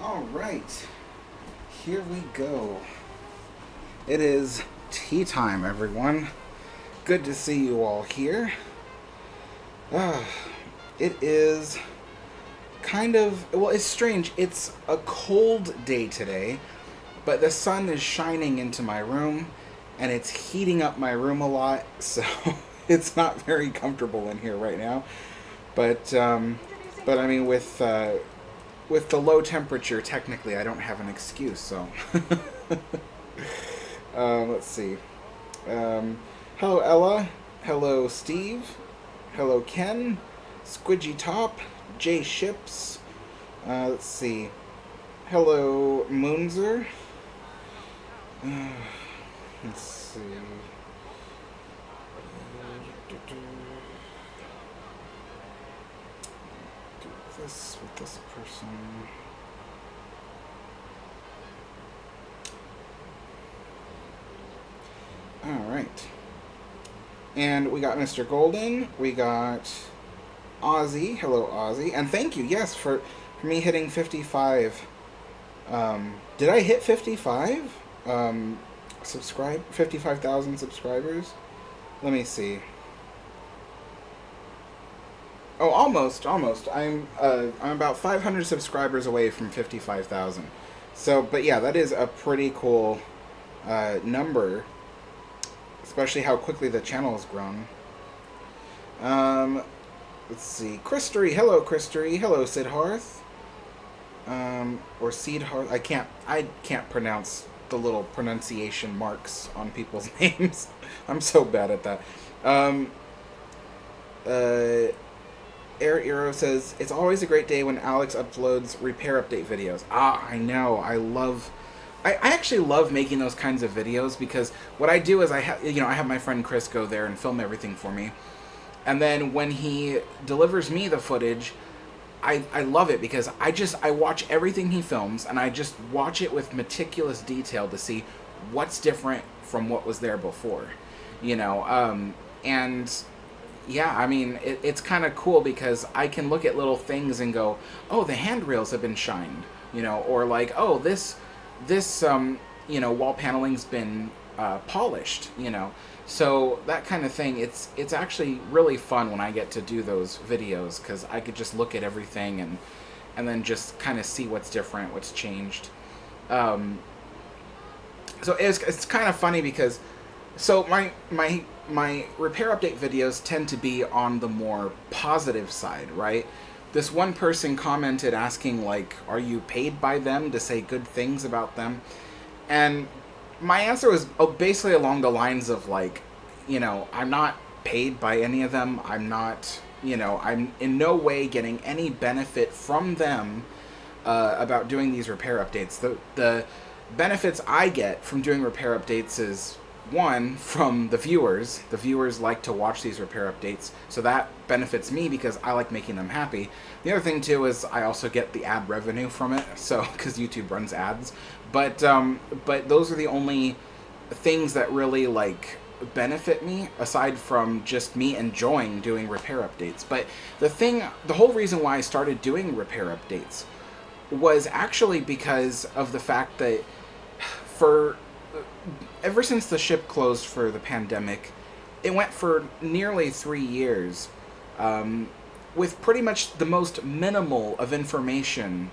All right, here we go. It is tea time, everyone. Good to see you all here. It is kind of, well, it's strange. It's a cold day today, but the sun is shining into my room, and it's heating up my room a lot, so it's not very comfortable in here right now. But I mean, with the low temperature, technically, I don't have an excuse. So, let's see. Hello, Ella. Hello, Steve. Hello, Ken. Squidgy Top. Jay Ships. Let's see. Hello, Moonzer. Let's see. Do this with this person. Alright. And we got Mr. Golden. We got Ozzy. Hello, Ozzy. And thank you, yes, for me hitting 55. Did I hit 55? 55,000 subscribers? Let me see. Oh, almost. I'm about 500 subscribers away from 55,000. So, but yeah, that is a pretty cool number, especially how quickly the channel has grown. Let's see. Christery, hello Christery, hello Sidharth. Or Seedhearth. I can't pronounce the little pronunciation marks on people's names. I'm so bad at that. Air Eero says, it's always a great day when Alex uploads repair update videos. I know. I actually love making those kinds of videos, because what I do is I have my friend Chris go there and film everything for me. And then when he delivers me the footage, I love it, because I watch everything he films, and I just watch it with meticulous detail to see what's different from what was there before. And yeah, I mean, it's kind of cool, because I can look at little things and go, oh, the handrails have been shined, or like, oh, this wall paneling's been polished, So that kind of thing, it's actually really fun when I get to do those videos, because I could just look at everything and then just kind of see what's different, what's changed. So it's kind of funny, because my repair update videos tend to be on the more positive side, right? This one person commented asking, like, are you paid by them to say good things about them? And my answer was basically along the lines of, like, I'm not paid by any of them. I'm not, I'm in no way getting any benefit from them about doing these repair updates. The benefits I get from doing repair updates is, one, from the viewers. The viewers like to watch these repair updates, so that benefits me because I like making them happy. The other thing, too, is I also get the ad revenue from it, so, because YouTube runs ads. But those are the only things that really, like, benefit me, aside from just me enjoying doing repair updates. But the whole reason why I started doing repair updates was actually because of the fact that ever since the ship closed for the pandemic, it went for nearly 3 years with pretty much the most minimal of information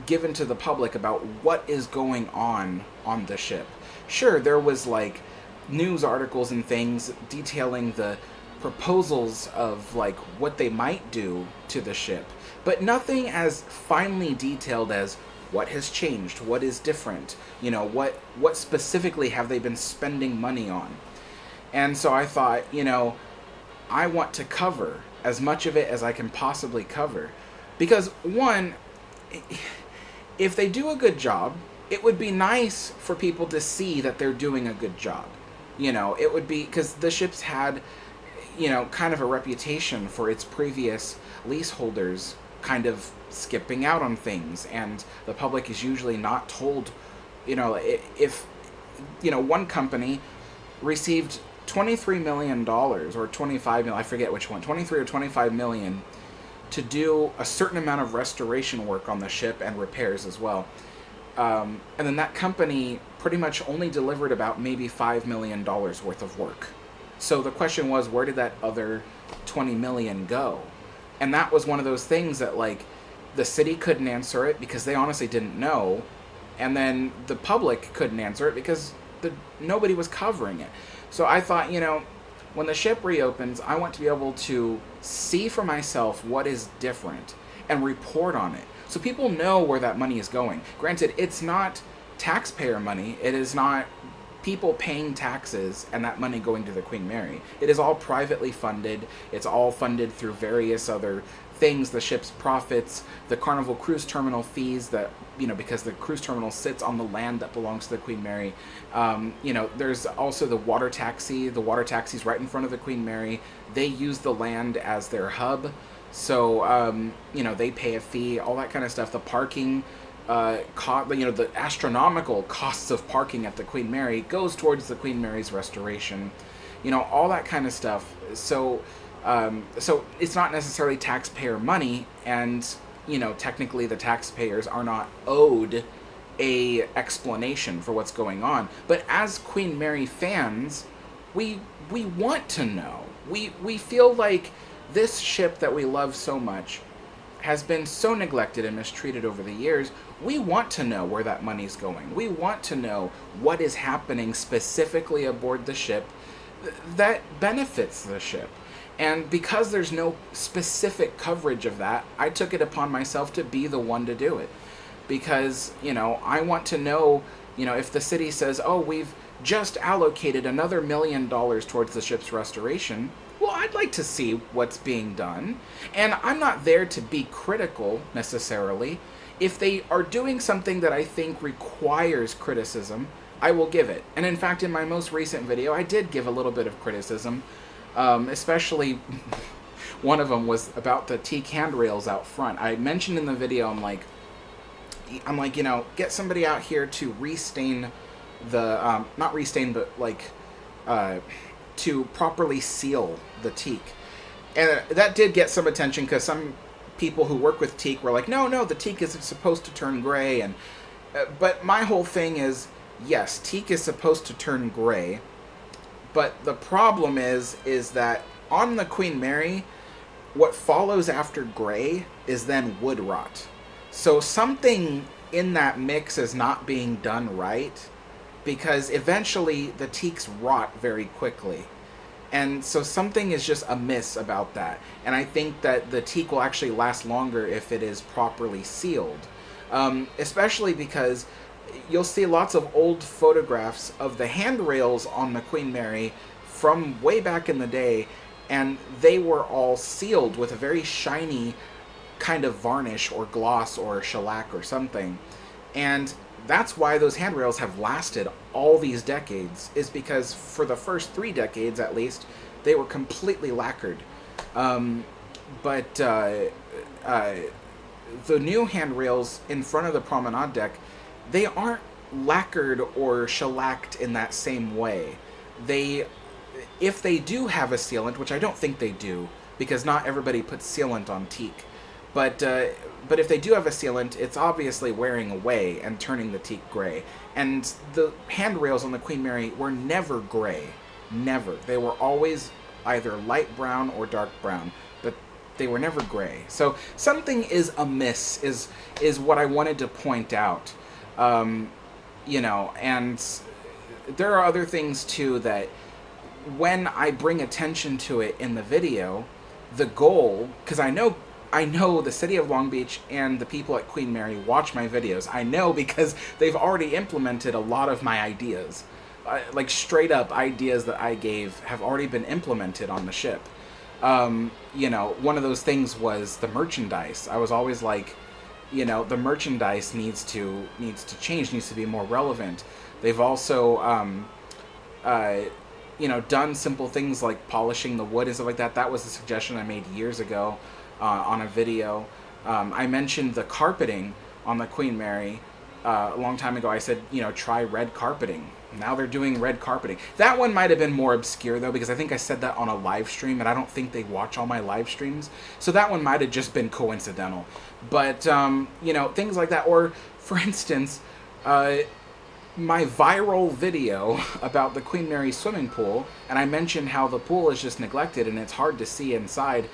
given to the public about what is going on the ship. Sure, there was, like, news articles and things detailing the proposals of, like, what they might do to the ship, but nothing as finely detailed as what has changed, what is different, what specifically have they been spending money on. And so I thought, I want to cover as much of it as I can possibly cover. Because, one, if they do a good job, it would be nice for people to see that they're doing a good job. It would be, because the ship's had, kind of a reputation for its previous leaseholders kind of skipping out on things, and the public is usually not told, if one company received $23 million or 25 million, I forget which one, 23 or 25 million to do a certain amount of restoration work on the ship and repairs as well. And then that company pretty much only delivered about maybe $5 million worth of work. So the question was, where did that other $20 million go? And that was one of those things that, like, the city couldn't answer it because they honestly didn't know. And then the public couldn't answer it because nobody was covering it. So I thought, when the ship reopens, I want to be able to see for myself what is different and report on it, so people know where that money is going. Granted, it's not taxpayer money. It is not people paying taxes and that money going to the Queen Mary. It is all privately funded. It's all funded through various other things, the ship's profits, the Carnival Cruise Terminal fees that, because the cruise terminal sits on the land that belongs to the Queen Mary. There's also the water taxi. The water taxi's right in front of the Queen Mary. They use the land as their hub. So, they pay a fee, all that kind of stuff. The parking, the astronomical costs of parking at the Queen Mary goes towards the Queen Mary's restoration. All that kind of stuff. So it's not necessarily taxpayer money, and, technically the taxpayers are not owed a explanation for what's going on. But as Queen Mary fans, we want to know. We feel like this ship that we love so much has been so neglected and mistreated over the years. We want to know where that money's going. We want to know what is happening specifically aboard the ship that benefits the ship. And because there's no specific coverage of that, I took it upon myself to be the one to do it. Because, I want to know, if the city says, oh, we've just allocated another $1 million towards the ship's restoration, well, I'd like to see what's being done. And I'm not there to be critical, necessarily. If they are doing something that I think requires criticism, I will give it. And in fact, in my most recent video, I did give a little bit of criticism. Especially one of them was about the teak handrails out front. I mentioned in the video, I'm like, get somebody out here to restain the, not restain, but to properly seal the teak. And that did get some attention because some people who work with teak were like, no, the teak is supposed to turn gray. And but my whole thing is, yes, teak is supposed to turn gray. But the problem is that on the Queen Mary, what follows after gray is then wood rot. So something in that mix is not being done right, because eventually the teaks rot very quickly. And so something is just amiss about that. And I think that the teak will actually last longer if it is properly sealed. Especially because you'll see lots of old photographs of the handrails on the Queen Mary from way back in the day, and they were all sealed with a very shiny kind of varnish or gloss or shellac or something. And that's why those handrails have lasted all these decades, is because for the first 3 decades at least, they were completely lacquered. But the new handrails in front of the promenade deck, they aren't lacquered or shellacked in that same way. If they do have a sealant, which I don't think they do, because not everybody puts sealant on teak, but if they do have a sealant, it's obviously wearing away and turning the teak gray. And the handrails on the Queen Mary were never gray. Never. They were always either light brown or dark brown, but they were never gray. So something is amiss, is what I wanted to point out. And there are other things too that when I bring attention to it in the video, the goal, because I know the city of Long Beach and the people at Queen Mary watch my videos. I know because they've already implemented a lot of my ideas. Like straight up ideas that I gave have already been implemented on the ship. One of those things was the merchandise. I was always like, the merchandise needs to change, needs to be more relevant. They've also, done simple things like polishing the wood and stuff like that. That was a suggestion I made years ago on a video. I mentioned the carpeting on the Queen Mary. a long time ago, I said, try red carpeting. Now they're doing red carpeting. That one might have been more obscure, though, because I think I said that on a live stream, and I don't think they watch all my live streams. So that one might have just been coincidental. But, things like that. Or, for instance, my viral video about the Queen Mary swimming pool, and I mentioned how the pool is just neglected and it's hard to see inside,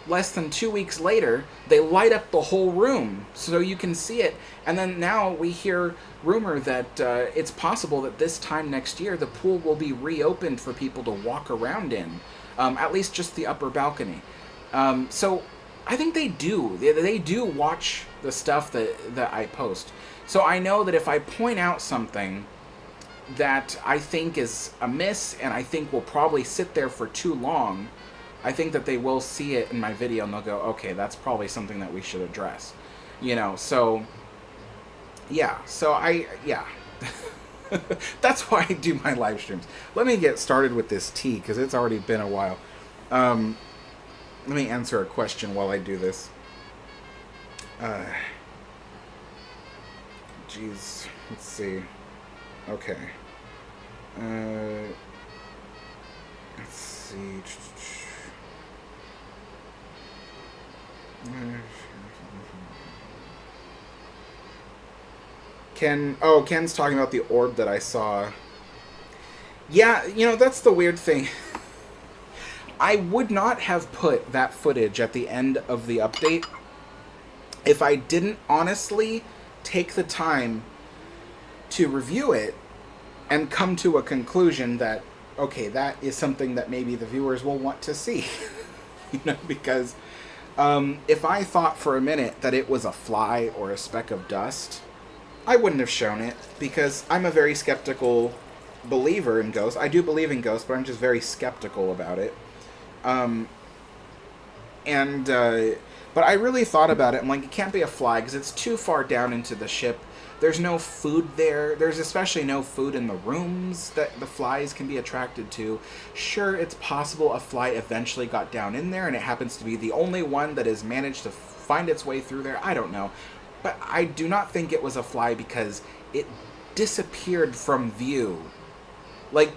less than 2 weeks later, they light up the whole room so you can see it. And then now we hear rumor that it's possible that this time next year the pool will be reopened for people to walk around in, at least just the upper balcony. So I think they do. They do watch the stuff that I post. So I know that if I point out something that I think is amiss and I think will probably sit there for too long, I think that they will see it in my video and they'll go, okay, that's probably something that we should address. So, yeah. That's why I do my live streams. Let me get started with this tea, because it's already been a while. Let me answer a question while I do this. Jeez, let's see. Okay. Let's see. Ken's talking about the orb that I saw. Yeah, that's the weird thing. I would not have put that footage at the end of the update if I didn't honestly take the time to review it and come to a conclusion that, okay, that is something that maybe the viewers will want to see. Because if I thought for a minute that it was a fly or a speck of dust, I wouldn't have shown it, because I'm a very skeptical believer in ghosts. I do believe in ghosts, but I'm just very skeptical about it. But I really thought about it. I'm like, it can't be a fly because it's too far down into the ship. There's no food there. There's especially no food in the rooms that the flies can be attracted to. Sure, it's possible a fly eventually got down in there and it happens to be the only one that has managed to find its way through there. I don't know. But I do not think it was a fly because it disappeared from view. Like,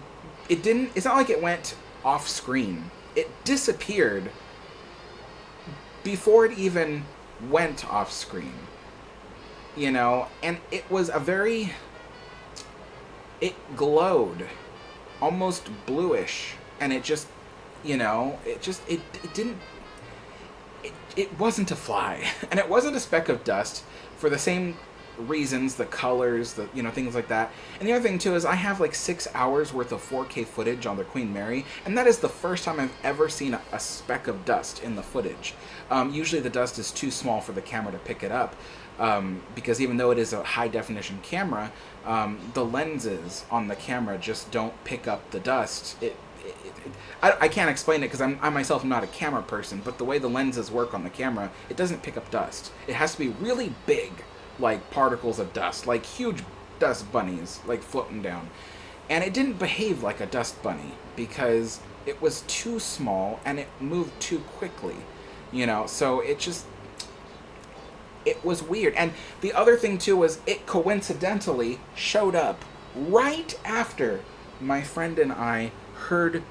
it's not like it went off screen. It disappeared before it even went off screen. And it was it glowed almost bluish, and it just, it wasn't a fly, and it wasn't a speck of dust for the same reasons, the colors, things like that. And the other thing too is I have like 6 hours worth of 4K footage on the Queen Mary, and that is the first time I've ever seen a speck of dust in the footage. Usually the dust is too small for the camera to pick it up, because even though it is a high definition camera, the lenses on the camera just don't pick up the dust. I can't explain it because I myself am not a camera person, but the way the lenses work on the camera, it doesn't pick up dust. It has to be really big, like particles of dust, like huge dust bunnies, like floating down. And it didn't behave like a dust bunny because it was too small and it moved too quickly, so it was weird. And the other thing too was it coincidentally showed up right after my friend and I heard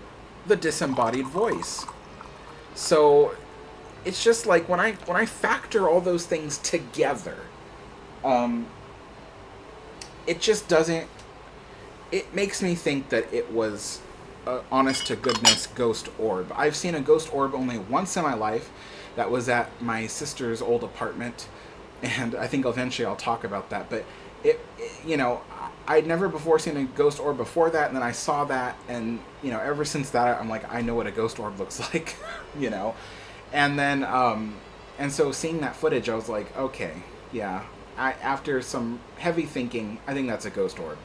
the disembodied voice. So it's just like when I factor all those things together, it just doesn't. It makes me think that it was a honest to goodness ghost orb. I've seen a ghost orb only once in my life. That was at my sister's old apartment, and I think eventually I'll talk about that. But I'd never before seen a ghost orb before that, and then I saw that, and ever since that, I'm like, I know what a ghost orb looks like, and then and so seeing that footage, I was like, okay, yeah. After some heavy thinking, I think that's a ghost orb,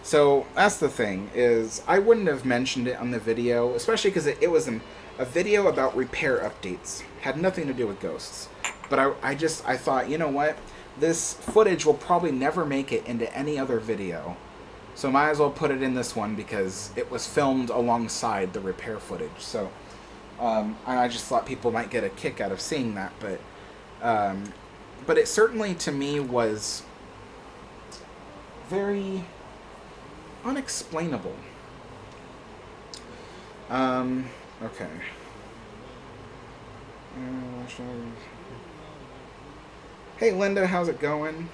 So that's the thing, is I wouldn't have mentioned it on the video, especially because it was a video about repair updates. Had nothing to do with ghosts. But I thought, you know what? This footage will probably never make it into any other video. So might as well put it in this one because it was filmed alongside the repair footage. So, and I just thought people might get a kick out of seeing that. But, but it certainly to me was very unexplainable. Okay. Hey Linda, how's it going?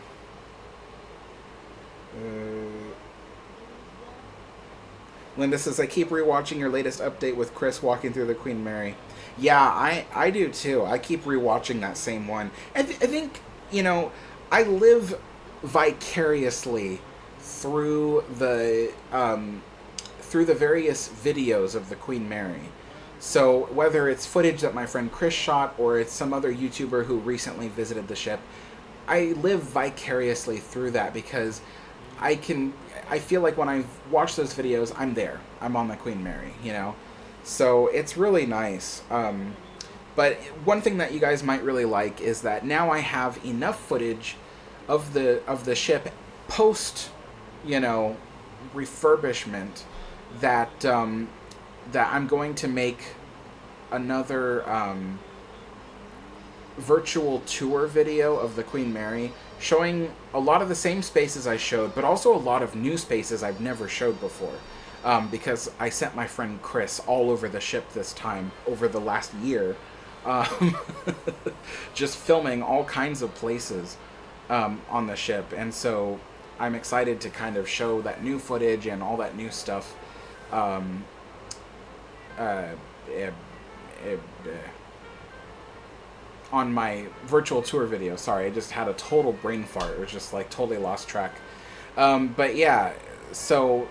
Linda says, I keep rewatching your latest update with Chris walking through the Queen Mary. Yeah, I do too. I keep rewatching that same one. I think, I live vicariously through the various videos of the Queen Mary. So whether it's footage that my friend Chris shot or it's some other YouTuber who recently visited the ship, I live vicariously through that because I feel like when I watch those videos, I'm there. I'm on the Queen Mary, So it's really nice. But one thing that you guys might really like is that now I have enough footage of the ship post, refurbishment that that I'm going to make another virtual tour video of the Queen Mary, showing a lot of the same spaces I showed, but also a lot of new spaces I've never showed before. Because I sent my friend Chris all over the ship this time, over the last year, just filming all kinds of places on the ship. And so I'm excited to kind of show that new footage and all that new stuff on my virtual tour video. Sorry, I just had a total brain fart. It was just like totally lost track. But yeah, so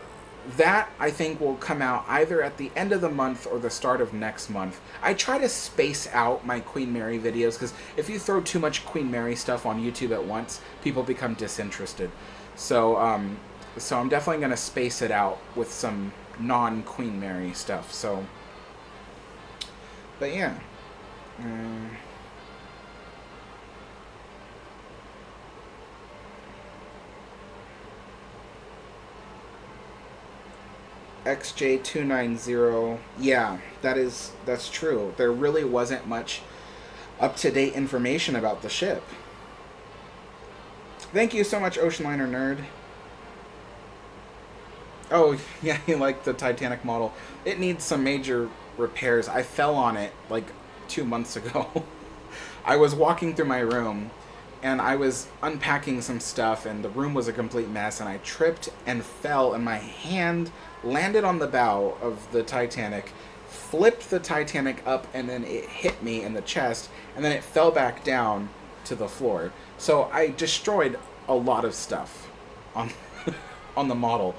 that I think will come out either at the end of the month or the start of next month. I try to space out my Queen Mary videos because if you throw too much Queen Mary stuff on YouTube at once, people become disinterested. So I'm definitely going to space it out with some non-Queen Mary stuff. So, but yeah. XJ290. Yeah, that's true. There really wasn't much up-to-date information about the ship. Thank you so much, Oceanliner Nerd. Oh, yeah, you like the Titanic model. It needs some major repairs. I fell on it like 2 months ago. I was walking through my room and I was unpacking some stuff and the room was a complete mess and I tripped and fell and my hand landed on the bow of the Titanic, flipped the Titanic up, and then it hit me in the chest, and then it fell back down to the floor. So I destroyed a lot of stuff on on the model.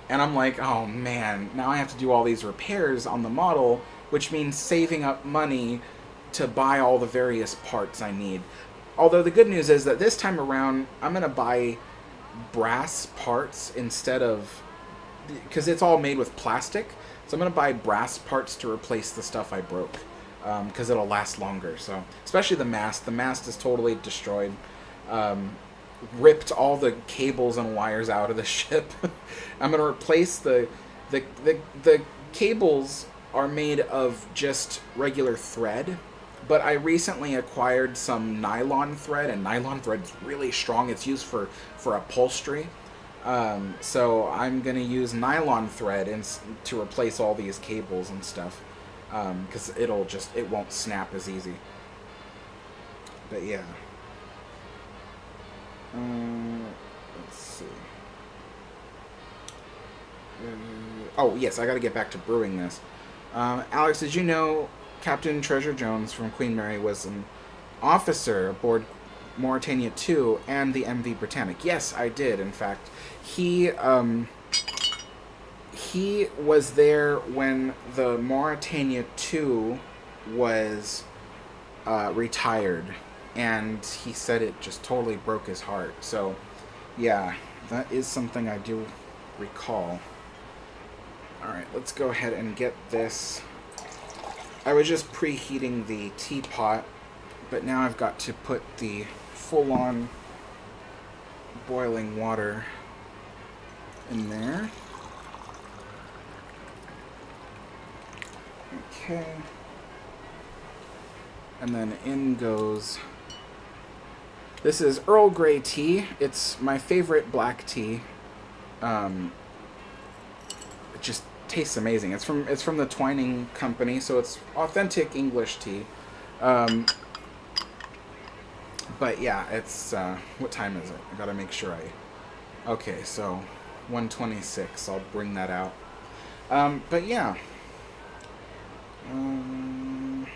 And I'm like, oh man, now I have to do all these repairs on the model, which means saving up money to buy all the various parts I need. Although the good news is that this time around, I'm going to buy brass parts instead of... because it's all made with plastic, so I'm going to buy brass parts to replace the stuff I broke, because it'll last longer. So, especially the mast. The mast is totally destroyed. Ripped all the cables and wires out of the ship. I'm going to replace the cables are made of just regular thread, but I recently acquired some nylon thread, and nylon thread's really strong. It's used for upholstery. So I'm going to use nylon thread to replace all these cables and stuff, because it won't snap as easy. But yeah. Let's see. Oh, yes, I got to get back to brewing this. Alex, did you know Captain Treasure Jones from Queen Mary was an officer aboard Mauritania 2 and the MV Britannic? Yes, I did, in fact. He was there when the Mauritania 2 was retired, and he said it just totally broke his heart. So, yeah, that is something I do recall. Alright, let's go ahead and get this. I was just preheating the teapot, but now I've got to put the full-on boiling water in there. Okay. And then in goes This is Earl Grey tea. It's my favorite black tea. Um, it just tastes amazing. It's from the Twining Company, so it's authentic English tea. Um, but yeah, it's what time is it? I gotta make sure I. Okay, so 1:26. I'll bring that out. But yeah. Um,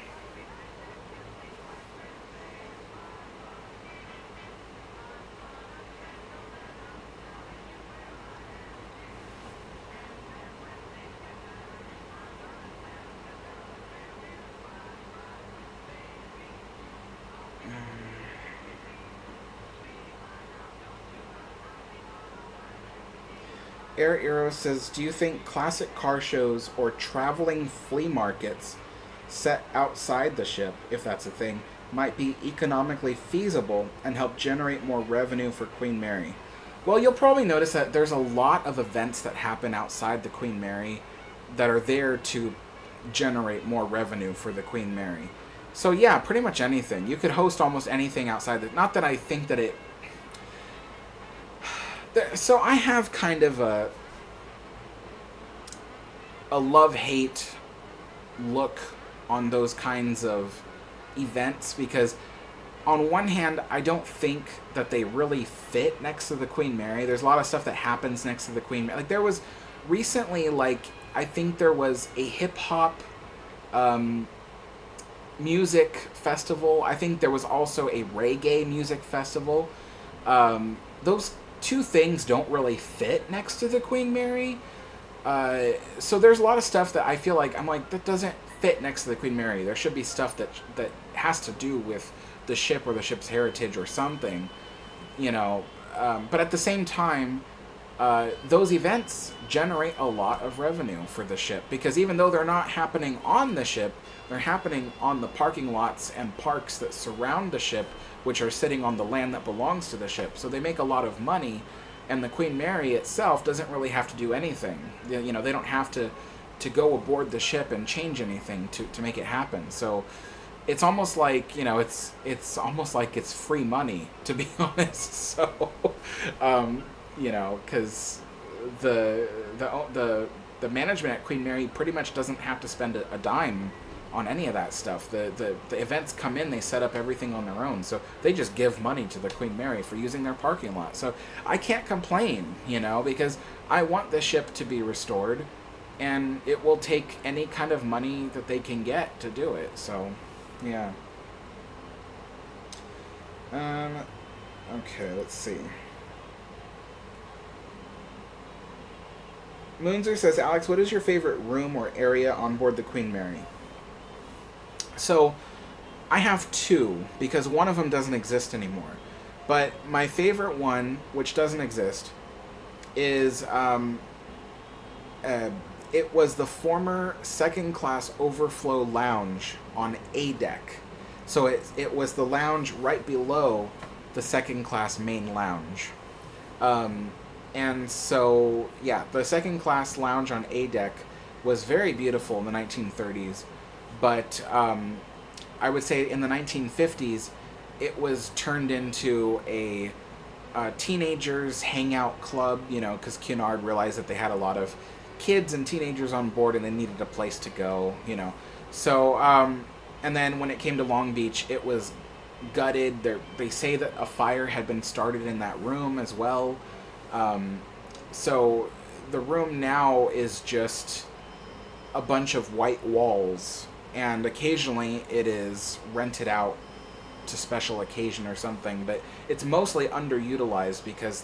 Air Eero says, "Do you think classic car shows or traveling flea markets set outside the ship, if that's a thing, might be economically feasible and help generate more revenue for Queen Mary?" Well, you'll probably notice that there's a lot of events that happen outside the Queen Mary that are there to generate more revenue for the Queen Mary. So yeah, pretty much anything. You could host almost anything outside the. Not that I think that it. So I have kind of a love hate look on those kinds of events because on one hand I don't think that they really fit next to the Queen Mary. There's a lot of stuff that happens next to the Queen Mary. Like there was recently, like I think there was a hip hop um, music festival. I think there was also a reggae music festival. Those two things don't really fit next to the Queen Mary. So there's a lot of stuff that I feel like I'm like that doesn't fit next to the Queen Mary. There should be stuff that has to do with the ship or the ship's heritage or something, you know. But at the same time, those events generate a lot of revenue for the ship because even though they're not happening on the ship, they're happening on the parking lots and parks that surround the ship, which are sitting on the land that belongs to the ship. So they make a lot of money, and the Queen Mary itself doesn't really have to do anything. You know, they don't have to go aboard the ship and change anything to make it happen. So it's almost like, you know, it's almost like it's free money, to be honest. So, you know, because the management at Queen Mary pretty much doesn't have to spend a dime on any of that stuff. The events come in, they set up everything on their own, so they just give money to the Queen Mary for using their parking lot. So I can't complain, you know, because I want the ship to be restored, and it will take any kind of money that they can get to do it. So, yeah. Okay, let's see. Moonzer says, "Alex, what is your favorite room or area on board the Queen Mary?" So, I have two, because one of them doesn't exist anymore. But my favorite one, which doesn't exist, is it was the former second class overflow lounge on A deck. So it was the lounge right below the second class main lounge. And so, yeah, the second class lounge on A deck was very beautiful in the 1930s. But I would say in the 1950s, it was turned into a teenagers hangout club, you know, because Cunard realized that they had a lot of kids and teenagers on board and they needed a place to go, you know. So, and then when it came to Long Beach, it was gutted. They say that a fire had been started in that room as well. So the room now is just a bunch of white walls, and occasionally it is rented out to special occasion or something, but it's mostly underutilized because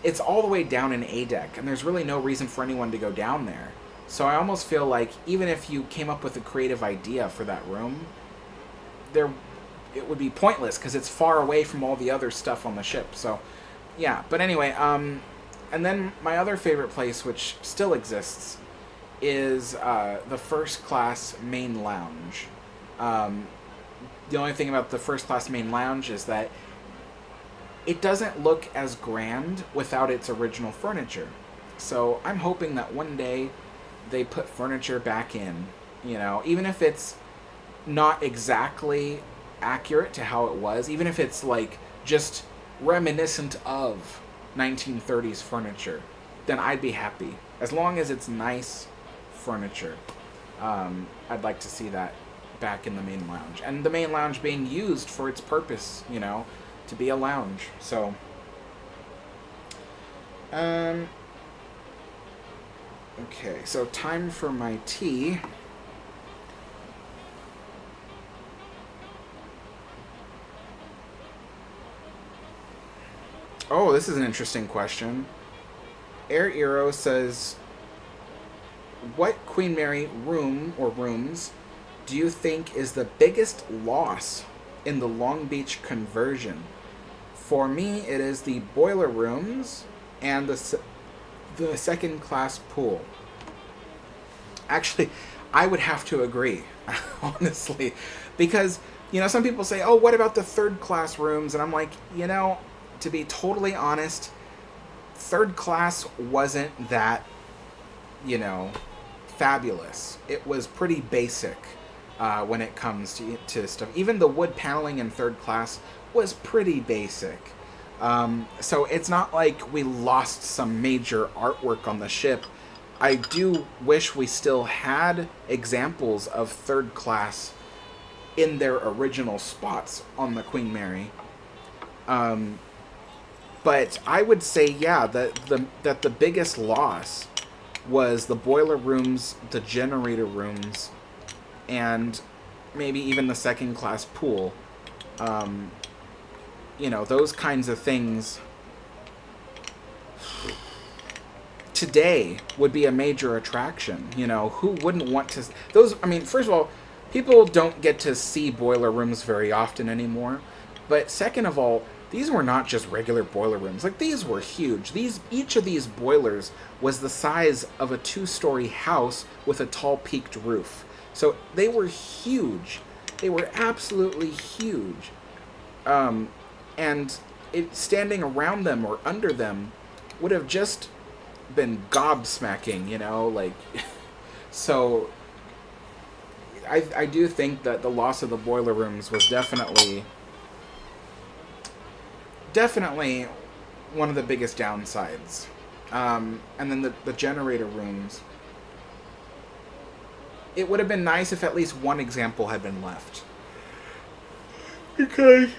it's all the way down in A deck, and there's really no reason for anyone to go down there. So I almost feel like even if you came up with a creative idea for that room, it would be pointless because it's far away from all the other stuff on the ship. So yeah, but anyway, and then my other favorite place, which still exists, is the first class main lounge. The only thing about the first class main lounge is that it doesn't look as grand without its original furniture. So I'm hoping that one day they put furniture back in, you know, even if it's not exactly accurate to how it was, even if it's like just reminiscent of 1930s furniture, then I'd be happy. As long as it's nice furniture, I'd like to see that back in the main lounge. And the main lounge being used for its purpose, you know, to be a lounge. So, okay, so time for my tea. Oh, this is an interesting question. Air Eero says, what Queen Mary room or rooms do you think is the biggest loss in the Long Beach conversion? For me, it is the boiler rooms and the second class pool. Actually, I would have to agree, honestly, because, you know, some people say, oh, what about the third class rooms? And I'm like, you know, to be totally honest, third class wasn't that, you know, fabulous. It was pretty basic when it comes to stuff. Even the wood paneling in third class was pretty basic. So it's not like we lost some major artwork on the ship. I do wish we still had examples of third class in their original spots on the Queen Mary. But I would say, yeah, that the biggest loss was the boiler rooms, the generator rooms, and maybe even the second class pool. You know, those kinds of things today would be a major attraction. You know, who wouldn't want to... Those, I mean, first of all, people don't get to see boiler rooms very often anymore. But second of all, these were not just regular boiler rooms. Like, these were huge. Each of these boilers was the size of a 2-story house with a tall peaked roof. So they were huge. They were absolutely huge. And standing around them or under them would have just been gobsmacking, you know? Like, so I do think that the loss of the boiler rooms was definitely one of the biggest downsides. And then the generator rooms. It would have been nice if at least one example had been left. Okay.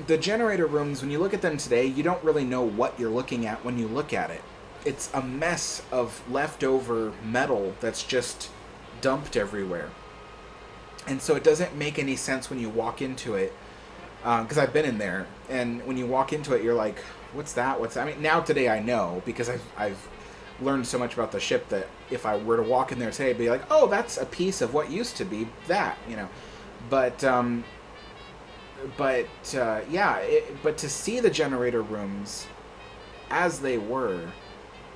The generator rooms, when you look at them today, you don't really know what you're looking at when you look at it. It's a mess of leftover metal that's just dumped everywhere. And so it doesn't make any sense when you walk into it. Because I've been in there, and when you walk into it, you're like, what's that? What's that? I mean, now today I know, because I've learned so much about the ship that if I were to walk in there today, I'd be like, oh, that's a piece of what used to be that, you know. But to see the generator rooms as they were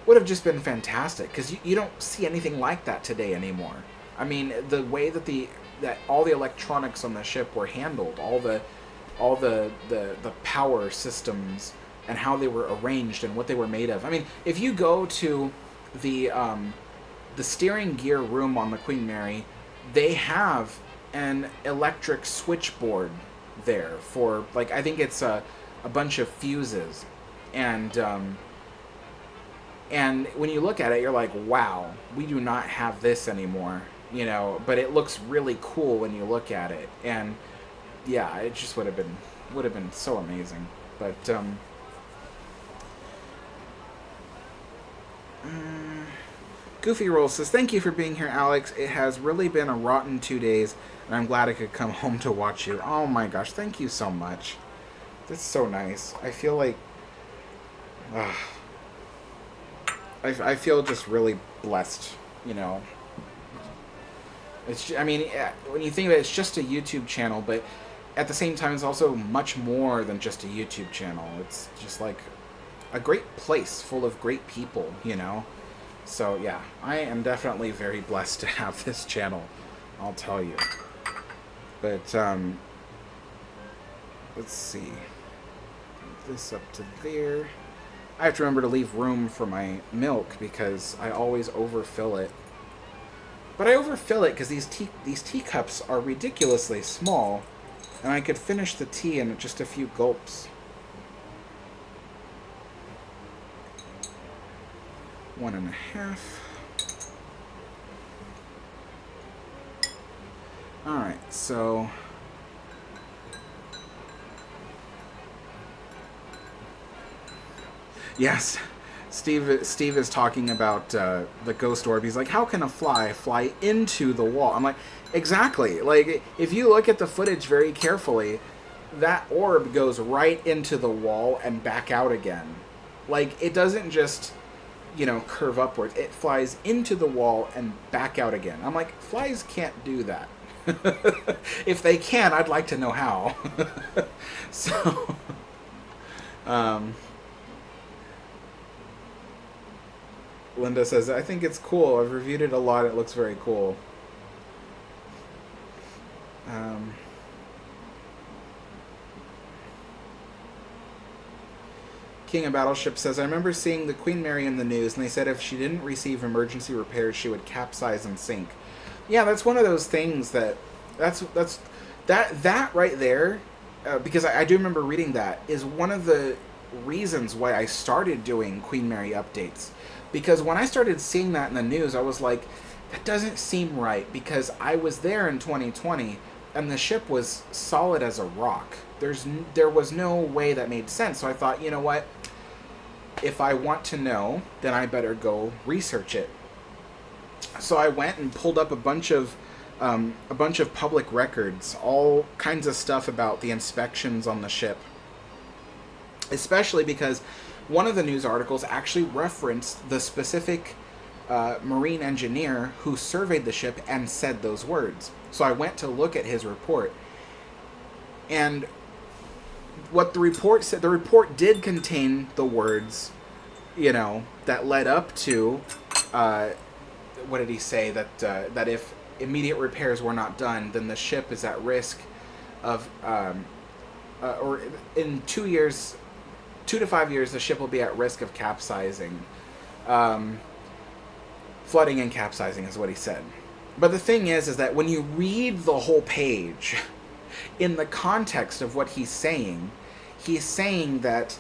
would have just been fantastic, because you don't see anything like that today anymore. I mean, the way that all the electronics on the ship were handled, all the power systems and how they were arranged and what they were made of. I mean, if you go to the steering gear room on the Queen Mary, they have an electric switchboard there for, like, I think it's a bunch of fuses, and when you look at it, you're like, wow, we do not have this anymore, you know. But it looks really cool when you look at it, and yeah, it just would have been so amazing. But Goofy Roll says, thank you for being here, Alex. It has really been a rotten 2 days, and I'm glad I could come home to watch you. Oh my gosh, thank you so much. That's so nice. I feel like I feel just really blessed, you know. It's, I mean, when you think of it, it's just a YouTube channel, but at the same time, it's also much more than just a YouTube channel. It's just like a great place full of great people, you know. So yeah, I am definitely very blessed to have this channel, I'll tell you. But let's see, put this up to there. I have to remember to leave room for my milk because I always overfill it. But I overfill it because these teacups are ridiculously small. And I could finish the tea in just a few gulps. 1.5. Alright, so... Yes, Steve is talking about the ghost orb. He's like, how can a fly into the wall? I'm like, exactly. Like, if you look at the footage very carefully, that orb goes right into the wall and back out again. Like, it doesn't just, curve upwards. It flies into the wall and back out again. I'm like, flies can't do that. If they can, I'd like to know how. So, Linda says, I think it's cool. I've reviewed it a lot. It looks very cool. King of Battleship says, I remember seeing the Queen Mary in the news, and they said if she didn't receive emergency repairs, she would capsize and sink. Yeah, that's one of those things that right there, because I do remember reading that, is one of the reasons why I started doing Queen Mary updates. Because when I started seeing that in the news, I was like, that doesn't seem right, because I was there in 2020 and the ship was solid as a rock. There was no way that made sense. So I thought, you know what? If I want to know, then I better go research it. So I went and pulled up a bunch of public records, all kinds of stuff about the inspections on the ship. Especially because one of the news articles actually referenced the specific marine engineer who surveyed the ship and said those words. So I went to look at his report. And what the report said, the report did contain the words, that led up to, what did he say? That if immediate repairs were not done, then the ship is at risk of, or in 2 years, 2 to 5 years, the ship will be at risk of capsizing. Flooding and capsizing is what he said. But the thing is that when you read the whole page, in the context of what he's saying that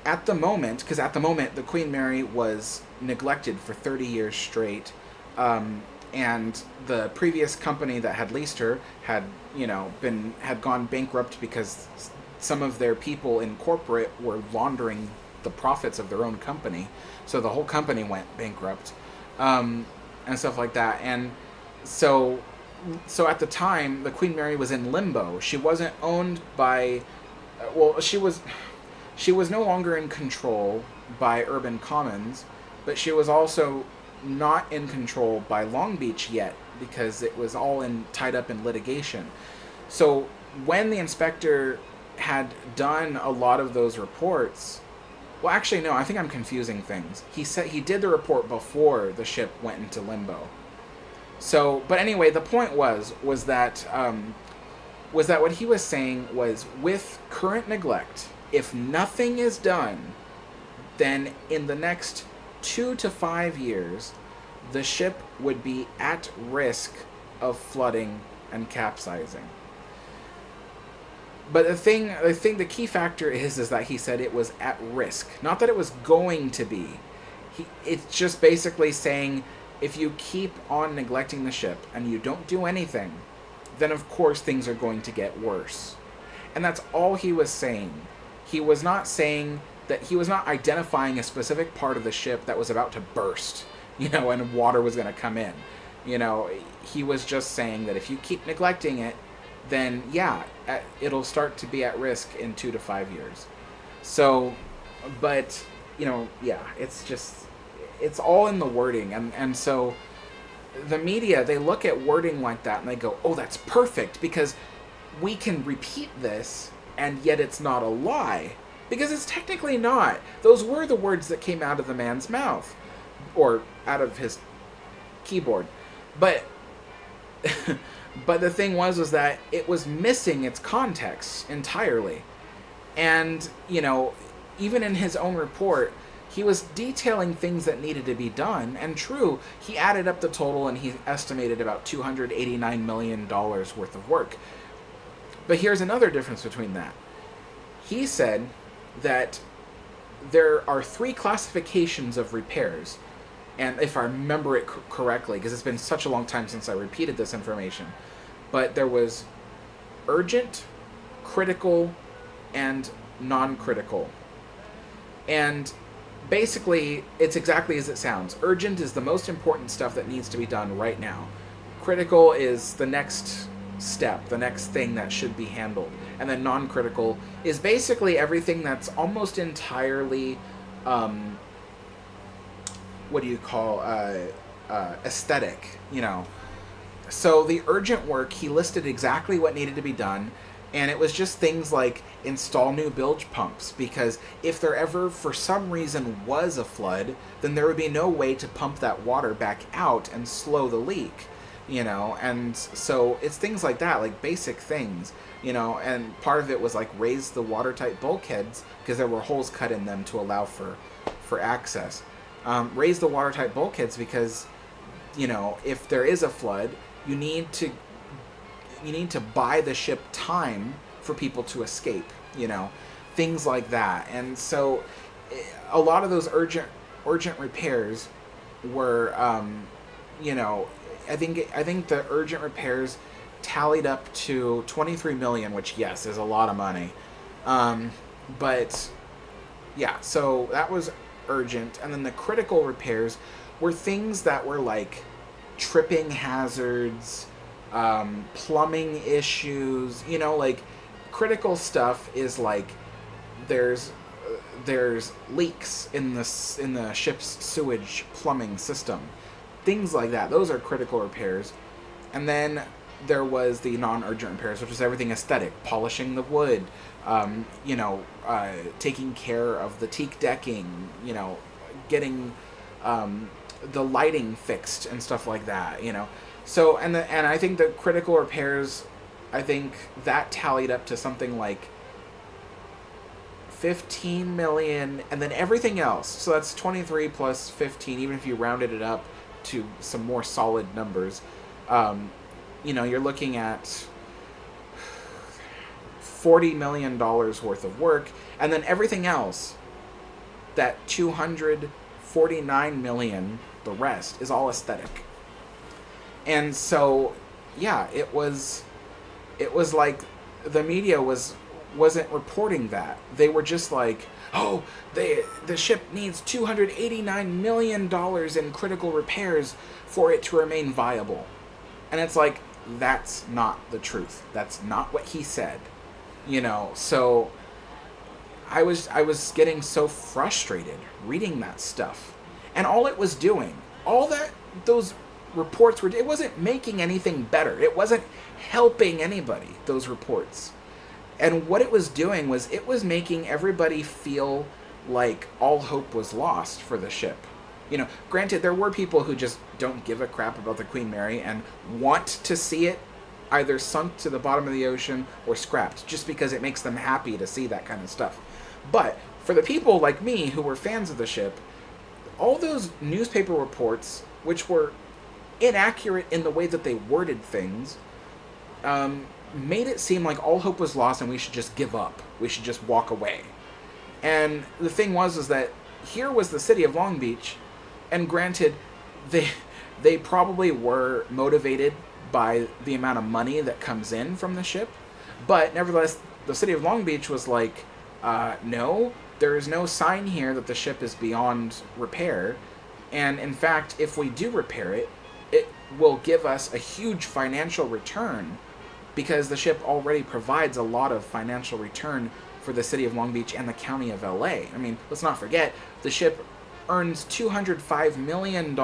at the moment, because at the moment the Queen Mary was neglected for 30 years straight, and the previous company that had leased her had gone bankrupt because some of their people in corporate were laundering the profits of their own company, so the whole company went bankrupt, and stuff like that. And so at the time, the Queen Mary was in limbo. She wasn't owned by, she was no longer in control by Urban Commons, but she was also not in control by Long Beach yet, because it was all tied up in litigation. So when the inspector had done a lot of those reports, well, actually, no, I think I'm confusing things. He said he did the report before the ship went into limbo. So, but anyway, the point was that what he was saying was, with current neglect, if nothing is done, then in the next 2 to 5 years, the ship would be at risk of flooding and capsizing. But the key factor is that he said it was at risk, not that it was going to be. It's just basically saying, if you keep on neglecting the ship and you don't do anything, then of course things are going to get worse. And that's all he was saying. He was not saying that, he was not identifying a specific part of the ship that was about to burst, and water was going to come in. He was just saying that if you keep neglecting it, then yeah, it'll start to be at risk in 2 to 5 years. So, but, yeah, it's all in the wording. And so the media, they look at wording like that and they go, oh, that's perfect, because we can repeat this and yet it's not a lie. Because it's technically not. Those were the words that came out of the man's mouth, or out of his keyboard. But but the thing was that it was missing its context entirely. And, even in his own report, he was detailing things that needed to be done. And true, he added up the total and he estimated about $289 million worth of work. But here's another difference between that. He said that there are 3 classifications of repairs. And if I remember it correctly, because it's been such a long time since I repeated this information, but there was urgent, critical, and non-critical. And basically, it's exactly as it sounds. Urgent is the most important stuff that needs to be done right now. Critical is the next step, the next thing that should be handled. And then non-critical is basically everything that's almost entirely, aesthetic, So the urgent work, he listed exactly what needed to be done, and it was just things like install new bilge pumps, because if there ever, for some reason, was a flood, then there would be no way to pump that water back out and slow the leak, and so it's things like that, like basic things, and part of it was like raise the watertight bulkheads, because there were holes cut in them to allow for access. Raise the watertight bulkheads because, if there is a flood, you need to buy the ship time for people to escape, things like that. And so a lot of those urgent repairs were, I think the urgent repairs tallied up to 23 million, which, yes, is a lot of money. But yeah, so that was urgent. And then the critical repairs were things that were like tripping hazards, plumbing issues, like critical stuff is like there's leaks in the ship's sewage plumbing system, things like that. Those are critical repairs. And then there was the non-urgent repairs, which is everything aesthetic, polishing the wood, taking care of the teak decking, getting the lighting fixed and stuff like that, So, and I think the critical repairs, I think that tallied up to something like 15 million, and then everything else. So that's 23 plus 15, even if you rounded it up to some more solid numbers. You're looking at $40 million worth of work, and then everything else, that 249 million, the rest is all aesthetic. And so, yeah, it was like the media wasn't reporting that. They were just like, oh, the ship needs $289 million in critical repairs for it to remain viable. And it's like, that's not the truth. That's not what he said. So I was getting so frustrated reading that stuff. And all it was doing, all that those reports were, it wasn't making anything better. It wasn't helping anybody, those reports. And what it was doing was it was making everybody feel like all hope was lost for the ship. Granted, there were people who just don't give a crap about the Queen Mary and want to see it either sunk to the bottom of the ocean or scrapped, just because it makes them happy to see that kind of stuff. But for the people like me who were fans of the ship, all those newspaper reports, which were inaccurate in the way that they worded things, made it seem like all hope was lost and we should just give up. We should just walk away. And the thing was that here was the city of Long Beach, and granted, they probably were motivated by the amount of money that comes in from the ship, but nevertheless, the city of Long Beach was like, no, there is no sign here that the ship is beyond repair, and in fact, if we do repair it, it will give us a huge financial return, because the ship already provides a lot of financial return for the city of Long Beach and the county of LA. I mean, let's not forget, the ship earns $205 million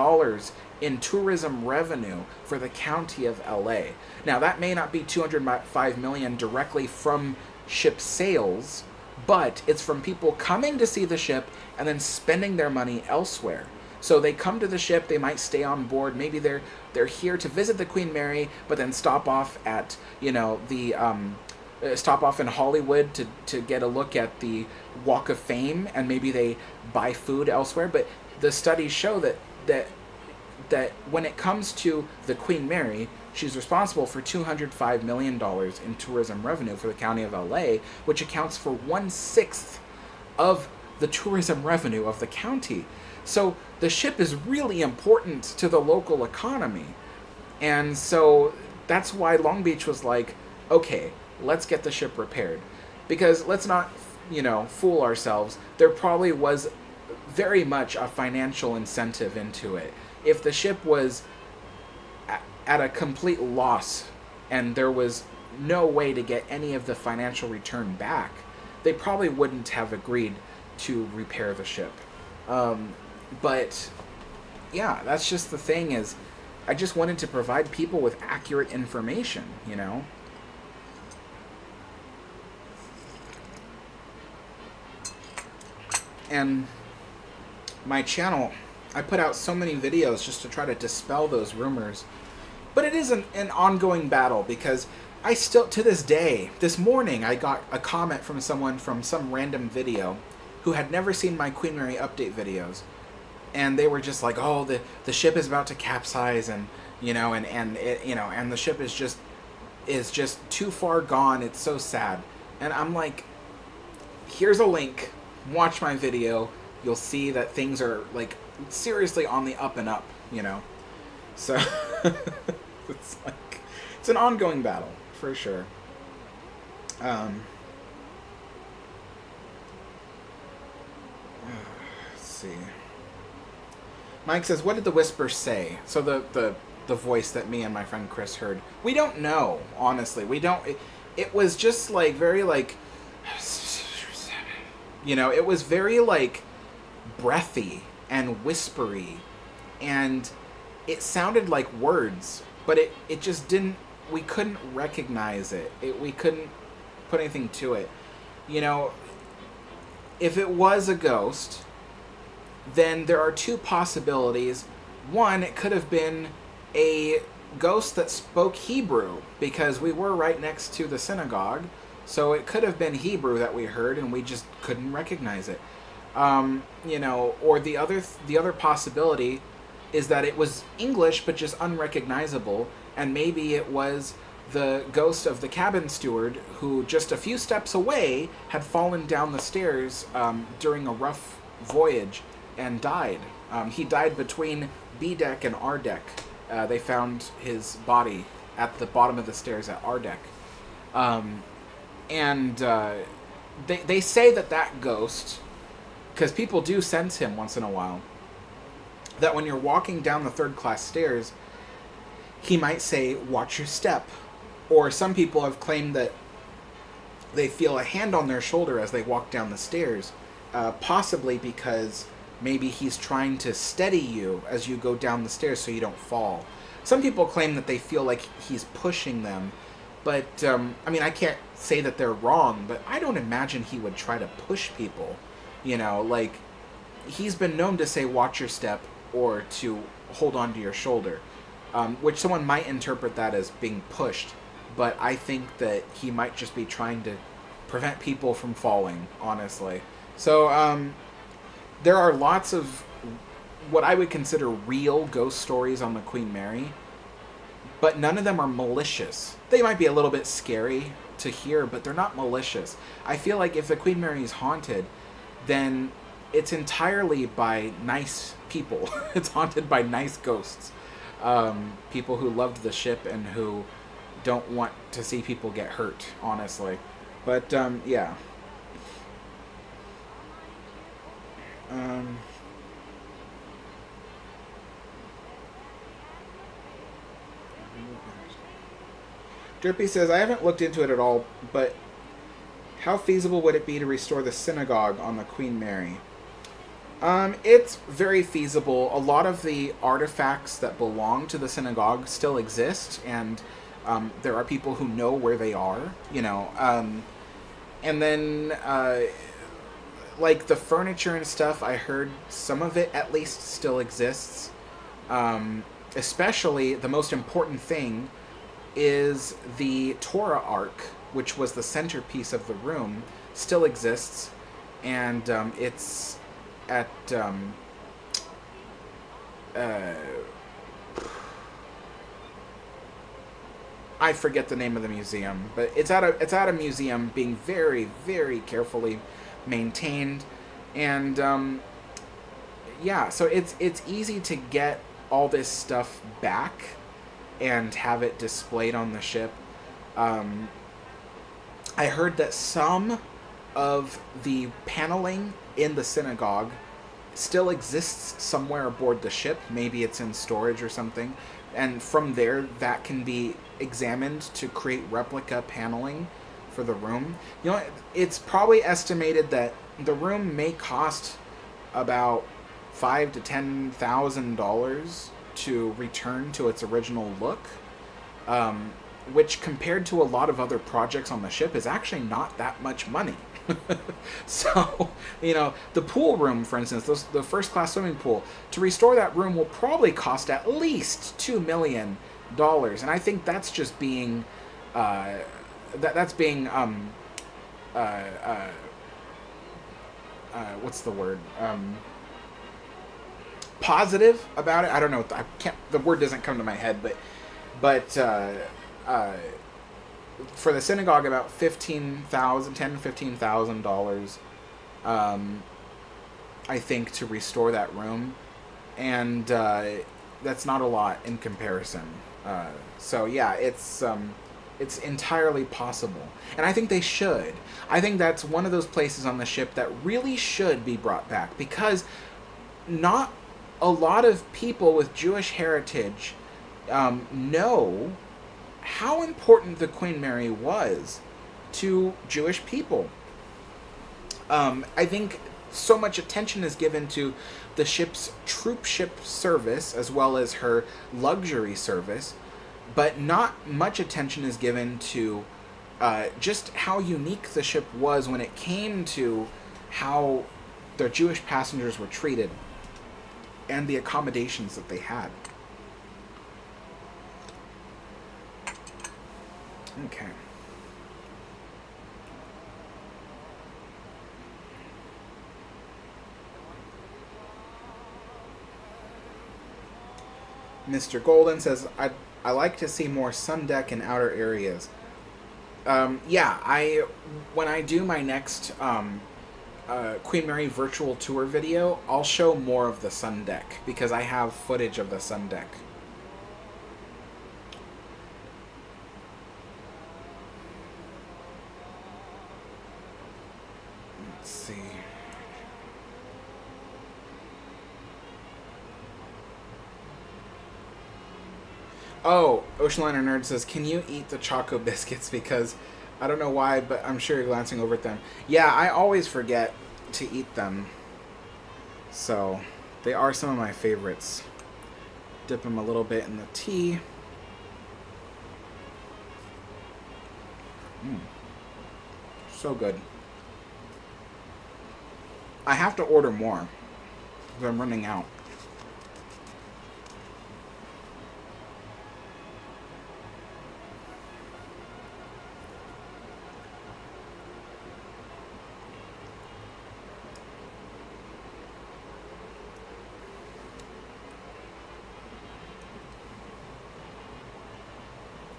in tourism revenue for the county of LA. Now, that may not be $205 million directly from ship sales, but it's from people coming to see the ship and then spending their money elsewhere. So they come to the ship, they might stay on board, maybe they're here to visit the Queen Mary, but then stop off at, stop off in Hollywood to get a look at the Walk of Fame, and maybe they buy food elsewhere. But the studies show that when it comes to the Queen Mary, She's responsible for $205 million in tourism revenue for the county of LA, which accounts for 1/6 of the tourism revenue of the county. So the ship is really important to the local economy. And so that's why Long Beach was like, okay, let's get the ship repaired. Because let's not, fool ourselves. There probably was very much a financial incentive into it. If the ship was at a complete loss and there was no way to get any of the financial return back, they probably wouldn't have agreed to repair the ship. But yeah, that's just the thing, is I just wanted to provide people with accurate information, And my channel, I put out so many videos just to try to dispel those rumors. But it is an ongoing battle, because I still, to this day, this morning, I got a comment from someone from some random video who had never seen my Queen Mary update videos. And they were just like, oh, the ship is about to capsize, and, and the ship is just too far gone. It's so sad. And I'm like, here's a link. Watch my video. You'll see that things are, like, seriously on the up and up, So, it's like, it's an ongoing battle, for sure. Let's see. Mike says, what did the whisper say? So the voice that me and my friend Chris heard. We don't know, honestly. We don't... It was just, like, very, like... it was very, like, breathy and whispery. And it sounded like words, but it just didn't... We couldn't recognize it. We couldn't put anything to it. If it was a ghost, then there are two possibilities. One, it could have been a ghost that spoke Hebrew, because we were right next to the synagogue, so it could have been Hebrew that we heard and we just couldn't recognize it. Or the other possibility is that it was English but just unrecognizable, and maybe it was the ghost of the cabin steward who just a few steps away had fallen down the stairs during a rough voyage and died. He died between B deck and R deck. They found his body at the bottom of the stairs at R deck. They say that ghost, because people do sense him once in a while, that when you're walking down the third class stairs, he might say, watch your step. Or some people have claimed that they feel a hand on their shoulder as they walk down the stairs, possibly because maybe he's trying to steady you as you go down the stairs so you don't fall. Some people claim that they feel like he's pushing them, but, I can't say that they're wrong, but I don't imagine he would try to push people. He's been known to say, watch your step, or to hold on to your shoulder, which someone might interpret that as being pushed, but I think that he might just be trying to prevent people from falling, honestly. So, there are lots of what I would consider real ghost stories on the Queen Mary, but none of them are malicious. They might be a little bit scary to hear, but they're not malicious. I feel like if the Queen Mary is haunted, then it's entirely by nice people. It's haunted by nice ghosts. People who loved the ship and who don't want to see people get hurt, honestly. But, yeah. Derpy says, I haven't looked into it at all, but how feasible would it be to restore the synagogue on the Queen Mary? It's very feasible. A lot of the artifacts that belong to the synagogue still exist, and there are people who know where they are, and then, like, the furniture and stuff, I heard some of it at least still exists. Especially, the most important thing is the Torah Ark, which was the centerpiece of the room, still exists, and it's at I forget the name of the museum, but it's at a museum being very, very carefully maintained, and yeah, so it's easy to get all this stuff back and have it displayed on the ship. I heard that some of the paneling in the synagogue still exists somewhere aboard the ship. Maybe it's in storage or something. And from there, that can be examined to create replica paneling for the room. You know, it's probably estimated that the room may cost about $5,000 to $10,000 to return to its original look, which compared to a lot of other projects on the ship is actually not that much money. So, you know, the pool room, for instance, the first class swimming pool, to restore that room will probably cost at least $2 million. And I think that's just being, what's the word? Positive about it. I don't know. I can't. The word doesn't come to my head. But for the synagogue, about $15,000 I think, to restore that room, and that's not a lot in comparison. So yeah, it's entirely possible, and I think they should. I think that's one of those places on the ship that really should be brought back, because not a lot of people with Jewish heritage know how important the Queen Mary was to Jewish people. I think so much attention is given to the ship's troop ship service as well as her luxury service, but not much attention is given to just how unique the ship was when it came to how the Jewish passengers were treated and the accommodations that they had. Okay. Mr. Golden says, I like to see more sun deck in outer areas. Yeah, when I do my next Queen Mary virtual tour video, I'll show more of the sun deck, because I have footage of the sun deck. Let's see. Oh, Oceanliner Nerd says, can you eat the Choco Biscuits? Because I don't know why, but I'm sure you're glancing over at them. Yeah, I always forget to eat them. So, they are some of my favorites. Dip them a little bit in the tea. So good. I have to order more, because I'm running out.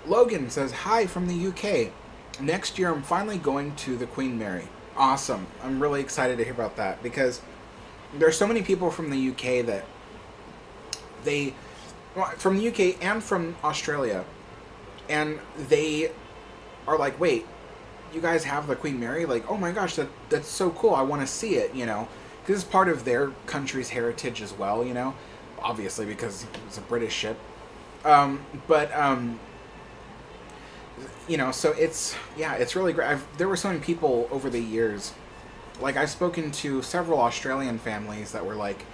Logan says, hi from the UK. Next year I'm finally going to the Queen Mary. Awesome. I'm really excited to hear about that, because there's so many people from the UK that from the UK and from Australia, and they are like, wait, you guys have the Queen Mary? Like, oh my gosh, that's so cool. I want to see it, you know, because it's part of their country's heritage as well, you know, obviously because it's a British ship. You know, so it's really great. There were so many people over the years, like I've spoken to several Australian families that were like,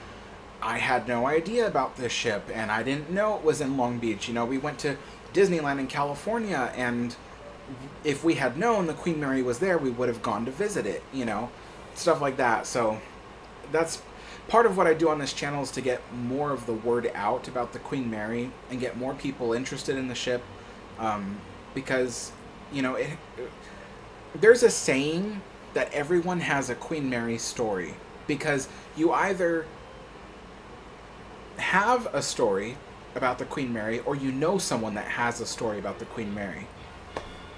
I had no idea about this ship, and I didn't know it was in Long Beach. You know, we went to Disneyland in California, and if we had known the Queen Mary was there, we would have gone to visit it, you know, stuff like that. So that's part of what I do on this channel, is to get more of the word out about the Queen Mary and get more people interested in the ship. Because, you know, there's a saying that everyone has a Queen Mary story, because you either have a story about the Queen Mary, or you know someone that has a story about the Queen Mary.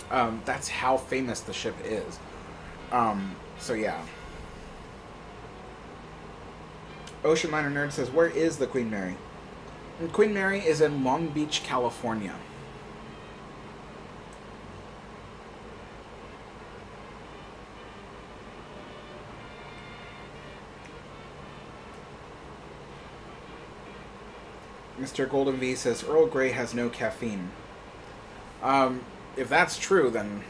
That's how famous the ship is. So yeah. Ocean Liner Nerd says, where is the Queen Mary? And Queen Mary is in Long Beach, California. Mr. Golden V says, Earl Grey has no caffeine. If that's true, then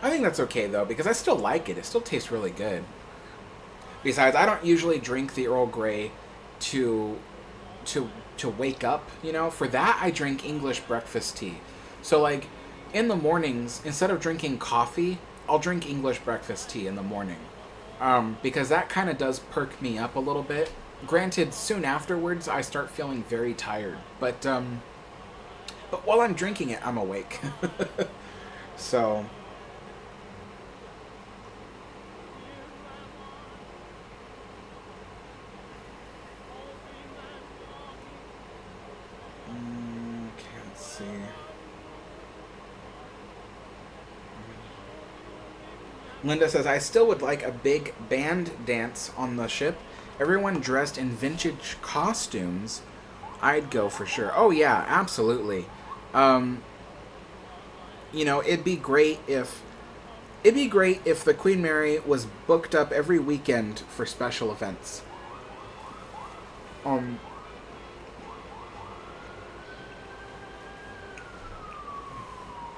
I think that's okay, though, because I still like it. It still tastes really good. Besides, I don't usually drink the Earl Grey to wake up, you know? For that, I drink English breakfast tea. So, like, in the mornings, instead of drinking coffee, I'll drink English breakfast tea in the morning. Because that kind of does perk me up a little bit. Granted, soon afterwards, I start feeling very tired. But while I'm drinking it, I'm awake. So... Linda says, I still would like a big band dance on the ship. Everyone dressed in vintage costumes. I'd go for sure. Oh, yeah, absolutely. You know, it'd be great if the Queen Mary was booked up every weekend for special events.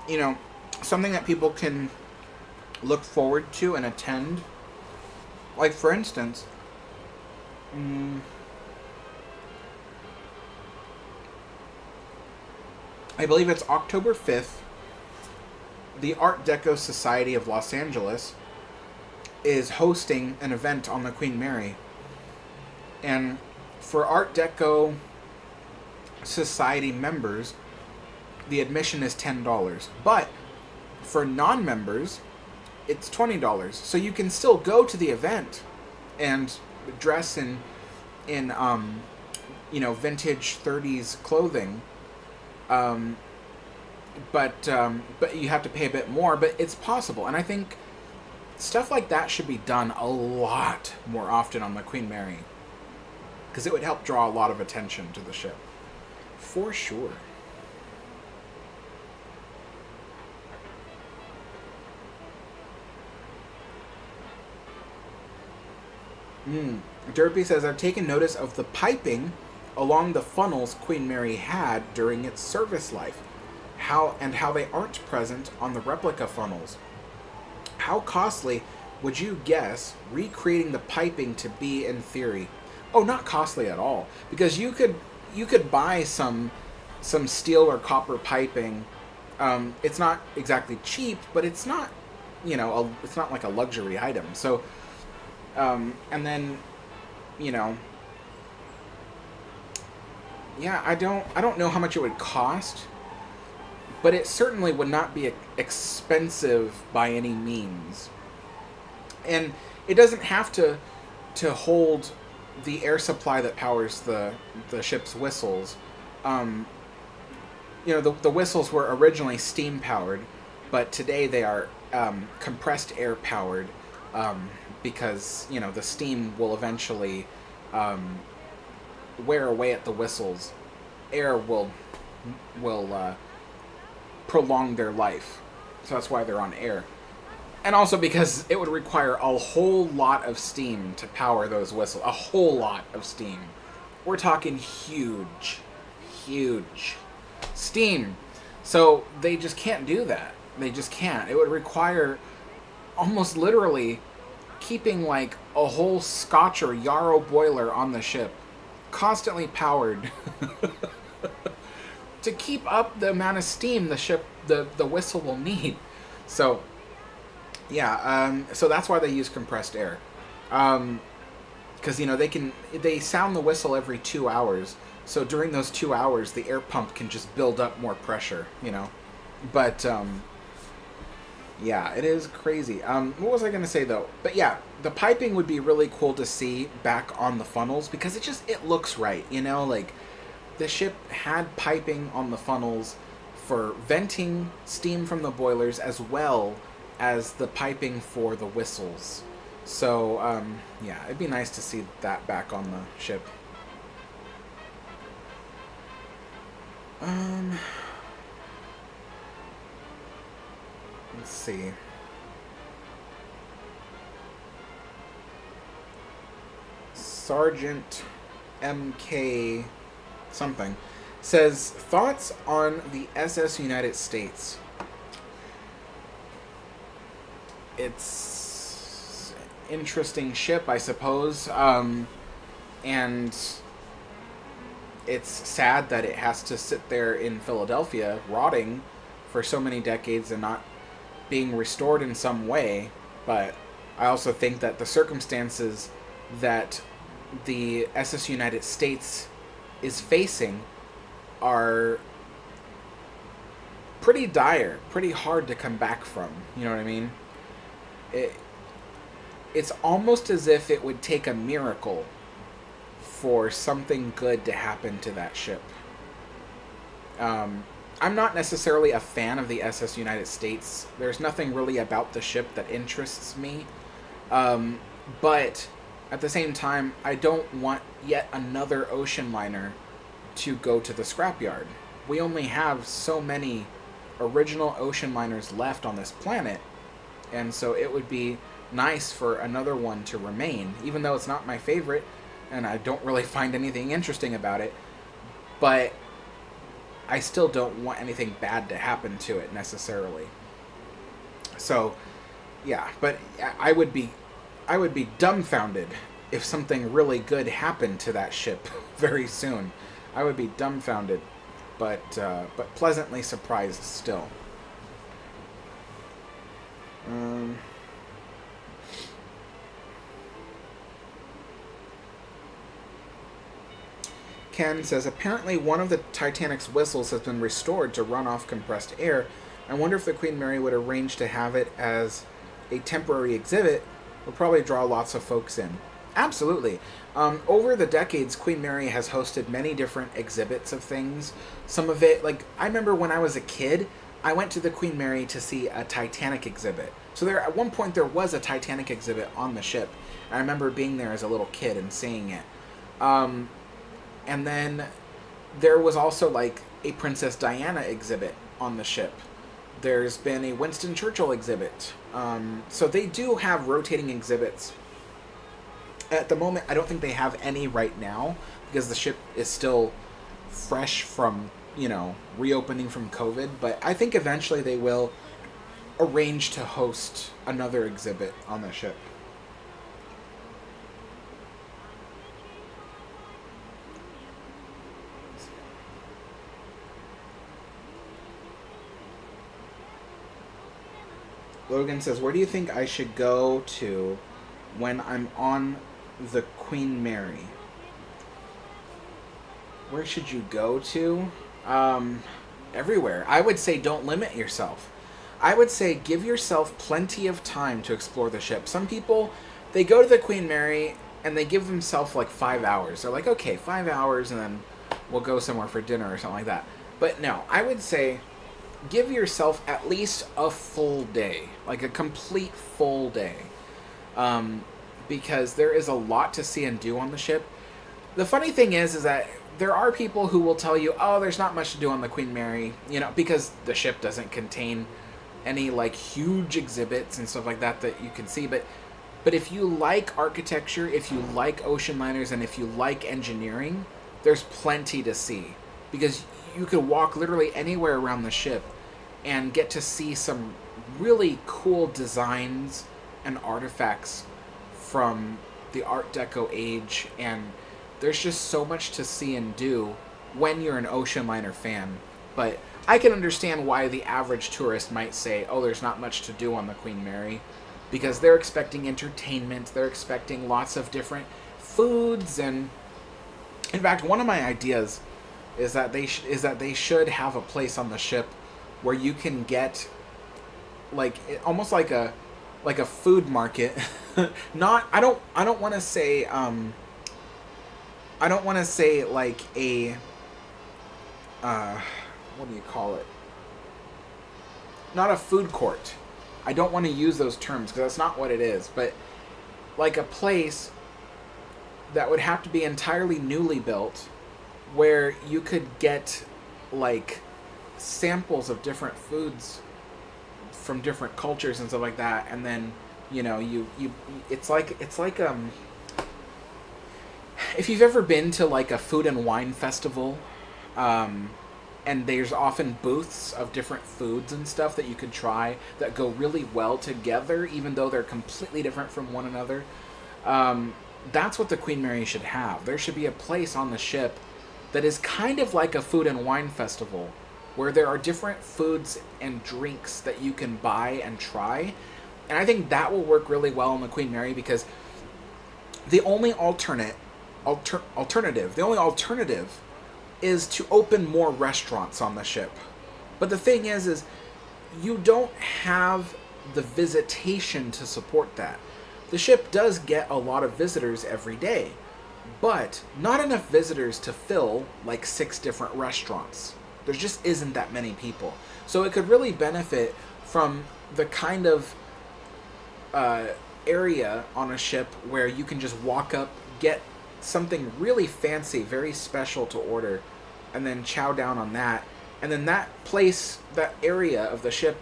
You know, something that people can look forward to and attend. Like, for instance, I believe it's October 5th, the Art Deco Society of Los Angeles is hosting an event on the Queen Mary. And for Art Deco Society members, the admission is $10. But for non-members, it's $20. So you can still go to the event and dress in you know, vintage 30s clothing. But you have to pay a bit more, but it's possible. And I think stuff like that should be done a lot more often on the Queen Mary, because it would help draw a lot of attention to the ship. For sure. Derpy says, I've taken notice of the piping along the funnels Queen Mary had during its service life. How they aren't present on the replica funnels. How costly would you guess recreating the piping to be in theory? Oh, not costly at all, because you could buy some steel or copper piping. It's not exactly cheap, but it's not, you know, it's not like a luxury item. So, and then, you know, yeah, I don't know how much it would cost, but it certainly would not be expensive by any means. And it doesn't have to hold the air supply that powers the ship's whistles. You know, the whistles were originally steam powered, but today they are compressed air powered, because, you know, the steam will eventually wear away at the whistles. Air will prolong their life, so that's why they're on air. And also because it would require a whole lot of steam to power those whistles. A whole lot of steam. We're talking huge steam. So they just can't do that. They just can't. It would require almost literally keeping like a whole Scotch or Yarrow boiler on the ship, constantly powered, to keep up the amount of steam the whistle will need. So, yeah, so that's why they use compressed air. Because, you know, they sound the whistle every 2 hours. So during those 2 hours, the air pump can just build up more pressure, you know. But, yeah, it is crazy. What was I going to say, though? But yeah, the piping would be really cool to see back on the funnels, because it looks right, you know? Like, the ship had piping on the funnels for venting steam from the boilers, as well as the piping for the whistles. So, yeah, it'd be nice to see that back on the ship. Let's see. Sergeant MK something says, thoughts on the SS United States. It's an interesting ship, I suppose, and it's sad that it has to sit there in Philadelphia rotting for so many decades and not being restored in some way. But I also think that the circumstances that the SS United States is facing are pretty dire, pretty hard to come back from. You know what I mean? It's almost as if it would take a miracle for something good to happen to that ship. I'm not necessarily a fan of the SS United States. There's nothing really about the ship that interests me. But at the same time, I don't want yet another ocean liner to go to the scrapyard. We only have so many original ocean liners left on this planet, and so it would be nice for another one to remain, even though it's not my favorite, and I don't really find anything interesting about it, but I still don't want anything bad to happen to it necessarily. So, yeah, but I would be dumbfounded if something really good happened to that ship very soon. I would be dumbfounded, but pleasantly surprised still. Ken says, apparently one of the Titanic's whistles has been restored to run off compressed air. I wonder if the Queen Mary would arrange to have it as a temporary exhibit. Would probably draw lots of folks in. Absolutely. Over the decades, Queen Mary has hosted many different exhibits of things. Some of it, like, I remember when I was a kid, I went to the Queen Mary to see a Titanic exhibit. So there, at one point, there was a Titanic exhibit on the ship. I remember being there as a little kid and seeing it. And then there was also, like, a Princess Diana exhibit on the ship. There's been a Winston Churchill exhibit. So they do have rotating exhibits. At the moment, I don't think they have any right now, because the ship is still fresh from, reopening from COVID. But I think eventually they will arrange to host another exhibit on the ship. Logan says, where do you think I should go to when I'm on the Queen Mary? Where should you go to? Everywhere. I would say don't limit yourself. I would say give yourself plenty of time to explore the ship. Some people, they go to the Queen Mary and they give themselves like 5 hours. They're like, okay, 5 hours and then we'll go somewhere for dinner or something like that. But no, I would say give yourself at least a full day, like a complete full day, because there is a lot to see and do on the ship. The funny thing is that there are people who will tell you, oh, there's not much to do on the Queen Mary, because the ship doesn't contain any like huge exhibits and stuff like that you can see. But if you like architecture, if you like ocean liners, and if you like engineering, there's plenty to see, because you could walk literally anywhere around the ship and get to see some really cool designs and artifacts from the Art Deco age, and there's just so much to see and do when you're an ocean liner fan. But I can understand why the average tourist might say, oh, there's not much to do on the Queen Mary, because they're expecting entertainment, they're expecting lots of different foods, and in fact, one of my ideas is that they should have a place on the ship where you can get almost like a food market. Not I don't want to say like a what do you call it? Not a food court. I don't want to use those terms because that's not what it is, but like a place that would have to be entirely newly built where you could get like samples of different foods from different cultures and stuff like that, and then you it's like if you've ever been to like a food and wine festival, and there's often booths of different foods and stuff that you could try that go really well together, even though they're completely different from one another. That's what the Queen Mary should have. There should be a place on the ship that is kind of like a food and wine festival, where there are different foods and drinks that you can buy and try. And I think that will work really well on the Queen Mary, because the only alternative is to open more restaurants on the ship. But the thing is you don't have the visitation to support that. The ship does get a lot of visitors every day, but not enough visitors to fill like 6 different restaurants. There just isn't that many people. So it could really benefit from the kind of area on a ship where you can just walk up, get something really fancy, very special to order, and then chow down on that. And then that place, that area of the ship,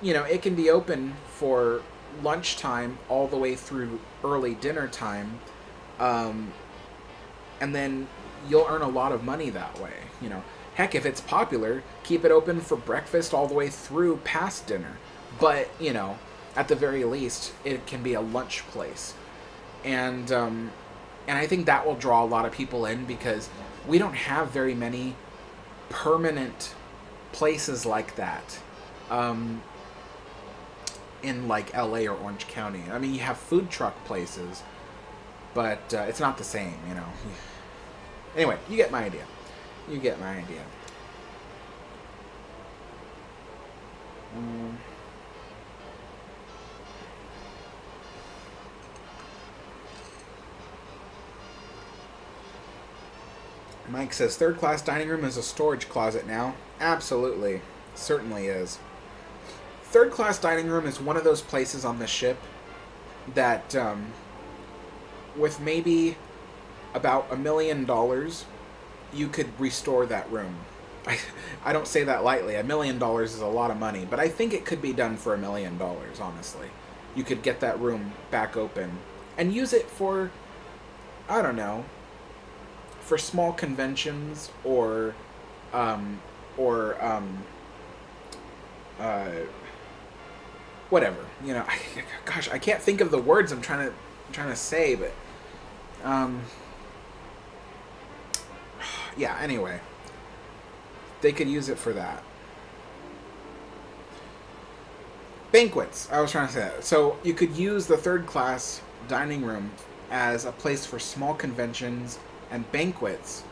it can be open for lunchtime all the way through early dinner time. And then you'll earn a lot of money that way. Heck, if it's popular, keep it open for breakfast all the way through past dinner. But, at the very least, it can be a lunch place. And I think that will draw a lot of people in, because we don't have very many permanent places like that in like LA or Orange County. I mean, you have food truck places, but it's not the same, Anyway, you get my idea. Mike says, third class dining room is a storage closet now. Absolutely. Certainly is. Third class dining room is one of those places on the ship that, with maybe about $1 million, you could restore that room. I don't say that lightly. $1 million is a lot of money, but I think it could be done for $1 million, honestly. You could get that room back open and use it for, I don't know, for small conventions or whatever. Gosh, I can't think of the words I'm trying to say, but yeah, anyway. They could use it for that. Banquets. I was trying to say that. So you could use the third class dining room as a place for small conventions and banquets,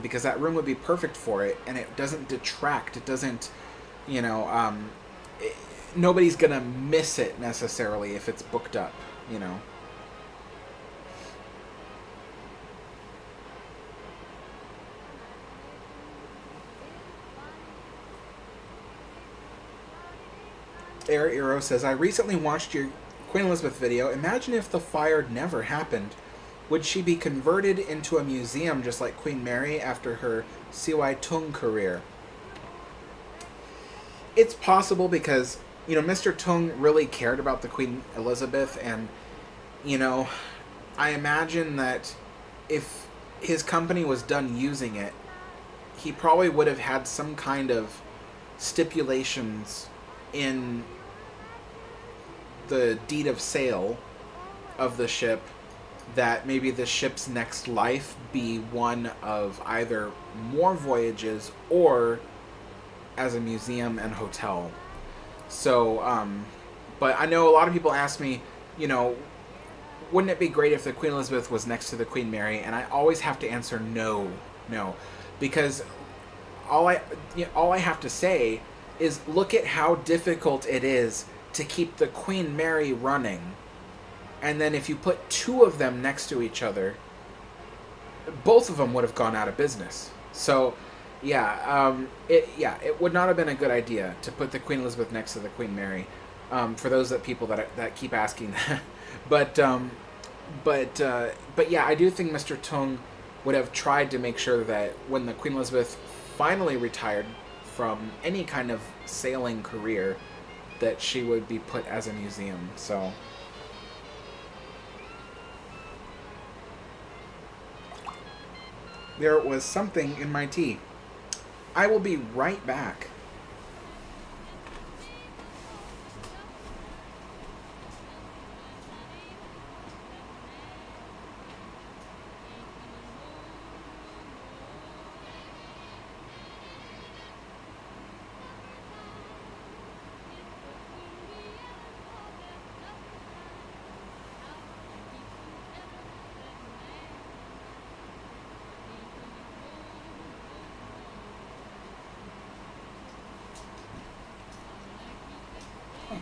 because that room would be perfect for it, and it doesn't detract. It doesn't, nobody's gonna miss it necessarily if it's booked up, Air Eero says, I recently watched your Queen Elizabeth video. Imagine if the fire never happened. Would she be converted into a museum just like Queen Mary after her CY Tung career? It's possible, because, Mr. Tung really cared about the Queen Elizabeth, and, I imagine that if his company was done using it, he probably would have had some kind of stipulations in the deed of sale of the ship that maybe the ship's next life be one of either more voyages or as a museum and hotel. So, but I know a lot of people ask me, wouldn't it be great if the Queen Elizabeth was next to the Queen Mary? And I always have to answer no, because all I have to say is look at how difficult it is to keep the Queen Mary running. And then if you put 2 of them next to each other, both of them would have gone out of business. So It would not have been a good idea to put the Queen Elizabeth next to the Queen Mary. For those people that keep asking that, but but yeah, I do think Mr. Tung would have tried to make sure that when the Queen Elizabeth finally retired from any kind of sailing career, that she would be put as a museum. So. There was something in my tea. I will be right back.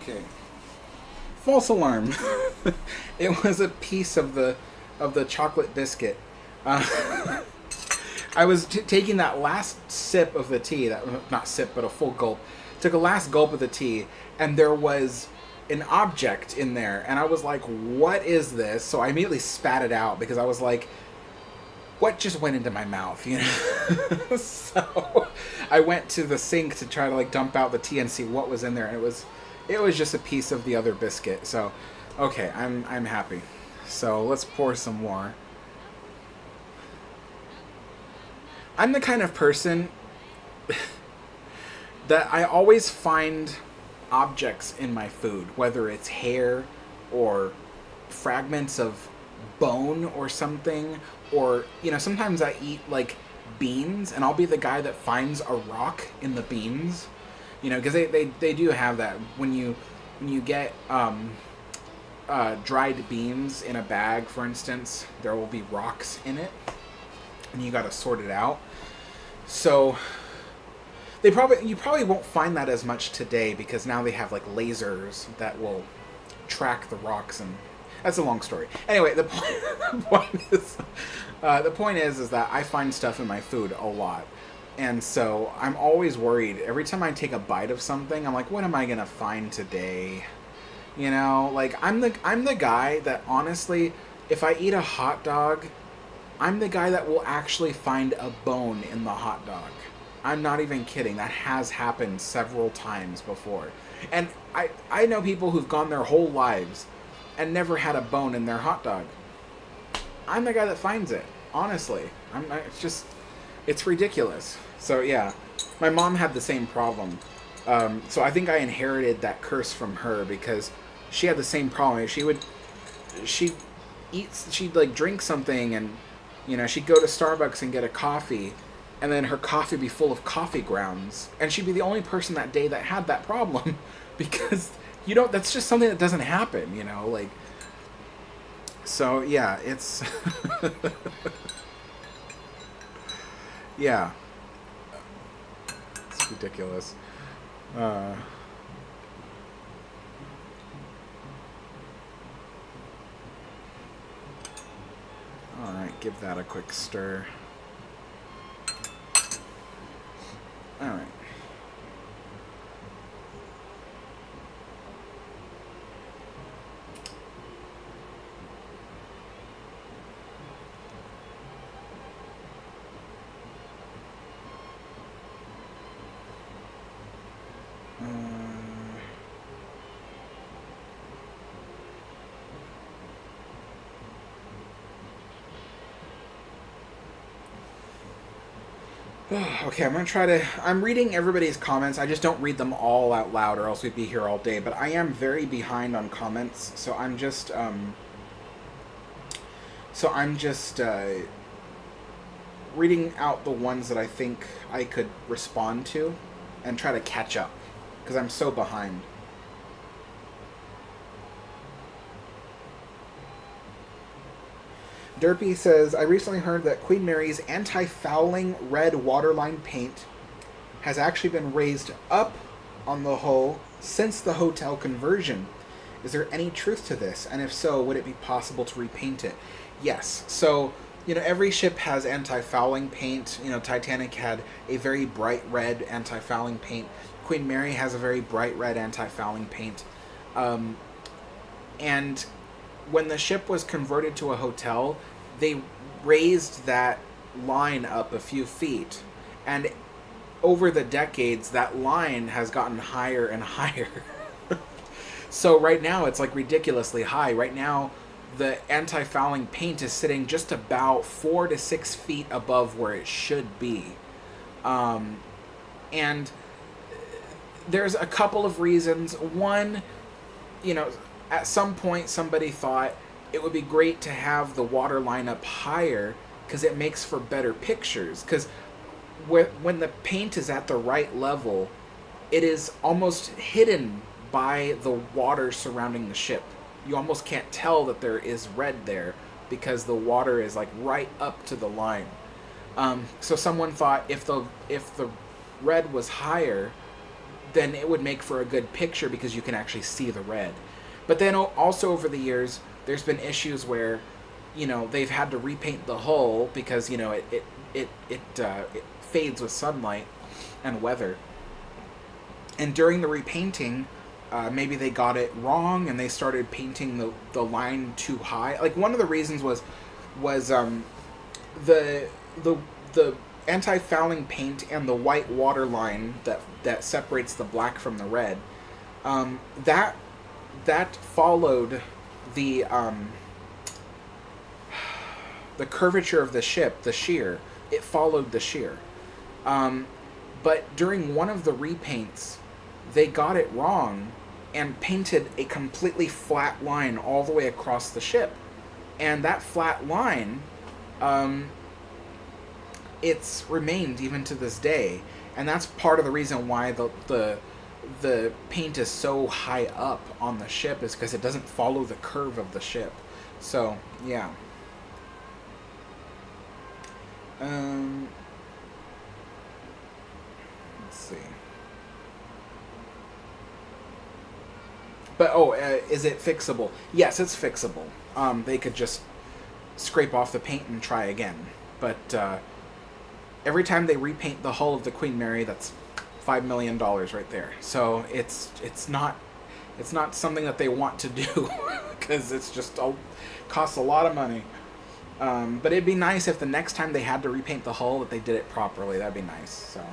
Okay. False alarm. It was a piece of the chocolate biscuit. I was taking that last sip of the tea, that not sip, but a full gulp. Took a last gulp of the tea, and there was an object in there, and I was like, "What is this?" So I immediately spat it out because I was like, "What just went into my mouth?" You know. So I went to the sink to try to like dump out the tea and see what was in there, and it was just a piece of the other biscuit. So, okay, I'm happy. So let's pour some more. I'm the kind of person that I always find objects in my food, whether it's hair or fragments of bone or something, or, you know, sometimes I eat like beans and I'll be the guy that finds a rock in the beans, you know, because they do have that when you get dried beans in a bag, for instance, there will be rocks in it and you got to sort it out. So you probably won't find that as much today because now they have like lasers that will track the rocks, and that's a long story. Anyway, the point is that I find stuff in my food a lot, and so I'm always worried. Every time I take a bite of something, I'm like, what am I gonna find today? You know, like I'm the guy that honestly, if I eat a hot dog, I'm the guy that will actually find a bone in the hot dog. I'm not even kidding. That has happened several times before. And I know people who've gone their whole lives and never had a bone in their hot dog. I'm the guy that finds it. Honestly. It's ridiculous. So yeah, my mom had the same problem. So I think I inherited that curse from her because she had the same problem. She'd like drink something and, you know, she'd go to Starbucks and get a coffee, and then her coffee would be full of coffee grounds, and she'd be the only person that day that had that problem because that's just something that doesn't happen, you know, like. So yeah, it's yeah, it's ridiculous. Alright, give that a quick stir. Alright. Okay, I'm reading everybody's comments. I just don't read them all out loud or else we'd be here all day. But I am very behind on comments, so I'm just reading out the ones that I think I could respond to and try to catch up because I'm so behind. Derpy says, I recently heard that Queen Mary's anti-fouling red waterline paint has actually been raised up on the hull since the hotel conversion. Is there any truth to this? And if so, would it be possible to repaint it? Yes. So every ship has anti-fouling paint. Titanic had a very bright red anti-fouling paint. Queen Mary has a very bright red anti-fouling paint. And when the ship was converted to a hotel, they raised that line up a few feet. And over the decades, that line has gotten higher and higher. So right now, it's like ridiculously high. Right now, the anti-fouling paint is sitting just about 4 to 6 feet above where it should be. And there's a couple of reasons. One, at some point somebody thought it would be great to have the water line up higher because it makes for better pictures. Because when the paint is at the right level, it is almost hidden by the water surrounding the ship. You almost can't tell that there is red there because the water is like right up to the line. So someone thought if the red was higher, then it would make for a good picture because you can actually see the red. But then also over the years, there's been issues where, they've had to repaint the hull because it fades with sunlight and weather. And during the repainting, maybe they got it wrong and they started painting the line too high. Like one of the reasons was the anti-fouling paint and the white water line that separates the black from the red. That followed the curvature of the ship, the shear. It followed the shear. But during one of the repaints, they got it wrong and painted a completely flat line all the way across the ship. And that flat line, it's remained even to this day. And that's part of the reason why the paint is so high up on the ship, is because it doesn't follow the curve of the ship. So, yeah. Let's see. But, is it fixable? Yes, it's fixable. They could just scrape off the paint and try again. But every time they repaint the hull of the Queen Mary, that's $5 million right there. So it's not something that they want to do because it's just costs a lot of money. But it'd be nice if the next time they had to repaint the hull that they did it properly. That'd be nice. So.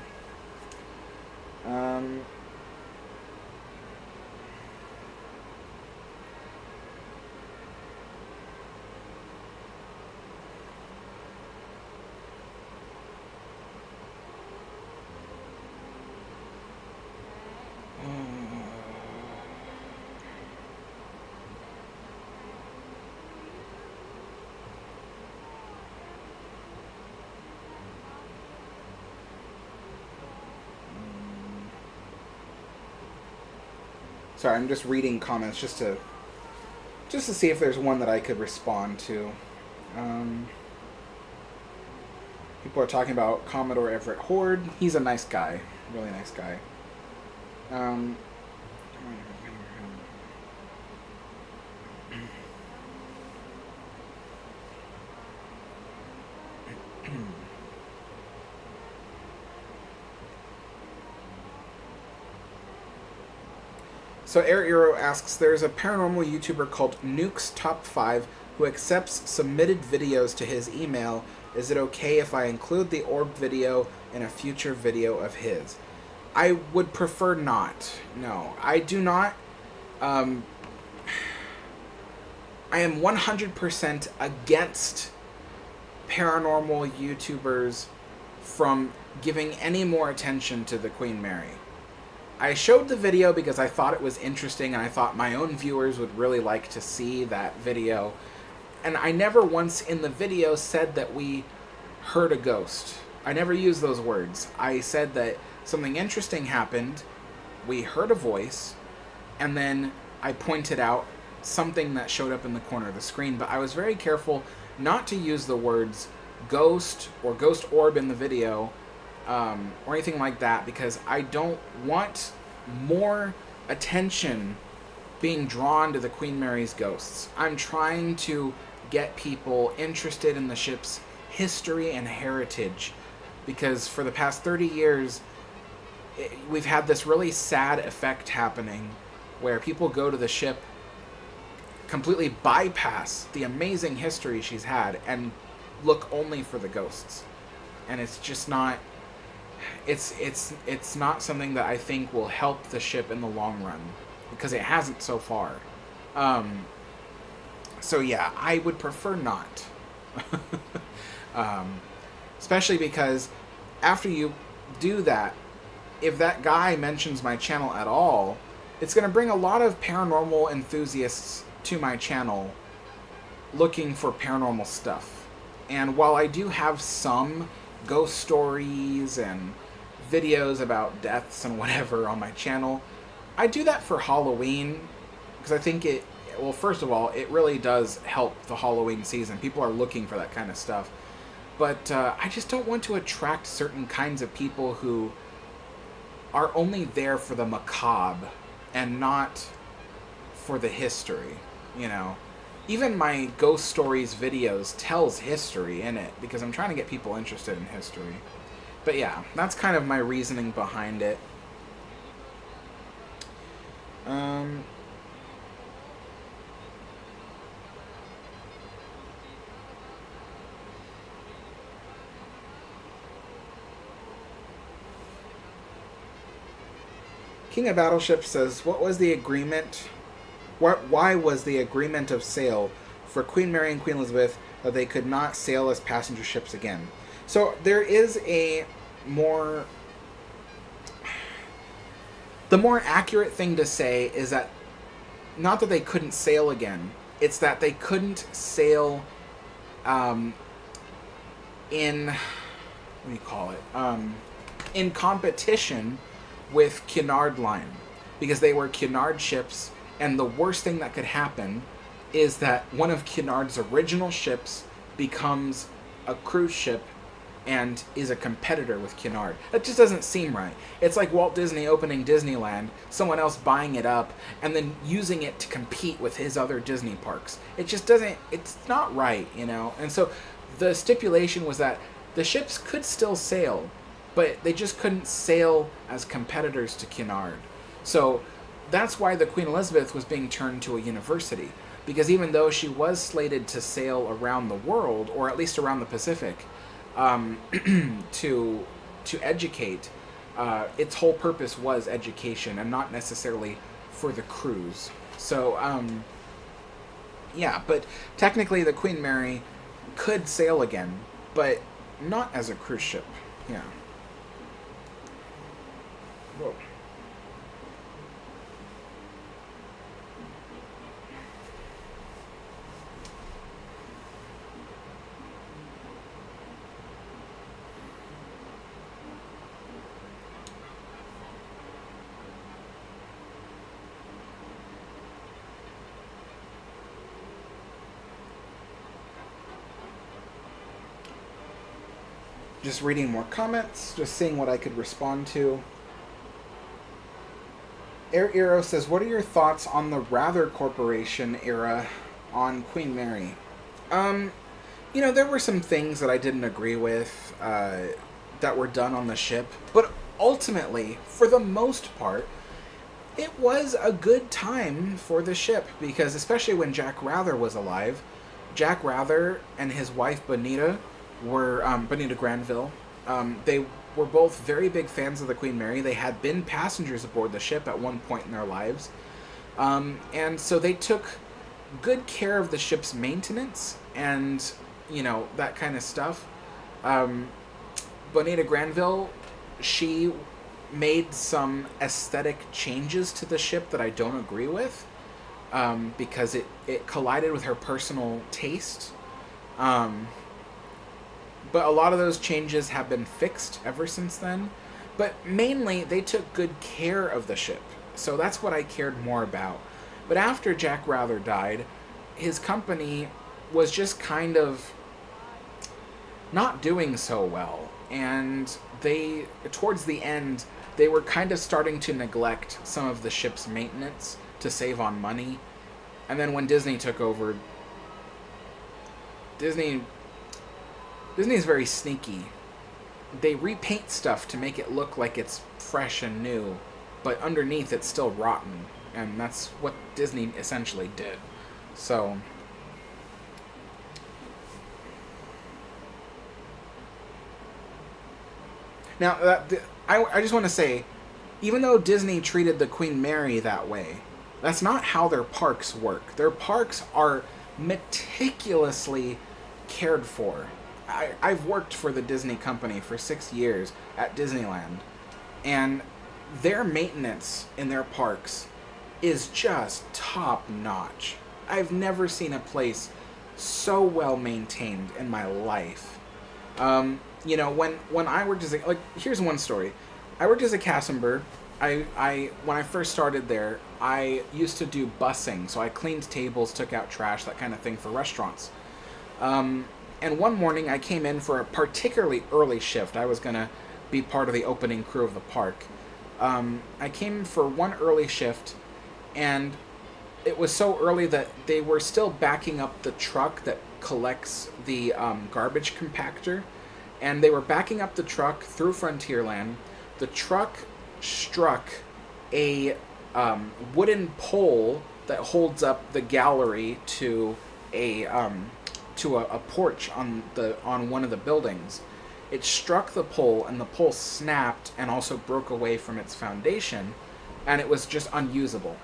Sorry, I'm just reading comments just to see if there's one that I could respond to. People are talking about Commodore Everett Horde. He's a nice guy, really nice guy. So Air Euro asks, there's a paranormal YouTuber called Nuke's Top 5 who accepts submitted videos to his email. Is it okay if I include the orb video in a future video of his? I would prefer not. No, I do not. I am 100% against paranormal YouTubers from giving any more attention to the Queen Mary. I showed the video because I thought it was interesting and I thought my own viewers would really like to see that video. And I never once in the video said that we heard a ghost. I never used those words. I said that something interesting happened, we heard a voice, and then I pointed out something that showed up in the corner of the screen. But I was very careful not to use the words ghost or ghost orb in the video, or anything like that, because I don't want more attention being drawn to the Queen Mary's ghosts. I'm trying to get people interested in the ship's history and heritage, because for the past 30 years, we've had this really sad effect happening where people go to the ship, completely bypass the amazing history she's had, and look only for the ghosts. And it's just not... It's not something that I think will help the ship in the long run, because it hasn't so far. So yeah, I would prefer not. Especially because after you do that, if that guy mentions my channel at all, it's going to bring a lot of paranormal enthusiasts to my channel looking for paranormal stuff. And while I do have some ghost stories and videos about deaths and whatever on my channel, I do that for Halloween, because I think it, well, first of all, it really does help the Halloween season. People are looking for that kind of stuff. But I just don't want to attract certain kinds of people who are only there for the macabre and not for the history, you know. Even my ghost stories videos tells history in it, because I'm trying to get people interested in history. But yeah, that's kind of my reasoning behind it. King of Battleship says, what was the agreement? Why was the agreement of sale for Queen Mary and Queen Elizabeth that they could not sail as passenger ships again? So there is a more... The more accurate thing to say is that, not that they couldn't sail again, it's that they couldn't sail in... What do you call it? In competition with Cunard line, because they were Cunard ships, and the worst thing that could happen is that one of Cunard's original ships becomes a cruise ship and is a competitor with Cunard. That just doesn't seem right. It's like Walt Disney opening Disneyland, someone else buying it up, and then using it to compete with his other Disney parks. It just doesn't, it's not right, you know? And so the stipulation was that the ships could still sail, but they just couldn't sail as competitors to Cunard. So that's why the Queen Elizabeth was being turned to a university, because even though she was slated to sail around the world, or at least around the Pacific, to educate, its whole purpose was education and not necessarily for the cruise. So, yeah, but technically the Queen Mary could sail again, but not as a cruise ship. Yeah. Whoa. Just reading more comments, just seeing what I could respond to. Air Eero says, what are your thoughts on the Rather Corporation era on Queen Mary? You know, there were some things that I didn't agree with that were done on the ship, but ultimately, for the most part, it was a good time for the ship, because especially when Jack Rather was alive, Jack Rather and his wife Bonita were, Bonita Granville, they were both very big fans of the Queen Mary. They had been passengers aboard the ship at one point in their lives. And so they took good care of the ship's maintenance and, you know, that kind of stuff. Bonita Granville, she made some aesthetic changes to the ship that I don't agree with, because it collided with her personal taste. But a lot of those changes have been fixed ever since then. But mainly, they took good care of the ship. So that's what I cared more about. But after Jack Rather died, his company was just kind of not doing so well. And they, towards the end, they were kind of starting to neglect some of the ship's maintenance to save on money. And then when Disney took over, Disney Disney's very sneaky. They repaint stuff to make it look like it's fresh and new, but underneath it's still rotten, and that's what Disney essentially did. So now I just want to say, even though Disney treated the Queen Mary that way, that's not how their parks work. Their parks are meticulously cared for. I've worked for the Disney company for 6 years at Disneyland, and their maintenance in their parks is just top notch. I've never seen a place so well maintained in my life. When I worked as here's one story. I worked as a cast member. When I first started there, I used to do busing, so I cleaned tables, took out trash, that kind of thing for restaurants. And one morning I came in for a particularly early shift. I was going to be part of the opening crew of the park. I came for one early shift, and it was so early that they were still backing up the truck that collects the garbage compactor. And they were backing up the truck through Frontierland. The truck struck a wooden pole that holds up the gallery to a porch on one of the buildings. It struck the pole, and the pole snapped and also broke away from its foundation, and it was just unusable.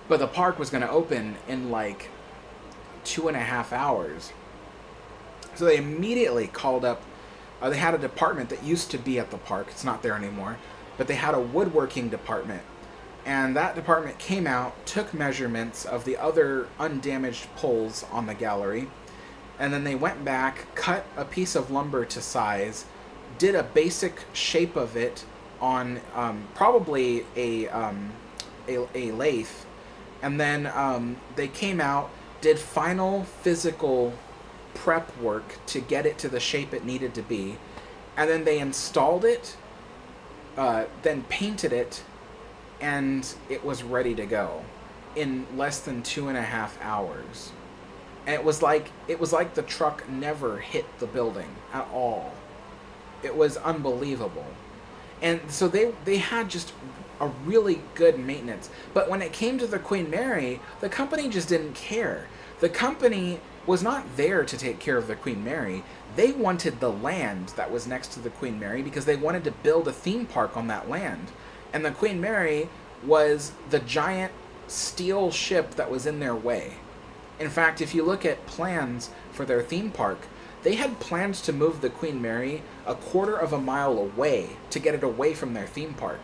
But the park was going to open in 2.5 hours. So they immediately called up. They had a department that used to be at the park. It's not there anymore. But they had a woodworking department. And that department came out, took measurements of the other undamaged poles on the gallery, and then they went back, cut a piece of lumber to size, did a basic shape of it on probably a lathe, and then they came out, did final physical prep work to get it to the shape it needed to be, and then they installed it, then painted it, and it was ready to go in less than 2.5 hours. And it was like the truck never hit the building at all. It was unbelievable. And so they had just a really good maintenance. But when it came to the Queen Mary, the company just didn't care. The company was not there to take care of the Queen Mary. They wanted the land that was next to the Queen Mary because they wanted to build a theme park on that land. And the Queen Mary was the giant steel ship that was in their way. In fact, if you look at plans for their theme park, they had plans to move the Queen Mary 1/4 mile away to get it away from their theme park.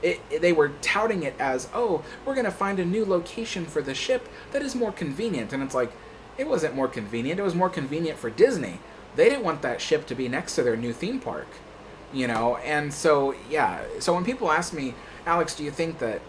They were touting it as, oh, we're going to find a new location for the ship that is more convenient. And it's like, it wasn't more convenient. It was more convenient for Disney. They didn't want that ship to be next to their new theme park. And so, yeah. So when people ask me, Alex, do you think that,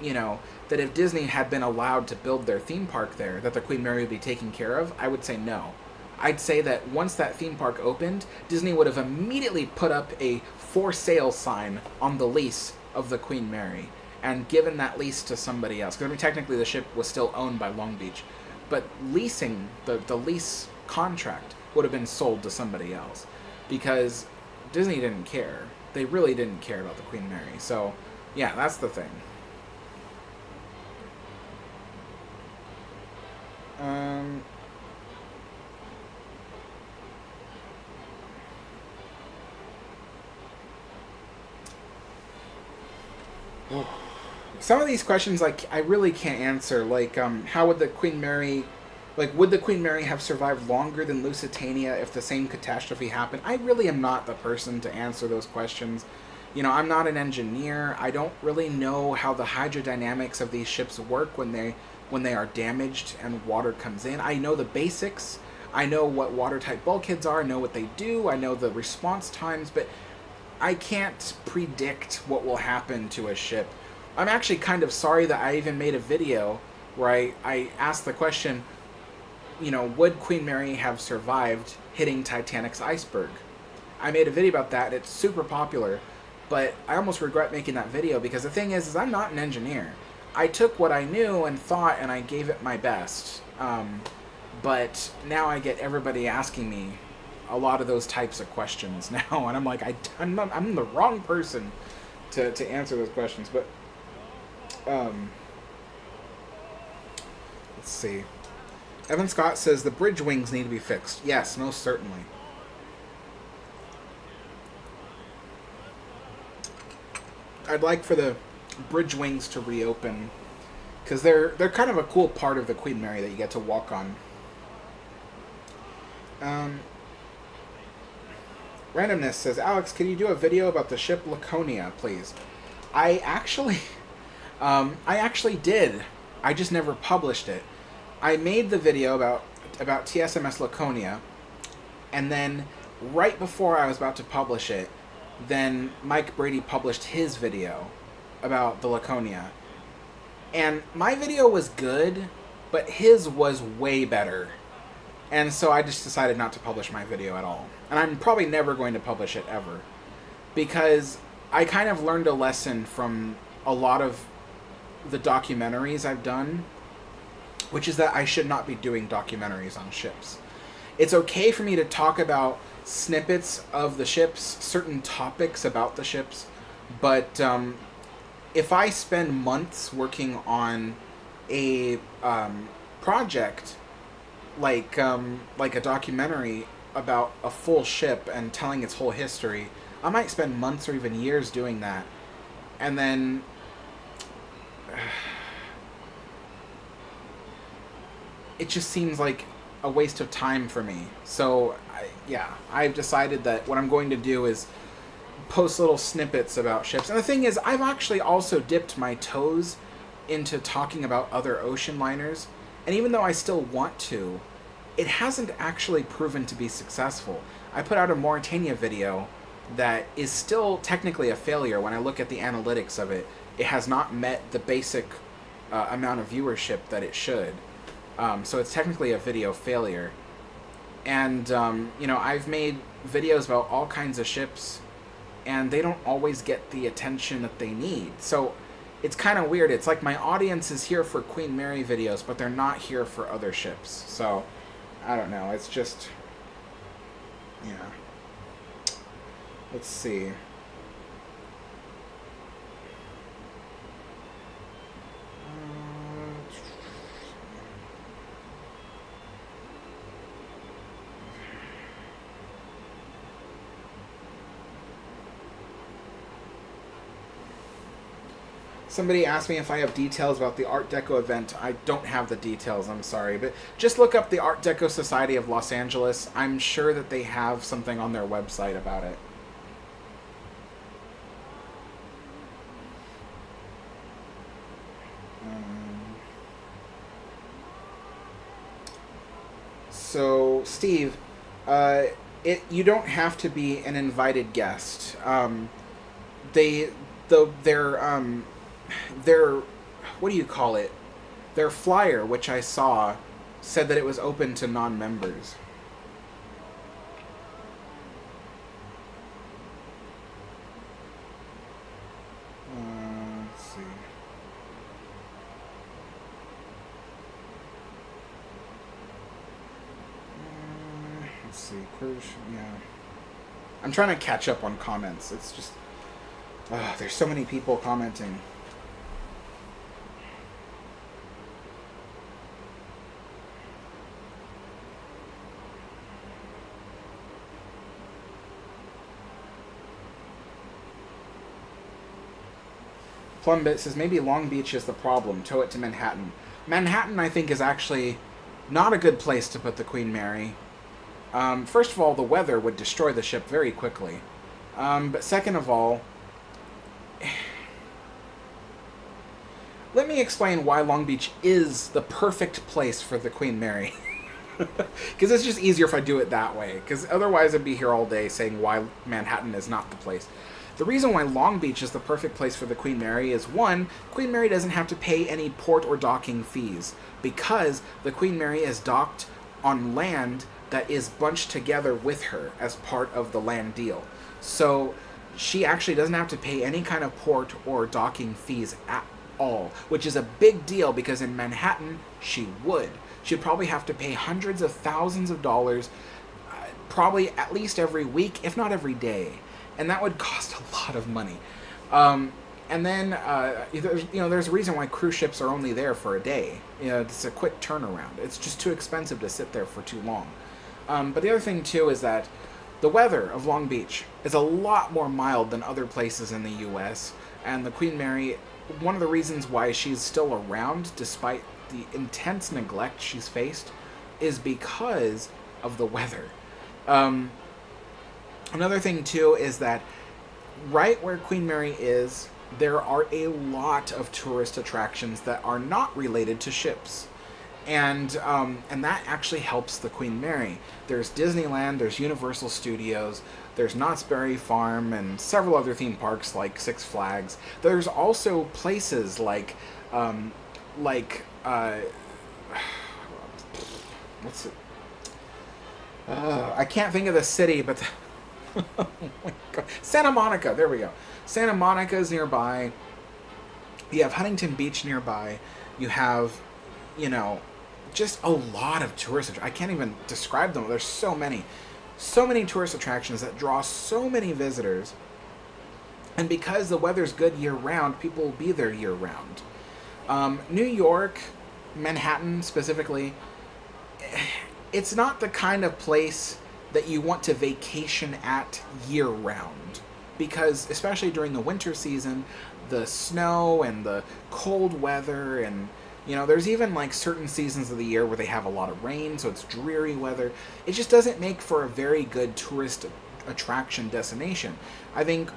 that if Disney had been allowed to build their theme park there, that the Queen Mary would be taken care of? I would say no. I'd say that once that theme park opened, Disney would have immediately put up a for sale sign on the lease of the Queen Mary and given that lease to somebody else. Because technically the ship was still owned by Long Beach. But leasing, the lease contract would have been sold to somebody else. Because Disney didn't care. They really didn't care about the Queen Mary. So, yeah, that's the thing. Some of these questions, I really can't answer. How would the Queen Mary... would the Queen Mary have survived longer than Lusitania if the same catastrophe happened? I really am not the person to answer those questions. I'm not an engineer. I don't really know how the hydrodynamics of these ships work when they are damaged and water comes in. I know the basics. I know what watertight bulkheads are. I know what they do. I know the response times, but I can't predict what will happen to a ship. I'm actually kind of sorry that I even made a video where I asked the question, would Queen Mary have survived hitting Titanic's iceberg? I made a video about that. It's super popular, but I almost regret making that video because the thing is I'm not an engineer. I took what I knew and thought, and I gave it my best. But now I get everybody asking me a lot of those types of questions now, and I'm like, I'm the wrong person to answer those questions. But let's see. Evan Scott says the bridge wings need to be fixed. Yes, most certainly. I'd like for the bridge wings to reopen, because they're kind of a cool part of the Queen Mary that you get to walk on. Randomness says, Alex, can you do a video about the ship Laconia, please? I actually did. I just never published it. I made the video about TSMS Laconia, and then right before I was about to publish it, then Mike Brady published his video about the Laconia. And my video was good, but his was way better. And so I just decided not to publish my video at all. And I'm probably never going to publish it ever. Because I kind of learned a lesson from a lot of the documentaries I've done, which is that I should not be doing documentaries on ships. It's okay for me to talk about snippets of the ships, certain topics about the ships, but if I spend months working on a project like a documentary about a full ship and telling its whole history, I might spend months or even years doing that, and then it just seems like a waste of time for me. So I've decided that what I'm going to do is post little snippets about ships. And the thing is, I've actually also dipped my toes into talking about other ocean liners, and even though I still want to, it hasn't actually proven to be successful. I put out a Mauritania video that is still technically a failure. When I look at the analytics of it, it has not met the basic amount of viewership that it should. So it's technically a video failure. And, I've made videos about all kinds of ships, and they don't always get the attention that they need. So it's kind of weird. It's like my audience is here for Queen Mary videos, but they're not here for other ships. So, I don't know. It's just, let's see. Somebody asked me if I have details about the Art Deco event. I don't have the details, I'm sorry. But just look up the Art Deco Society of Los Angeles. I'm sure that they have something on their website about it. So, Steve, you don't have to be an invited guest. Their what do you call it? Their flyer, which I saw, said that it was open to non-members. Let's see. Let's see. Yeah. I'm trying to catch up on comments. It's just, there's so many people commenting. Plumbit says, maybe Long Beach is the problem. Tow it to Manhattan. Manhattan, I think, is actually not a good place to put the Queen Mary. First of all, the weather would destroy the ship very quickly. But second of all, let me explain why Long Beach is the perfect place for the Queen Mary. Because it's just easier if I do it that way. Because otherwise I'd be here all day saying why Manhattan is not the place. The reason why Long Beach is the perfect place for the Queen Mary is, one, Queen Mary doesn't have to pay any port or docking fees because the Queen Mary is docked on land that is bunched together with her as part of the land deal. So she actually doesn't have to pay any kind of port or docking fees at all, which is a big deal because in Manhattan, she would. She'd probably have to pay hundreds of thousands of dollars, probably at least every week, if not every day. And that would cost a lot of money. And then, there's a reason why cruise ships are only there for a day. It's a quick turnaround. It's just too expensive to sit there for too long. But the other thing, too, is that the weather of Long Beach is a lot more mild than other places in the U.S. And the Queen Mary, one of the reasons why she's still around, despite the intense neglect she's faced, is because of the weather. Another thing, too, is that right where Queen Mary is, there are a lot of tourist attractions that are not related to ships. And that actually helps the Queen Mary. There's Disneyland, there's Universal Studios, there's Knott's Berry Farm, and several other theme parks like Six Flags. There's also places like what's it? I can't think of the city, but oh my God. Santa Monica. There we go. Santa Monica is nearby. You have Huntington Beach nearby. You have, just a lot of tourist. I can't even describe them. There's so many tourist attractions that draw so many visitors. And because the weather's good year round, people will be there year round. New York, Manhattan specifically, it's not the kind of place that you want to vacation at year round, because especially during the winter season, the snow and the cold weather, and there's even like certain seasons of the year where they have a lot of rain, so it's dreary weather. It just doesn't make for a very good tourist attraction destination. I think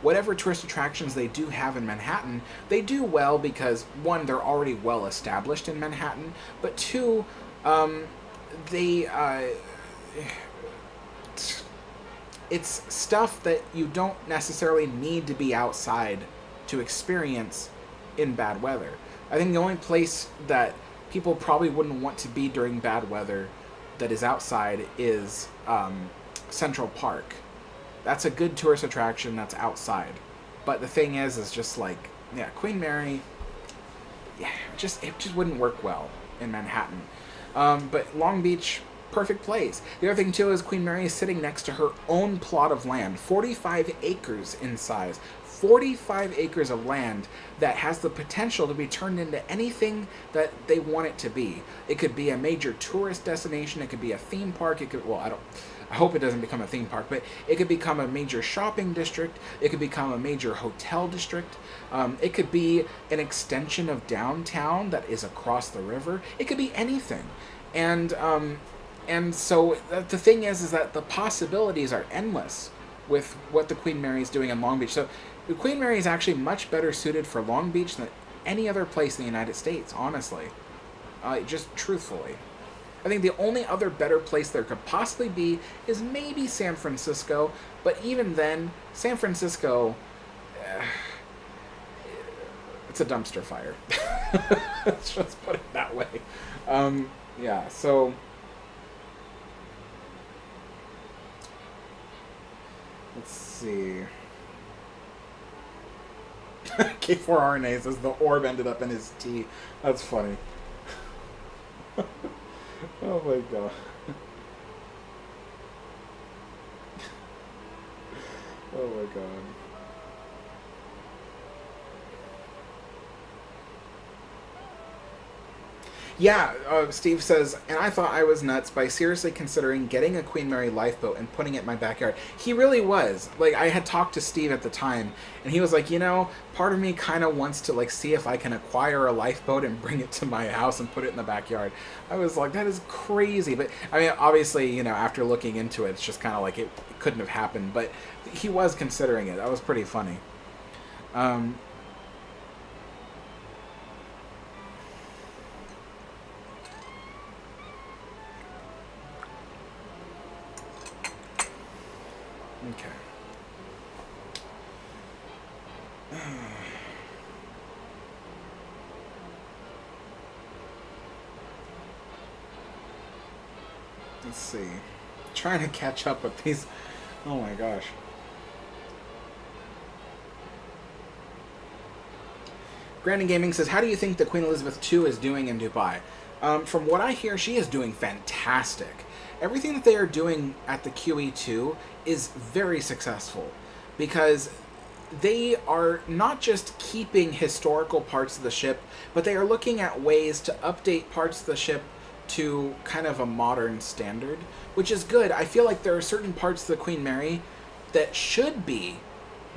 whatever tourist attractions they do have in Manhattan, they do well because, one, they're already well established in Manhattan, but two, it's stuff that you don't necessarily need to be outside to experience in bad weather. I think the only place that people probably wouldn't want to be during bad weather that is outside is Central Park. That's a good tourist attraction that's outside. But the thing is just like, Queen Mary, it just wouldn't work well in Manhattan. But Long Beach, perfect place. The other thing, too, is Queen Mary is sitting next to her own plot of land, 45 acres in size. 45 acres of land that has the potential to be turned into anything that they want it to be. It could be a major tourist destination. It could be a theme park. It could, I hope it doesn't become a theme park, but it could become a major shopping district. It could become a major hotel district. It could be an extension of downtown that is across the river. It could be anything. And so the thing is that the possibilities are endless with what the Queen Mary is doing in Long Beach. So the Queen Mary is actually much better suited for Long Beach than any other place in the United States, honestly. Just truthfully. I think the only other better place there could possibly be is maybe San Francisco, but even then, San Francisco, it's a dumpster fire. Let's just put it that way. So let's see. K4RNA says the orb ended up in his tea. That's funny. Oh my God. Oh my God. Yeah, Steve says, and I thought I was nuts by seriously considering getting a Queen Mary lifeboat and putting it in my backyard. He really was. Like, I had talked to Steve at the time, and he was like, part of me kind of wants to, see if I can acquire a lifeboat and bring it to my house and put it in the backyard. I was like, that is crazy. But, I mean, obviously, after looking into it, it's just kind of like it couldn't have happened. But he was considering it. That was pretty funny. Okay. Let's see. Trying to catch up with these. Oh my gosh. Grandin Gaming says, how do you think the Queen Elizabeth II is doing in Dubai? From what I hear, she is doing fantastic. Everything that they are doing at the QE2 is very successful because they are not just keeping historical parts of the ship, but they are looking at ways to update parts of the ship to kind of a modern standard, which is good. I feel like there are certain parts of the Queen Mary that should be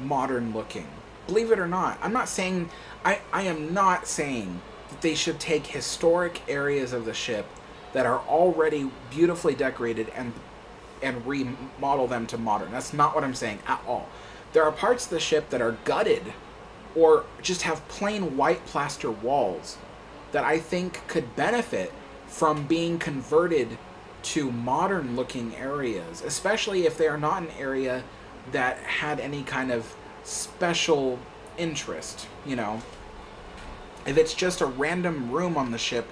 modern looking. Believe it or not. I'm not saying, I am not saying that they should take historic areas of the ship that are already beautifully decorated and remodel them to modern. That's not what I'm saying at all. There are parts of the ship that are gutted or just have plain white plaster walls that I think could benefit from being converted to modern looking areas, especially if they are not an area that had any kind of special interest, you know. If it's just a random room on the ship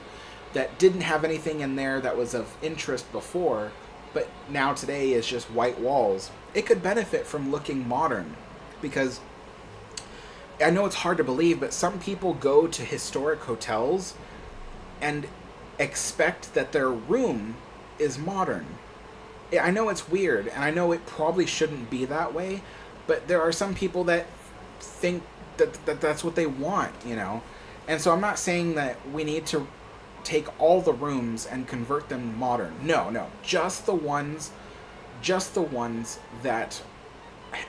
that didn't have anything in there that was of interest before, but now today is just white walls, it could benefit from looking modern. Because I know it's hard to believe, but some people go to historic hotels and expect that their room is modern. I know it's weird, and I know it probably shouldn't be that way, but there are some people that think that that's what they want, you know. And so I'm not saying that we need to take all the rooms and convert them modern. No, just the ones that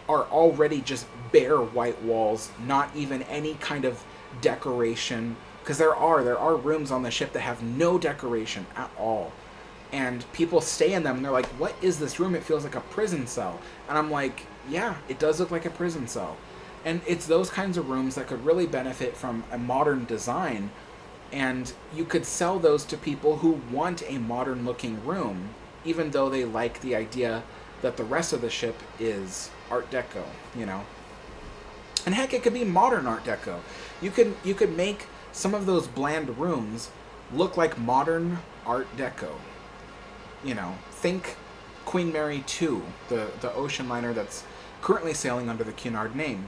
are already just bare white walls, not even any kind of decoration, because there are rooms on the ship that have no decoration at all, and people stay in them and they're like, what is this room? It feels like a prison cell. And I'm like, yeah, it does look like a prison cell. And it's those kinds of rooms that could really benefit from a modern design, and you could sell those to people who want a modern looking room, even though they like the idea that the rest of the ship is Art Deco, you know. And heck, it could be modern Art Deco. You could make some of those bland rooms look like modern Art Deco. You know, think Queen Mary 2, the ocean liner that's currently sailing under the Cunard name.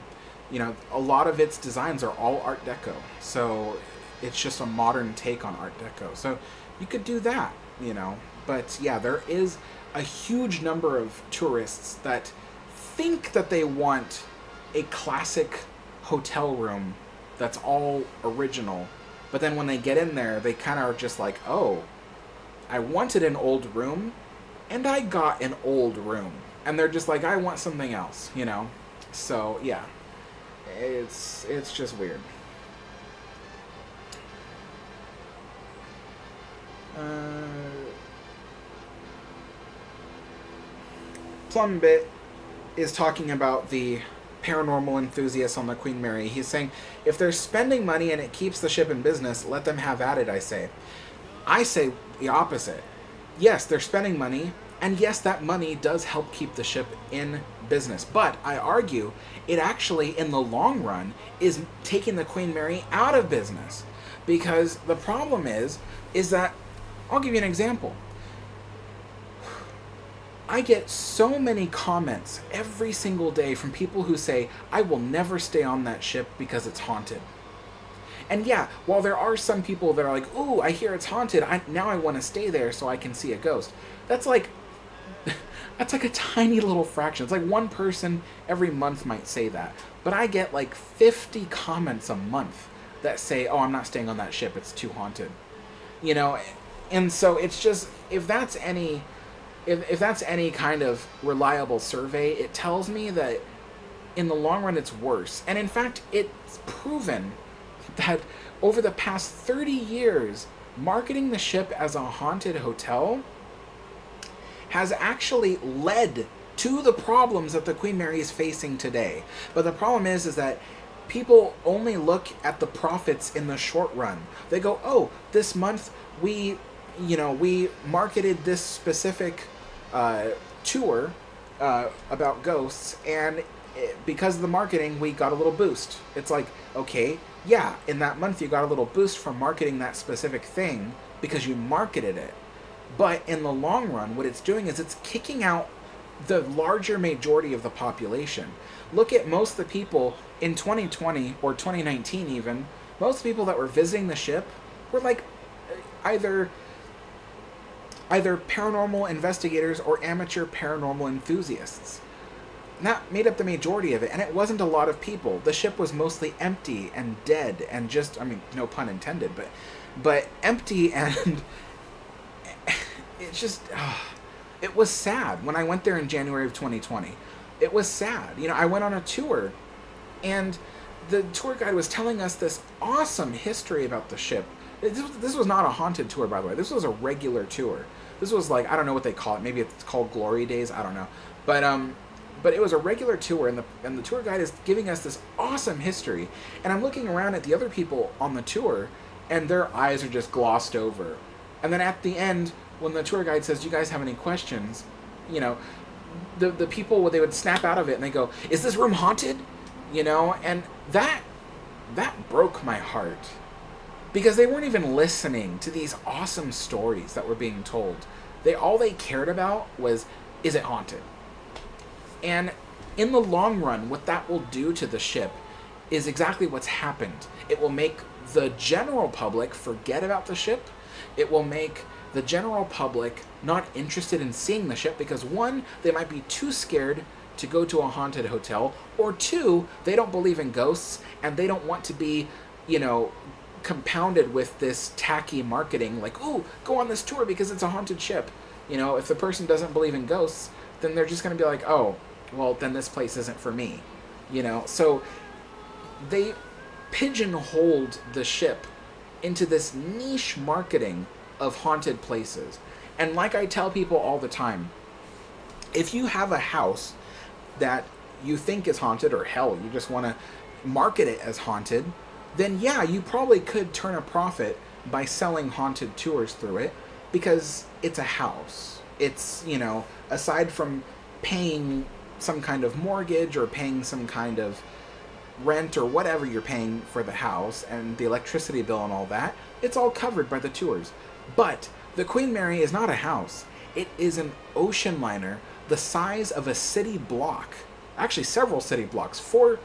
You know, a lot of its designs are all Art Deco, so it's just a modern take on Art Deco. So you could do that, you know. But yeah, there is a huge number of tourists that think that they want a classic hotel room that's all original, but then when they get in there, they kind of are just like, oh, I wanted an old room, and I got an old room. And they're just like, I want something else, you know? So, yeah. It's just weird. Plumbit is talking about the paranormal enthusiasts on the Queen Mary. He's saying, if they're spending money and it keeps the ship in business, let them have at it, I say. I say the opposite. Yes, they're spending money, and yes, that money does help keep the ship in business. But I argue it actually, in the long run, is taking the Queen Mary out of business. Because the problem is that, I'll give you an example. I get so many comments every single day from people who say, I will never stay on that ship because it's haunted. And yeah, while there are some people that are like, ooh, I hear it's haunted, now I want to stay there so I can see a ghost. That's like a tiny little fraction. It's like one person every month might say that. But I get like 50 comments a month that say, oh, I'm not staying on that ship, it's too haunted. You know, and so it's just, if that's any kind of reliable survey, it tells me that in the long run it's worse. And in fact, it's proven that over the past 30 years, marketing the ship as a haunted hotel has actually led to the problems that the Queen Mary is facing today. But the problem is that people only look at the profits in the short run. They go, oh, this month we marketed this specific tour about ghosts, and because of the marketing, we got a little boost. It's like, okay, yeah, in that month you got a little boost from marketing that specific thing because you marketed it. But in the long run, what it's doing is it's kicking out the larger majority of the population. Look at most of the people in 2020 or 2019 even Most people that were visiting the ship were like either paranormal investigators or amateur paranormal enthusiasts. And that made up the majority of it, and it wasn't a lot of people. The ship was mostly empty and dead and just, I mean, no pun intended, but empty, and it's just, it was sad when I went there in January of 2020. It was sad. You know, I went on a tour, and the tour guide was telling us this awesome history about the ship. This was not a haunted tour, by the way. This was a regular tour. This was like, I don't know what they call it. Maybe it's called Glory Days. I don't know. But it was a regular tour, and the tour guide is giving us this awesome history. And I'm looking around at the other people on the tour, and their eyes are just glossed over. And then at the end, when the tour guide says, "Do you guys have any questions?" You know, the people, they would snap out of it and they go, "Is this room haunted?" You know, and that broke my heart, because they weren't even listening to these awesome stories that were being told. All they cared about was, is it haunted? And in the long run, what that will do to the ship is exactly what's happened. It will make the general public forget about the ship. It will make the general public not interested in seeing the ship because, one, they might be too scared to go to a haunted hotel, or two, they don't believe in ghosts and they don't want to be, you know, compounded with this tacky marketing like, "Ooh, go on this tour because it's a haunted ship." You know, if the person doesn't believe in ghosts, then they're just going to be like, "Oh, well, then this place isn't for me." You know, so they pigeonholed the ship into this niche marketing of haunted places. And like I tell people all the time, if you have a house that you think is haunted, or hell, you just want to market it as haunted, then yeah, you probably could turn a profit by selling haunted tours through it, because it's a house. It's, you know, aside from paying some kind of mortgage or paying some kind of rent or whatever you're paying for the house and the electricity bill and all that, it's all covered by the tours. But the Queen Mary is not a house. It is an ocean liner the size of a city block. Actually, several city blocks. Four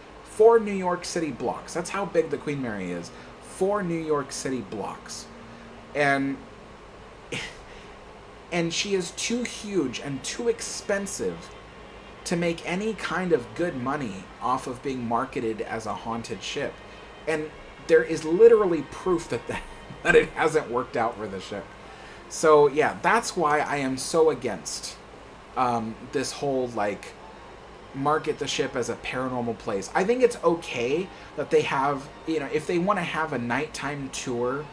New York City blocks. That's how big the Queen Mary is. 4 New York City blocks. And she is too huge and too expensive to make any kind of good money off of being marketed as a haunted ship. And there is literally proof that it hasn't worked out for the ship. So yeah, that's why I am so against this whole, like, market the ship as a paranormal place. I think it's okay that they have, you know, if they want to have a nighttime tour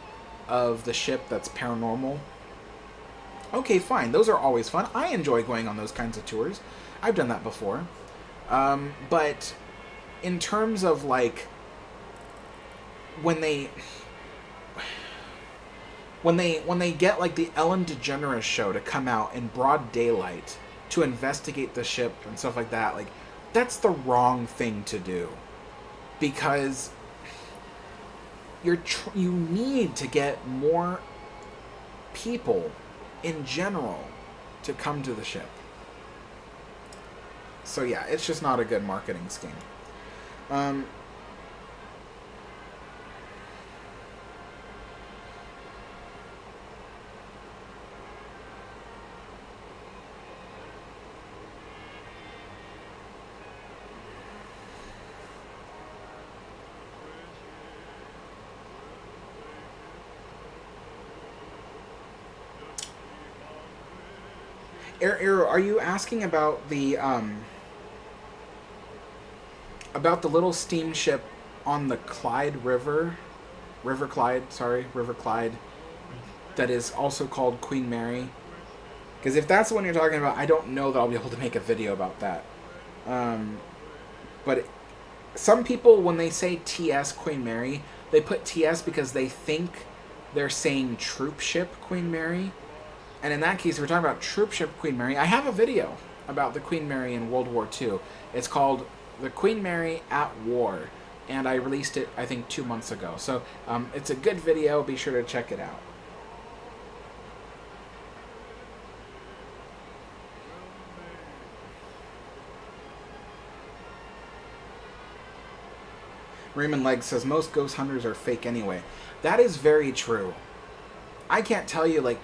of the ship that's paranormal, okay, fine. Those are always fun. I enjoy going on those kinds of tours. I've done that before. But in terms of, like, when they get, like, the Ellen DeGeneres show to come out in broad daylight to investigate the ship and stuff like that, like, that's the wrong thing to do, because you need to get more people in general to come to the ship. So yeah, it's just not a good marketing scheme. Arrow, are you asking about the little steamship on the Clyde River? River Clyde, that is also called Queen Mary? Because if that's the one you're talking about, I don't know that I'll be able to make a video about that. But some people, when they say TS Queen Mary, they put TS because they think they're saying troop ship Queen Mary. And in that case, if we're talking about troop ship Queen Mary, I have a video about the Queen Mary in World War II. It's called The Queen Mary at War, and I released it, I think, 2 months ago. So it's a good video. Be sure to check it out. Raymond Legg says most ghost hunters are fake anyway. That is very true. I can't tell you, like,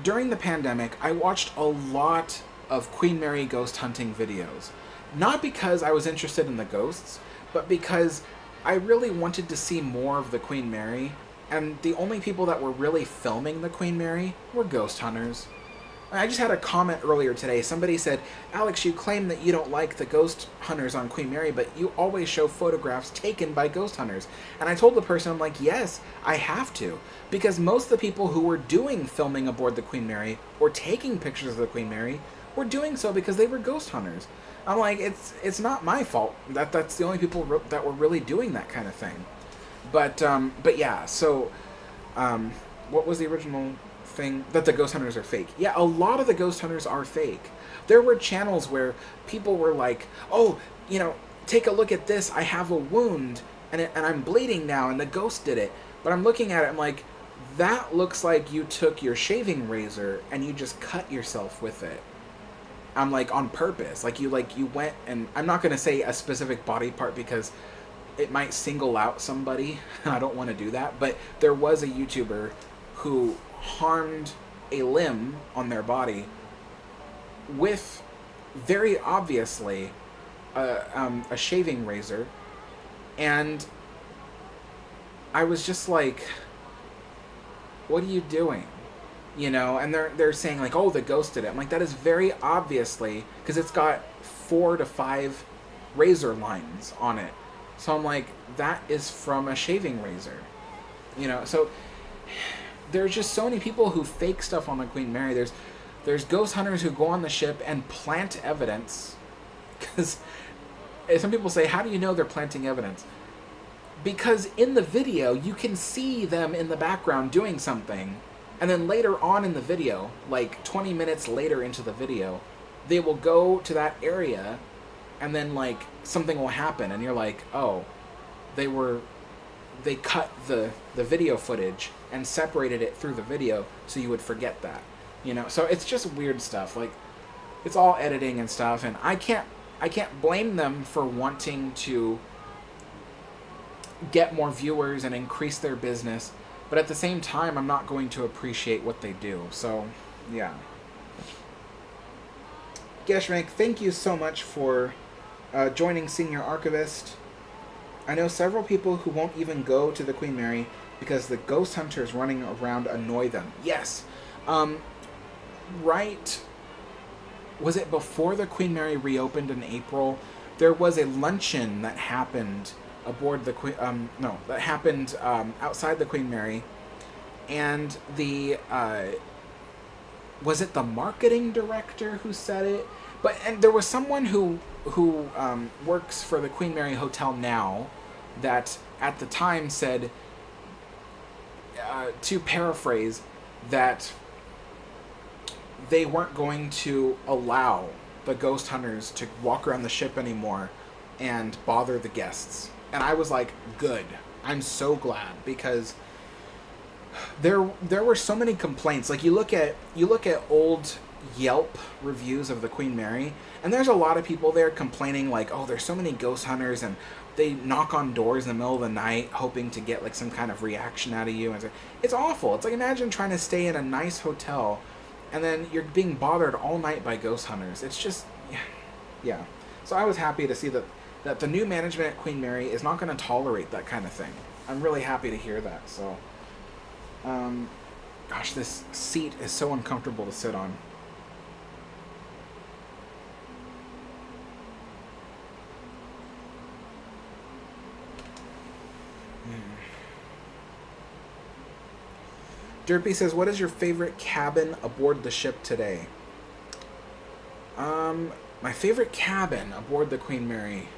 during the pandemic, I watched a lot of Queen Mary ghost hunting videos. Not because I was interested in the ghosts, but because I really wanted to see more of the Queen Mary, and the only people that were really filming the Queen Mary were ghost hunters. I just had a comment earlier today. Somebody said, Alex, you claim that you don't like the ghost hunters on Queen Mary, but you always show photographs taken by ghost hunters. And I told the person, I'm like, yes, I have to. Because most of the people who were doing filming aboard the Queen Mary or taking pictures of the Queen Mary were doing so because they were ghost hunters. I'm like, it's not my fault. That's the only people that were really doing that kind of thing. But yeah, so what was the original thing? That the ghost hunters are fake. Yeah, a lot of the ghost hunters are fake. There were channels where people were like, oh, you know, take a look at this. I have a wound and I'm bleeding now and the ghost did it. But I'm looking at it, I'm like, that looks like you took your shaving razor and you just cut yourself with it. I'm like, on purpose. Like you went, and I'm not going to say a specific body part because it might single out somebody. I don't want to do that. But there was a YouTuber who harmed a limb on their body with very obviously a shaving razor. And I was just like, what are you doing? You know, and they're saying like, oh, the ghost did it. I'm like, that is very obviously, because it's got 4 to 5 razor lines on it. So I'm like, that is from a shaving razor. You know, so there's just so many people who fake stuff on the Queen Mary. There's ghost hunters who go on the ship and plant evidence. Because some people say, how do you know they're planting evidence? Because in the video, you can see them in the background doing something. And then later on in the video, like 20 minutes later into the video, they will go to that area and then like something will happen and you're like, oh, they cut the video footage and separated it through the video so you would forget that. You know, so it's just weird stuff. Like, it's all editing and stuff, and I can't blame them for wanting to get more viewers and increase their business. But at the same time, I'm not going to appreciate what they do. So, yeah. Geshrank, thank you so much for joining Senior Archivist. I know several people who won't even go to the Queen Mary because the ghost hunters running around annoy them. Yes. Right. Was it before the Queen Mary reopened in April? There was a luncheon that happened aboard the Queen, that happened outside the Queen Mary, and was it the marketing director who said it? And there was someone who works for the Queen Mary Hotel now that at the time said, to paraphrase, that they weren't going to allow the ghost hunters to walk around the ship anymore and bother the guests. And I was like, good. I'm so glad, because there were so many complaints. Like, you look at old Yelp reviews of the Queen Mary, and there's a lot of people there complaining like, oh, there's so many ghost hunters, and they knock on doors in the middle of the night hoping to get like some kind of reaction out of you. And it's awful. It's like, imagine trying to stay in a nice hotel and then you're being bothered all night by ghost hunters. It's just, yeah. So I was happy to see that the new management at Queen Mary is not going to tolerate that kind of thing. I'm really happy to hear that. So, gosh, this seat is so uncomfortable to sit on. Derpy says, what is your favorite cabin aboard the ship today? My favorite cabin aboard the Queen Mary.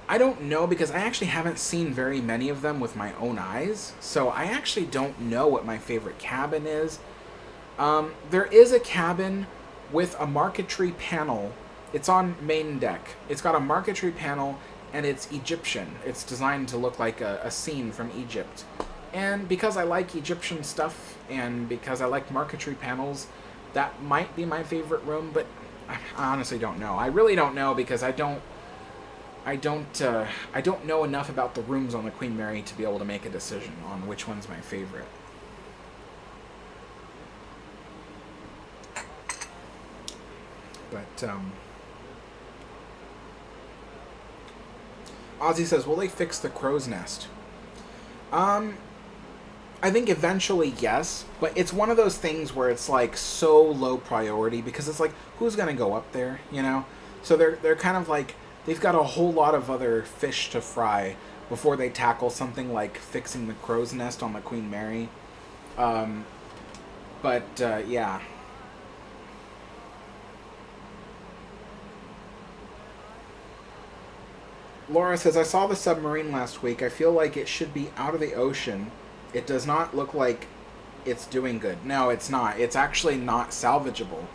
I don't know, because I actually haven't seen very many of them with my own eyes. So I actually don't know what my favorite cabin is. There is a cabin with a marquetry panel. It's on main deck. It's got a marquetry panel, and it's Egyptian. It's designed to look like a scene from Egypt. And because I like Egyptian stuff, and because I like marquetry panels, that might be my favorite room, but I honestly don't know. I really don't know, because I don't I don't know enough about the rooms on the Queen Mary to be able to make a decision on which one's my favorite. But Ozzy says, will they fix the crow's nest? I think eventually yes, but it's one of those things where it's like so low priority because it's like, who's gonna go up there, you know? So they're kind of like, they've got a whole lot of other fish to fry before they tackle something like fixing the crow's nest on the Queen Mary. Yeah. Laura says, I saw the submarine last week. I feel like it should be out of the ocean. It does not look like it's doing good. No, it's not. It's actually not salvageable.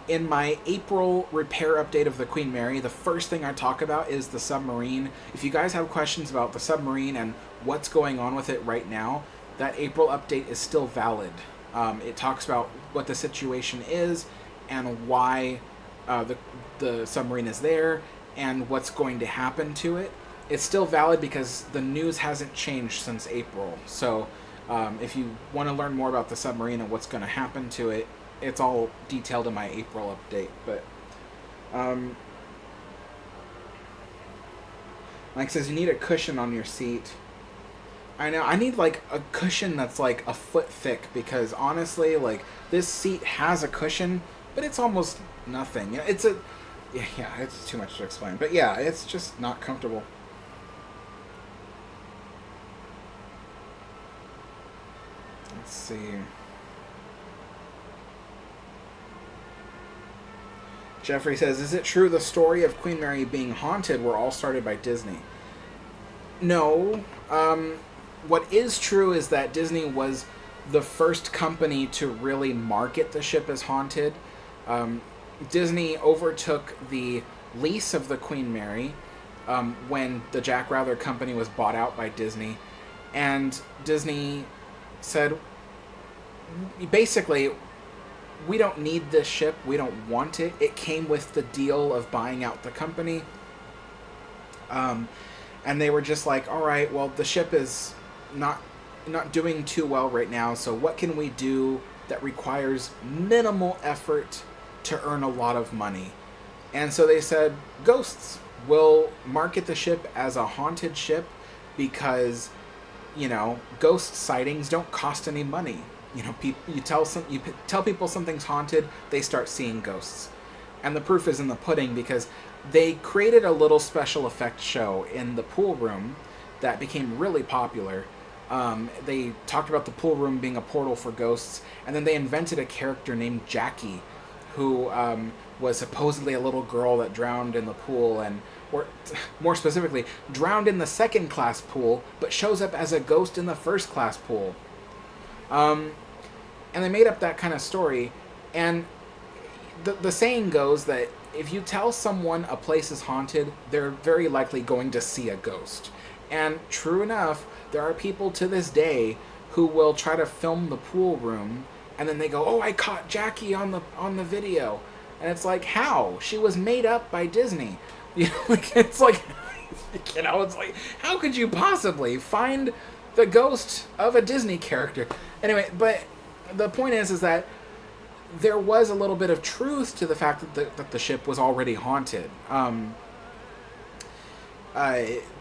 In my April repair update of the Queen Mary, the first thing I talk about is the submarine. If you guys have questions about the submarine and what's going on with it right now, that April update is still valid. It talks about what the situation is and why the submarine is there and what's going to happen to it. It's still valid because the news hasn't changed since April. So if you want to learn more about the submarine and what's going to happen to it, it's all detailed in my April update. But Mike says, you need a cushion on your seat. I know, I need like a cushion that's like a foot thick because honestly, like this seat has a cushion, but it's almost nothing. You know, it's too much to explain. But yeah, it's just not comfortable. Let's see. Jeffrey says, is it true the story of Queen Mary being haunted were all started by Disney? No. What is true is that Disney was the first company to really market the ship as haunted. Disney overtook the lease of the Queen Mary when the Jack Rather company was bought out by Disney. And Disney said, basically, we don't need this ship. We don't want it. It came with the deal of buying out the company. And they were just like, all right, well, the ship is not doing too well right now. So what can we do that requires minimal effort to earn a lot of money? And so they said, ghosts. We'll market the ship as a haunted ship because, you know, ghost sightings don't cost any money. You know, you tell people something's haunted, they start seeing ghosts. And the proof is in the pudding because they created a little special effects show in the pool room that became really popular. They talked about the pool room being a portal for ghosts, and then they invented a character named Jackie, who was supposedly a little girl that drowned in the pool, or more specifically, drowned in the second-class pool, but shows up as a ghost in the first-class pool. And they made up that kind of story, and the saying goes that if you tell someone a place is haunted, they're very likely going to see a ghost. And true enough, there are people to this day who will try to film the pool room, and then they go, oh, I caught Jackie on the video. And it's like, how? She was made up by Disney. You know, like, it's like, you know, it's like, how could you possibly find the ghost of a Disney character? Anyway, but the point is that there was a little bit of truth to the fact that the ship was already haunted.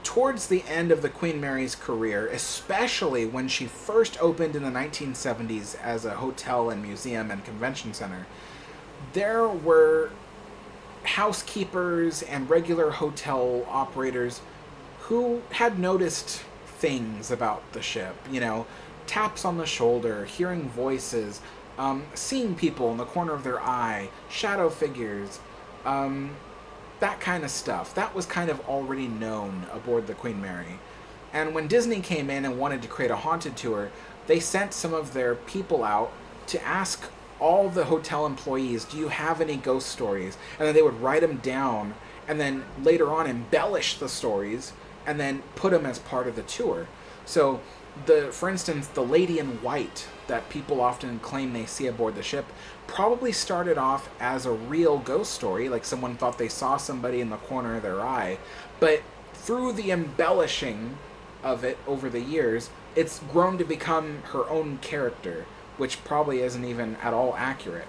Towards the end of the Queen Mary's career, especially when she first opened in the 1970s as a hotel and museum and convention center, there were housekeepers and regular hotel operators who had noticed things about the ship, you know, taps on the shoulder, hearing voices, seeing people in the corner of their eye, shadow figures, that kind of stuff. That was kind of already known aboard the Queen Mary. And when Disney came in and wanted to create a haunted tour, they sent some of their people out to ask all the hotel employees, do you have any ghost stories? And then they would write them down and then later on embellish the stories and then put them as part of the tour. So For instance, the lady in white that people often claim they see aboard the ship probably started off as a real ghost story, like someone thought they saw somebody in the corner of their eye, but through the embellishing of it over the years, it's grown to become her own character, which probably isn't even at all accurate.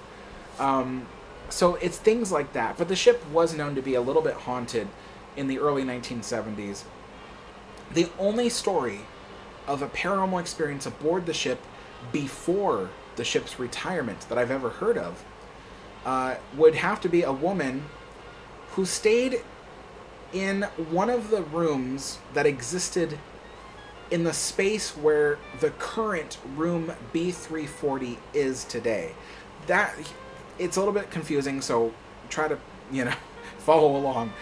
So it's things like that. But the ship was known to be a little bit haunted in the early 1970s. The only story of a paranormal experience aboard the ship before the ship's retirement that I've ever heard of would have to be a woman who stayed in one of the rooms that existed in the space where the current room B340 is today. That it's a little bit confusing, so try to, follow along.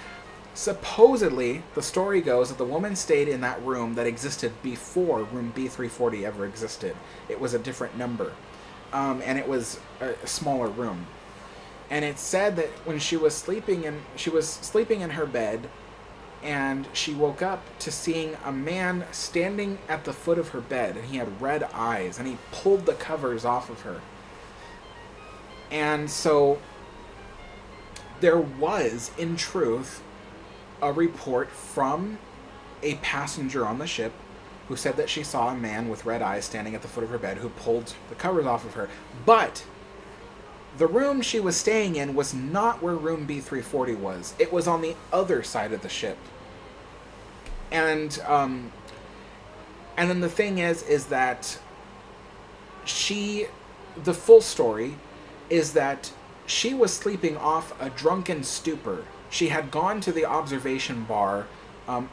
Supposedly, the story goes that the woman stayed in that room that existed before room B340 ever existed. It was a different number, and it was a smaller room. And it's said that when she was sleeping in her bed, and she woke up to seeing a man standing at the foot of her bed, and he had red eyes, and he pulled the covers off of her. And so there was, in truth, a report from a passenger on the ship who said that she saw a man with red eyes standing at the foot of her bed who pulled the covers off of her. But the room she was staying in was not where room B340 was. It was on the other side of the ship. And then the thing is that the full story is that she was sleeping off a drunken stupor. She had gone to the observation bar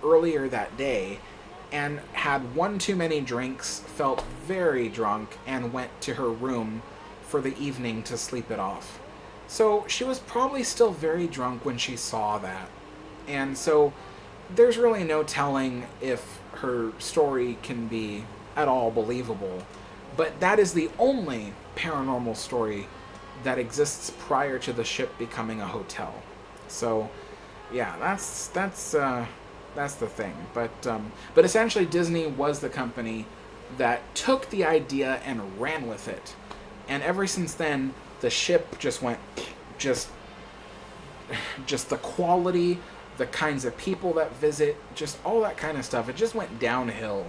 earlier that day and had one too many drinks, felt very drunk, and went to her room for the evening to sleep it off. So she was probably still very drunk when she saw that. And so there's really no telling if her story can be at all believable. But that is the only paranormal story that exists prior to the ship becoming a hotel. So, yeah, that's the thing. But essentially, Disney was the company that took the idea and ran with it, and ever since then, the ship just went, just the quality, the kinds of people that visit, just all that kind of stuff. It just went downhill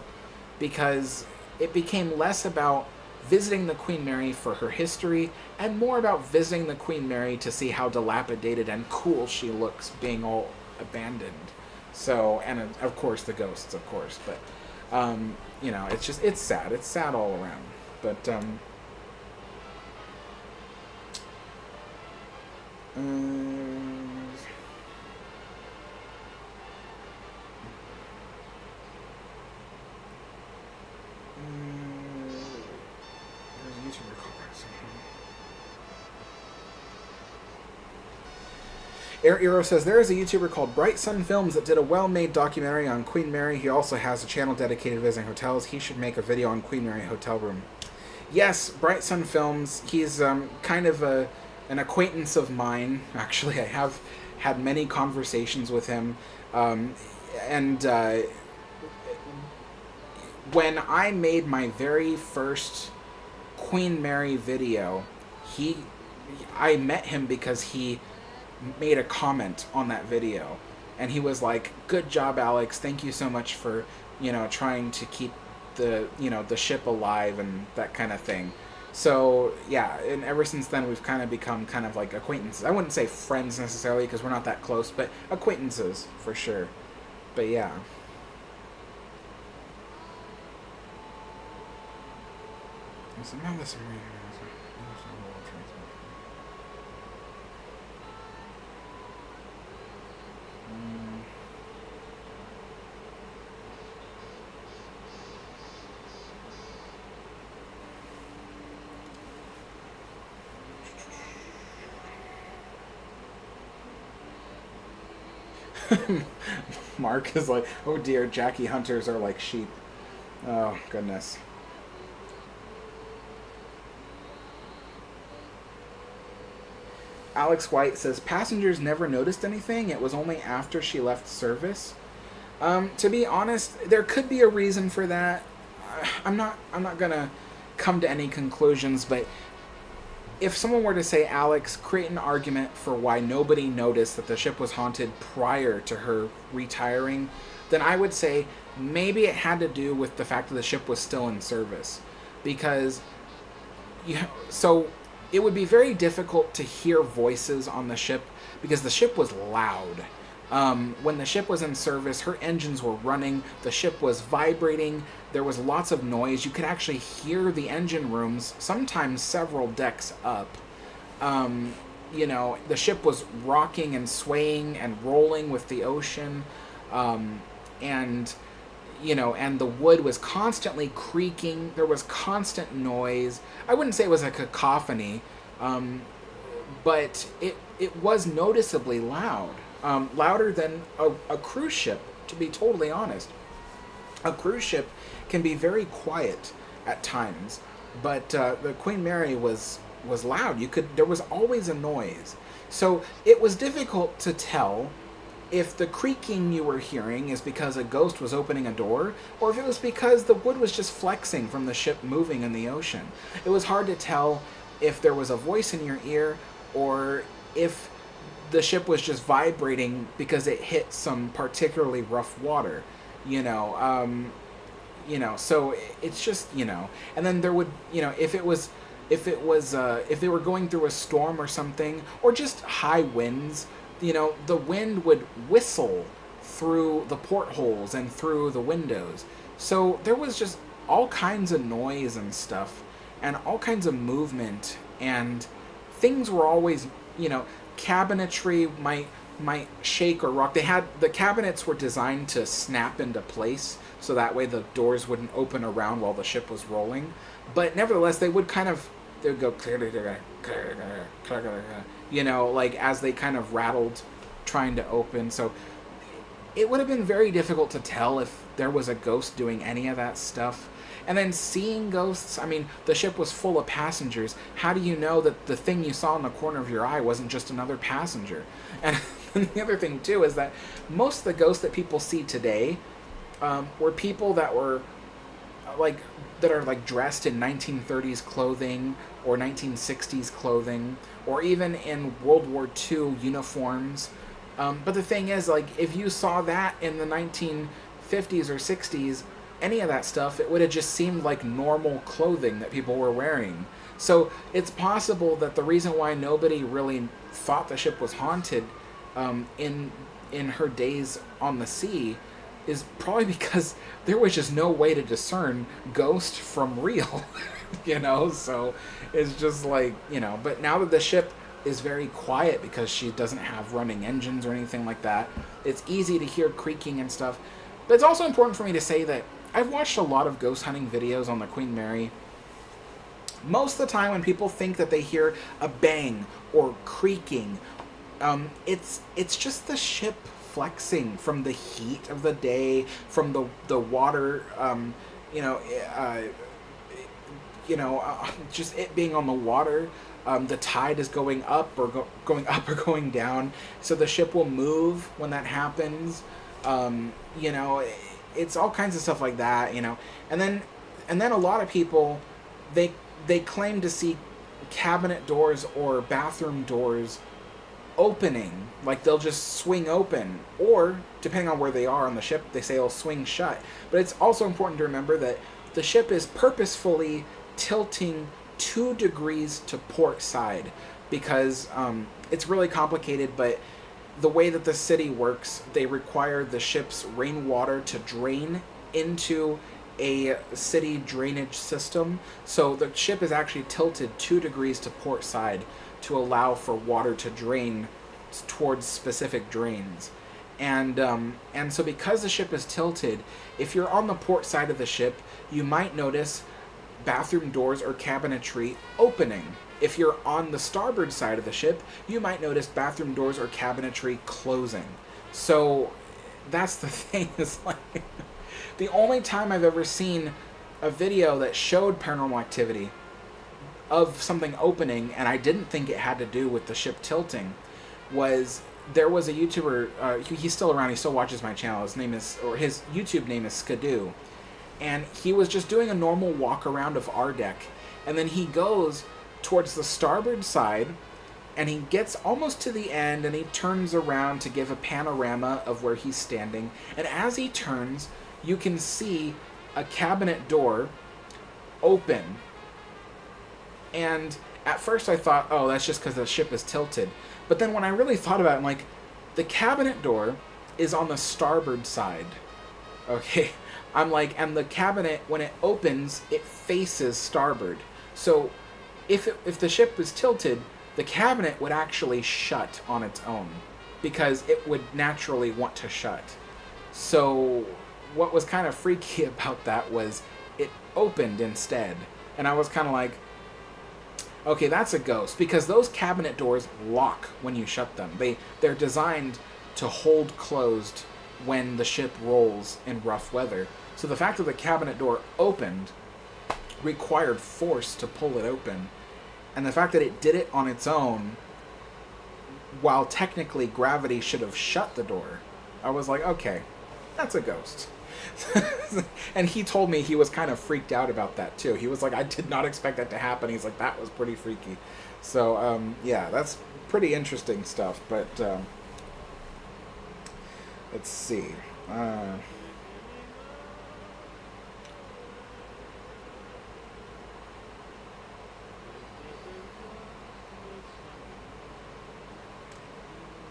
because it became less about visiting the Queen Mary for her history, and more about visiting the Queen Mary to see how dilapidated and cool she looks being all abandoned. So, and of course the ghosts, of course, but, it's sad. It's sad all around. But, Air Eero says, there is a YouTuber called Bright Sun Films that did a well-made documentary on Queen Mary. He also has a channel dedicated to visiting hotels. He should make a video on Queen Mary hotel room. Yes, Bright Sun Films. He's kind of an acquaintance of mine. Actually, I have had many conversations with him. When I made my very first Queen Mary video, I met him because he made a comment on that video, and he was like, good job, Alex, thank you so much for trying to keep the ship alive and that kind of thing. So yeah, and ever since then we've kind of become kind of like acquaintances. I wouldn't say friends necessarily because we're not that close, but acquaintances for sure. But yeah. Mark is like, oh dear, Jackie hunters are like sheep. Oh, goodness. Alex White says, passengers never noticed anything. It was only after she left service. To be honest, there could be a reason for that. I'm not gonna come to any conclusions, but if someone were to say, Alex, create an argument for why nobody noticed that the ship was haunted prior to her retiring, then I would say maybe it had to do with the fact that the ship was still in service. Because, so it would be very difficult to hear voices on the ship because the ship was loud. When the ship was in service, her engines were running, the ship was vibrating, there was lots of noise. You could actually hear the engine rooms, sometimes several decks up. The ship was rocking and swaying and rolling with the ocean, and the wood was constantly creaking. There was constant noise. I wouldn't say it was a cacophony, but it was noticeably loud. Louder than a cruise ship, to be totally honest. A cruise ship can be very quiet at times, but the Queen Mary was loud. There was always a noise. So it was difficult to tell if the creaking you were hearing is because a ghost was opening a door, or if it was because the wood was just flexing from the ship moving in the ocean. It was hard to tell if there was a voice in your ear, or if the ship was just vibrating because it hit some particularly rough water, so it's just, and then there would, if they were going through a storm or something, or just high winds, the wind would whistle through the portholes and through the windows. So there was just all kinds of noise and stuff, and all kinds of movement, and things were always, cabinetry might shake or rock. The cabinets were designed to snap into place, so that way the doors wouldn't open around while the ship was rolling. But nevertheless, they would go, like as they kind of rattled trying to open. So it would have been very difficult to tell if there was a ghost doing any of that stuff. And then seeing ghosts, I mean, the ship was full of passengers. How do you know that the thing you saw in the corner of your eye wasn't just another passenger? And the other thing, too, is that most of the ghosts that people see today were people that were, that are, dressed in 1930s clothing or 1960s clothing, or even in World War II uniforms. But the thing is, if you saw that in the 1950s or 60s, any of that stuff, it would have just seemed like normal clothing that people were wearing. So it's possible that the reason why nobody really thought the ship was haunted in her days on the sea is probably because there was just no way to discern ghost from real. So it's just but now that the ship is very quiet because she doesn't have running engines or anything like that, it's easy to hear creaking and stuff. But it's also important for me to say that I've watched a lot of ghost hunting videos on the Queen Mary. Most of the time when people think that they hear a bang or creaking, it's just the ship flexing from the heat of the day, from the water, just it being on the water. The tide is going up or going up or going down, so the ship will move when that happens. It's all kinds of stuff like that, and then a lot of people, they claim to see cabinet doors or bathroom doors opening, like they'll just swing open, or depending on where they are on the ship, they say they'll swing shut. But it's also important to remember that the ship is purposefully tilting 2 degrees to port side because it's really complicated, but the way that the city works, they require the ship's rainwater to drain into a city drainage system. So the ship is actually tilted 2 degrees to port side to allow for water to drain towards specific drains. And so because the ship is tilted, if you're on the port side of the ship, you might notice bathroom doors or cabinetry opening. If you're on the starboard side of the ship, you might notice bathroom doors or cabinetry closing. So that's the thing, is the only time I've ever seen a video that showed paranormal activity of something opening, and I didn't think it had to do with the ship tilting, was there was a YouTuber, he's still around, he still watches my channel, his YouTube name is Skidoo, and he was just doing a normal walk around of our deck, and then he goes towards the starboard side, and he gets almost to the end, and he turns around to give a panorama of where he's standing, and as he turns, you can see a cabinet door open. And at first I thought, oh, that's just because the ship is tilted. But then when I really thought about it, I'm like, the cabinet door is on the starboard side. Okay? I'm like, and the cabinet, when it opens, it faces starboard. So if the ship was tilted, the cabinet would actually shut on its own, because it would naturally want to shut. So what was kind of freaky about that was it opened instead. And I was kind of like, okay, that's a ghost, because those cabinet doors lock when you shut them. They're designed to hold closed when the ship rolls in rough weather. So the fact that the cabinet door opened required force to pull it open. And the fact that it did it on its own, while technically gravity should have shut the door, I was like, okay, that's a ghost. And he told me he was kind of freaked out about that too. He was like, I did not expect that to happen. He's like, that was pretty freaky. So yeah, that's pretty interesting stuff. But let's see.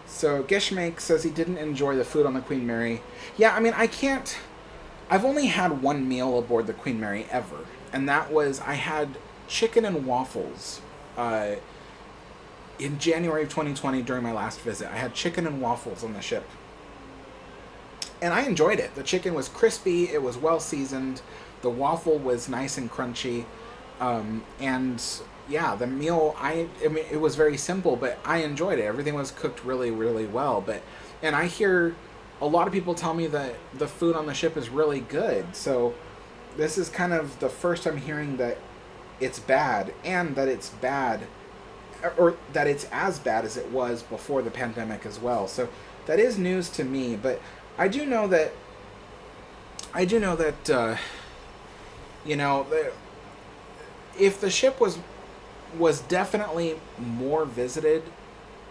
So Gishmake says he didn't enjoy the food on the Queen Mary. Yeah, I mean, I've only had one meal aboard the Queen Mary ever, and that was, I had chicken and waffles in January of 2020 during my last visit. I had chicken and waffles on the ship, and I enjoyed it. The chicken was crispy, it was well seasoned, the waffle was nice and crunchy, and yeah, the meal, I mean, it was very simple, but I enjoyed it. Everything was cooked really, really well. And I hear a lot of people tell me that the food on the ship is really good. So this is kind of the first I'm hearing that it's bad, and that it's bad, or that it's as bad as it was before the pandemic as well. So that is news to me. But I do know that you know, if the ship was definitely more visited,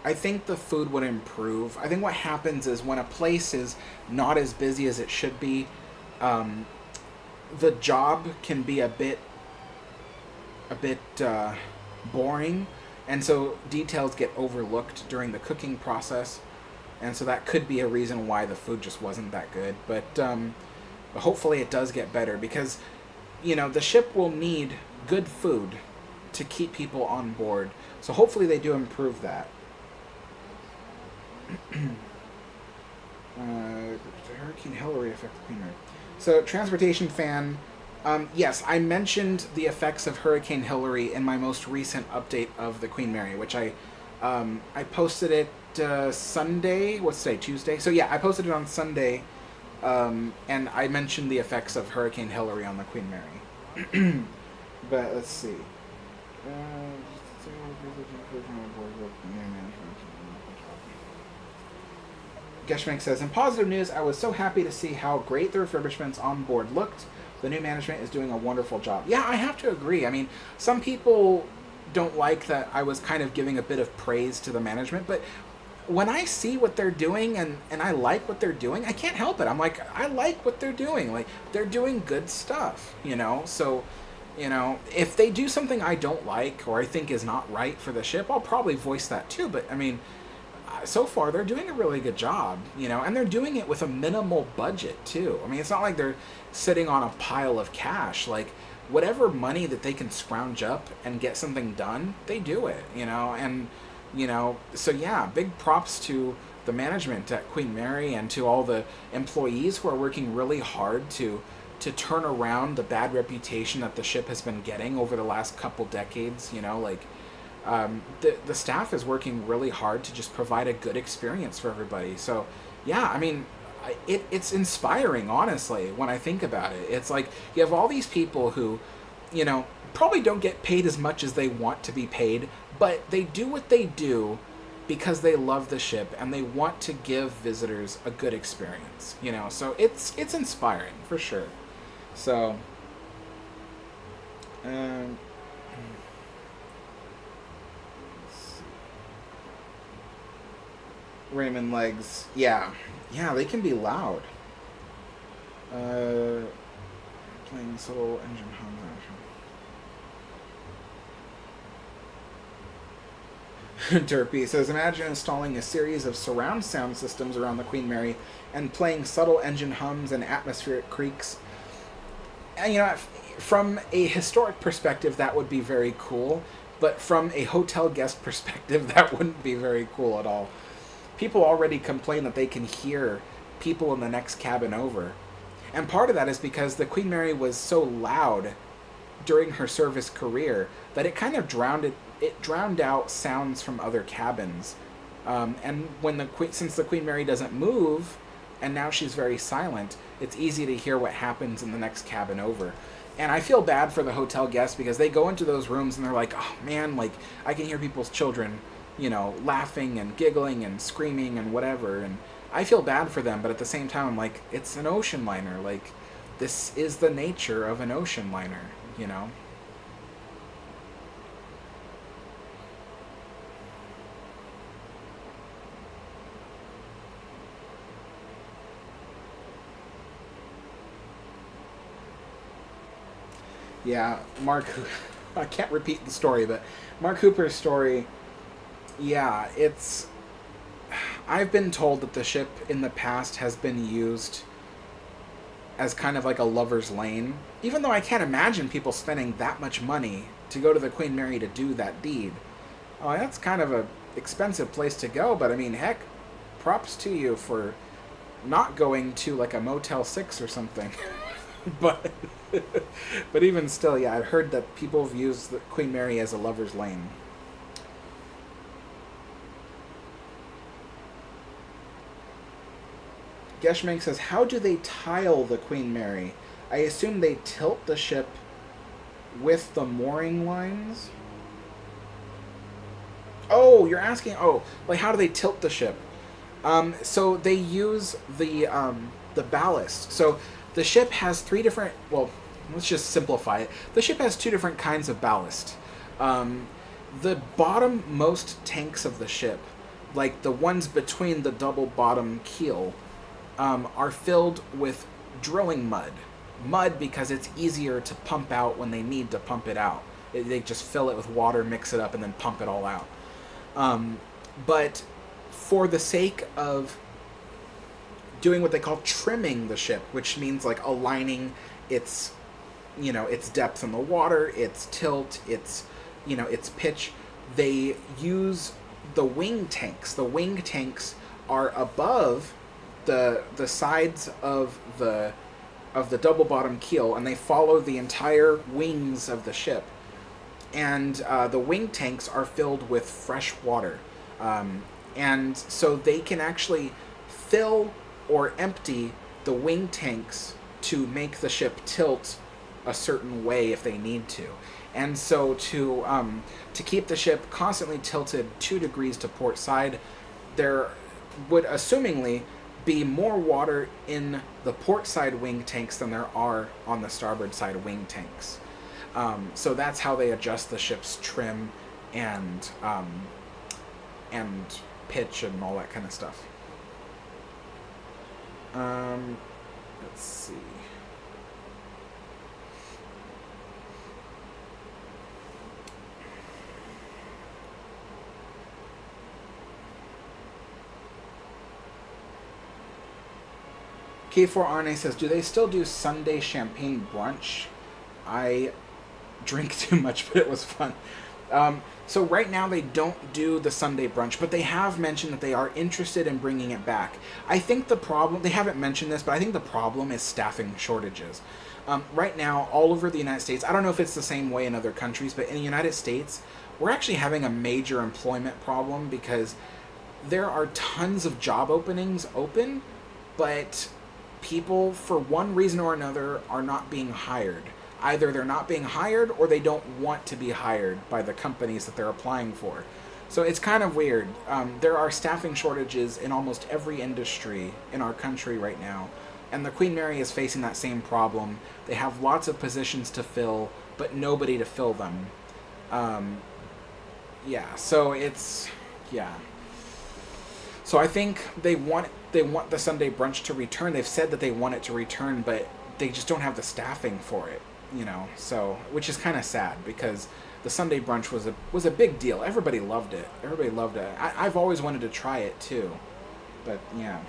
I think the food would improve. I think what happens is when a place is not as busy as it should be, the job can be a bit boring, and so details get overlooked during the cooking process, and so that could be a reason why the food just wasn't that good. But hopefully it does get better, because you know, the ship will need good food to keep people on board. So hopefully they do improve that. Hurricane Hillary affect the Queen Mary. So Transportation Fan, yes, I mentioned the effects of Hurricane Hillary in my most recent update of the Queen Mary, which I posted it Sunday. What's today? Tuesday. So yeah, I posted it on Sunday, and I mentioned the effects of Hurricane Hillary on the Queen Mary. But let's see. Geshmank says, in positive news, I was so happy to see how great the refurbishments on board looked. The new management is doing a wonderful job. Yeah, I have to agree. I mean, some people don't like that I was kind of giving a bit of praise to the management, but when I see what they're doing and I like what they're doing, I can't help it. I'm like, I like what they're doing. Like, they're doing good stuff, you know? So, you know, if they do something I don't like or I think is not right for the ship, I'll probably voice that too. But, I mean, so far they're doing a really good job, you know, and they're doing it with a minimal budget too. I mean, it's not like they're sitting on a pile of cash. Like, whatever money that they can scrounge up and get something done, they do it, you know, and, you know, so yeah, big props to the management at Queen Mary and to all the employees who are working really hard to turn around the bad reputation that the ship has been getting over the last couple decades, you know, like, the staff is working really hard to just provide a good experience for everybody. So, yeah, I mean, it's inspiring, honestly, when I think about it. It's like, you have all these people who, you know, probably don't get paid as much as they want to be paid, but they do what they do because they love the ship and they want to give visitors a good experience, you know. So it's inspiring, for sure. So, um, Raymond legs. Yeah. Yeah, they can be loud. Playing subtle engine hums. Derpy says, imagine installing a series of surround sound systems around the Queen Mary and playing subtle engine hums and atmospheric creaks. And, you know, from a historic perspective, that would be very cool. But from a hotel guest perspective, that wouldn't be very cool at all. People already complain that they can hear people in the next cabin over. And part of that is because the Queen Mary was so loud during her service career that it kind of drowned out sounds from other cabins. And since the Queen Mary doesn't move, and now she's very silent, it's easy to hear what happens in the next cabin over. And I feel bad for the hotel guests because they go into those rooms and they're like, oh man, like I can hear people's children, you know, laughing and giggling and screaming and whatever. And I feel bad for them, but at the same time, I'm like, it's an ocean liner. Like, this is the nature of an ocean liner, you know? Yeah, I can't repeat the story, but Mark Hooper's story, yeah, I've been told that the ship in the past has been used as kind of like a lover's lane, even though I can't imagine people spending that much money to go to the Queen Mary to do that deed. Oh, that's kind of a expensive place to go, but I mean, heck, props to you for not going to like a Motel 6 or something. but but even still, yeah, I've heard that people have used the Queen Mary as a lover's lane. Geshmank says, how do they tile the Queen Mary? I assume they tilt the ship with the mooring lines? Oh, you're asking, like how do they tilt the ship? So they use the ballast. So the ship has three different, well, let's just simplify it. The ship has two different kinds of ballast. The bottom-most tanks of the ship, like the ones between the double bottom keel, are filled with drilling mud. Mud because it's easier to pump out when they need to pump it out. They just fill it with water, mix it up, and then pump it all out. But for the sake of doing what they call trimming the ship, which means like aligning its, its depth in the water, its tilt, its pitch, they use the wing tanks. The wing tanks are above the sides of the double bottom keel, and they follow the entire wings of the ship. And the wing tanks are filled with fresh water, and so they can actually fill or empty the wing tanks to make the ship tilt a certain way if they need to. And so to keep the ship constantly tilted 2 degrees to port side, there would assumingly be more water in the port side wing tanks than there are on the starboard side wing tanks. So that's how they adjust the ship's trim and pitch and all that kind of stuff. Let's see. K4 Arne says, do they still do Sunday champagne brunch? I drink too much, but it was fun. So right now they don't do the Sunday brunch, but they have mentioned that they are interested in bringing it back. I think the problem, they haven't mentioned this, but I think the problem is staffing shortages. Right now, all over the United States, I don't know if it's the same way in other countries, but in the United States, we're actually having a major employment problem because there are tons of job openings open, but people, for one reason or another, are not being hired. Either they're not being hired or they don't want to be hired by the companies that they're applying for. So it's kind of weird. There are staffing shortages in almost every industry in our country right now. And the Queen Mary is facing that same problem. They have lots of positions to fill, but nobody to fill them. Yeah, so it's, yeah. So I think they want the Sunday brunch to return. They've said that they want it to return, but they just don't have the staffing for it, you know. So, which is kind of sad, because the Sunday brunch was a big deal. Everybody loved it. Everybody loved it. I've always wanted to try it too, but yeah.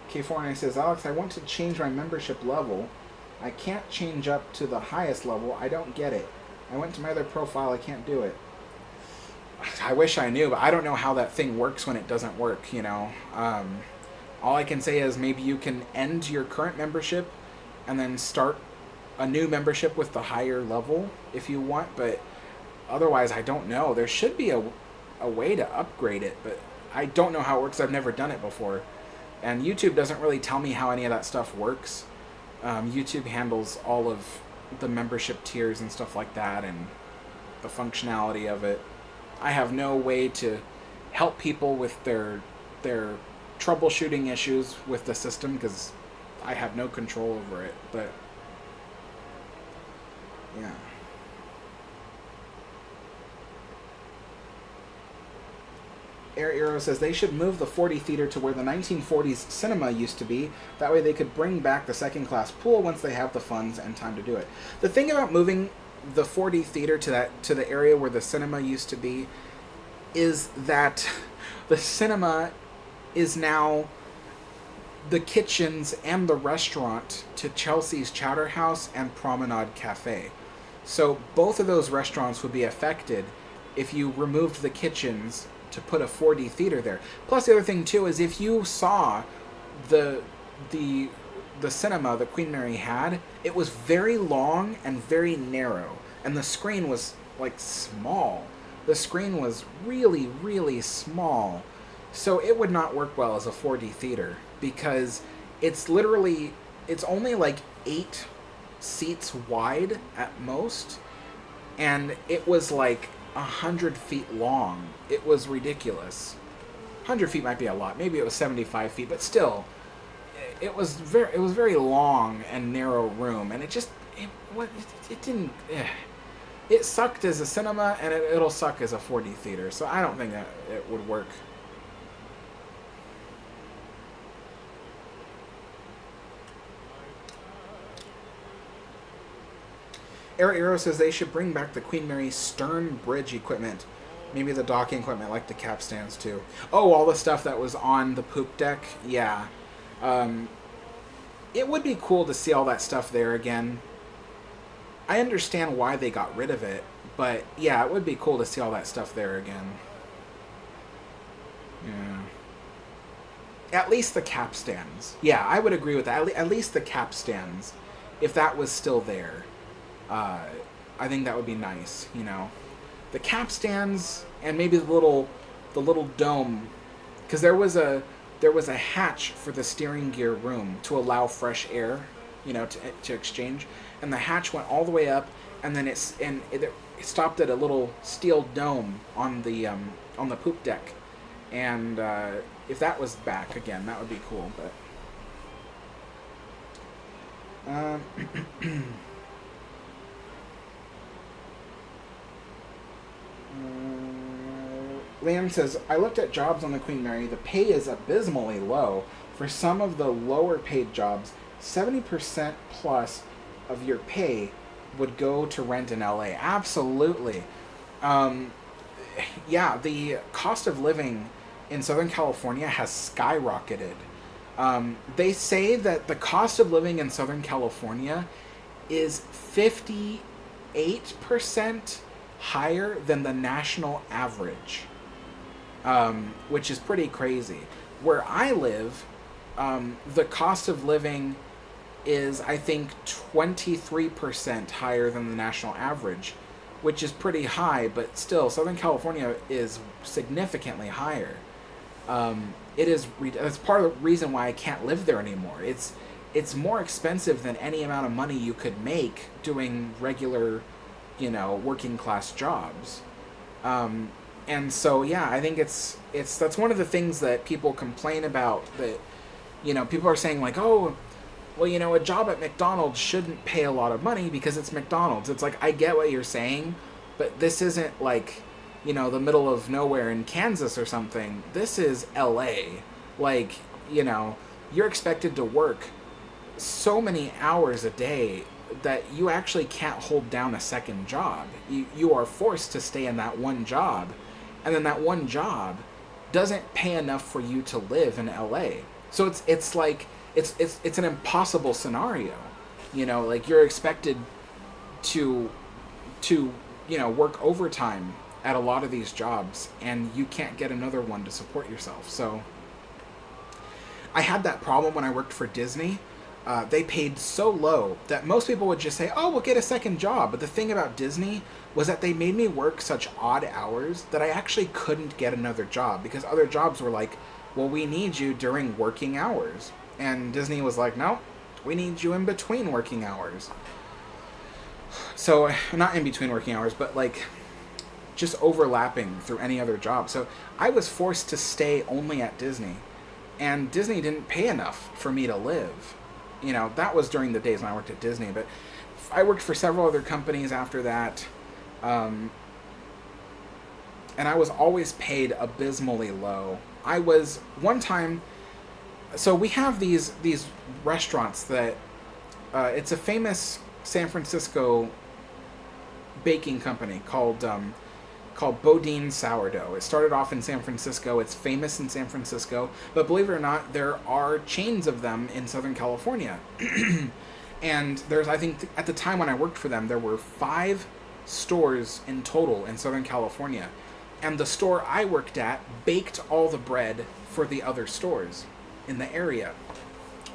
K49 says, Alex, I want to change my membership level. I can't change up to the highest level. I don't get it. I went to my other profile. I can't do it. I wish I knew, but I don't know how that thing works when it doesn't work, you know. All I can say is maybe you can end your current membership and then start a new membership with the higher level if you want, but otherwise I don't know. There should be a way to upgrade it, but I don't know how it works. I've never done it before. And YouTube doesn't really tell me how any of that stuff works. YouTube handles all of the membership tiers and stuff like that and the functionality of it. I have no way to help people with their troubleshooting issues with the system because I have no control over it. But yeah. Air Arrow says they should move the 40 theater to where the 1940s cinema used to be. That way they could bring back the second class pool once they have the funds and time to do it. The thing about moving the 4D theater to the area where the cinema used to be is that the cinema is now the kitchens and the restaurant to Chelsea's Chowder House and Promenade Cafe. So both of those restaurants would be affected if you removed the kitchens to put a 4D theater there. Plus the other thing too is if you saw the cinema that Queen Mary had, it was very long and very narrow, and the screen was like small. The screen was really, really small, so it would not work well as a 4D theater because it's only like 8 seats wide at most, and it was like 100 feet long. It was ridiculous. 100 feet might be a lot. Maybe it was 75 feet, but still, it was very long and narrow room, and it didn't. It sucked as a cinema, and it'll suck as a 4D theater. So I don't think that it would work. Air Arrow says they should bring back the Queen Mary stern bridge equipment. Maybe the docking equipment, like the capstans, too. Oh, all the stuff that was on the poop deck? Yeah. It would be cool to see all that stuff there again. I understand why they got rid of it, but yeah, it would be cool to see all that stuff there again. Yeah. At least the capstans. Yeah, I would agree with that. At least the capstans, if that was still there. I think that would be nice, you know. The capstans and maybe the little dome, because there was a hatch for the steering gear room to allow fresh air, you know, to exchange, and the hatch went all the way up, and then it stopped at a little steel dome on the poop deck, and if that was back again, that would be cool, but. Liam says, I looked at jobs on the Queen Mary. The pay is abysmally low. For some of the lower paid jobs, 70% plus of your pay would go to rent in LA. Absolutely. Yeah, the cost of living in Southern California has skyrocketed. They say that the cost of living in Southern California is 58% higher than the national average, which is pretty crazy. Where I live, the cost of living is, I think, 23% higher than the national average, which is pretty high, but still, Southern California is significantly higher. It's part of the reason why I can't live there anymore. It's more expensive than any amount of money you could make doing regular, working class jobs. And so, yeah, I think that's one of the things that people complain about, that, people are saying like, oh, well, a job at McDonald's shouldn't pay a lot of money because it's McDonald's. It's like, I get what you're saying, but this isn't like, the middle of nowhere in Kansas or something. This is LA. Like, you're expected to work so many hours a day that you actually can't hold down a second job. You are forced to stay in that one job, and then that one job doesn't pay enough for you to live in LA. So it's like it's an impossible scenario. Like, you're expected to work overtime at a lot of these jobs, and you can't get another one to support yourself. So I had that problem when I worked for Disney. They paid so low that most people would just say, oh, we'll get a second job. But the thing about Disney was that they made me work such odd hours that I actually couldn't get another job, because other jobs were like, well, we need you during working hours. And Disney was like, no, we need you in between working hours. So, not in between working hours, but like just overlapping through any other job. So I was forced to stay only at Disney. And Disney didn't pay enough for me to live. That was during the days when I worked at Disney. But I worked for several other companies after that. And I was always paid abysmally low. I was, one time, so we have these restaurants that, it's a famous San Francisco baking company called Bodine Sourdough. It started off in San Francisco. It's famous in San Francisco, but believe it or not, there are chains of them in Southern California. And there's, I think, at the time when I worked for them, there were 5 stores in total in Southern California. And the store I worked at baked all the bread for the other stores in the area.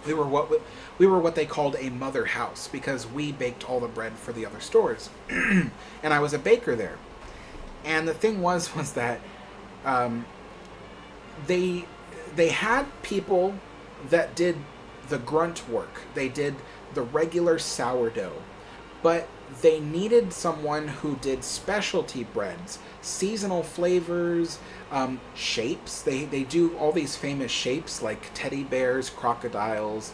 We were what they called a mother house, because we baked all the bread for the other stores. And I was a baker there. And the thing was that they had people that did the grunt work. They did the regular sourdough. But they needed someone who did specialty breads, seasonal flavors, shapes. They do all these famous shapes like teddy bears, crocodiles,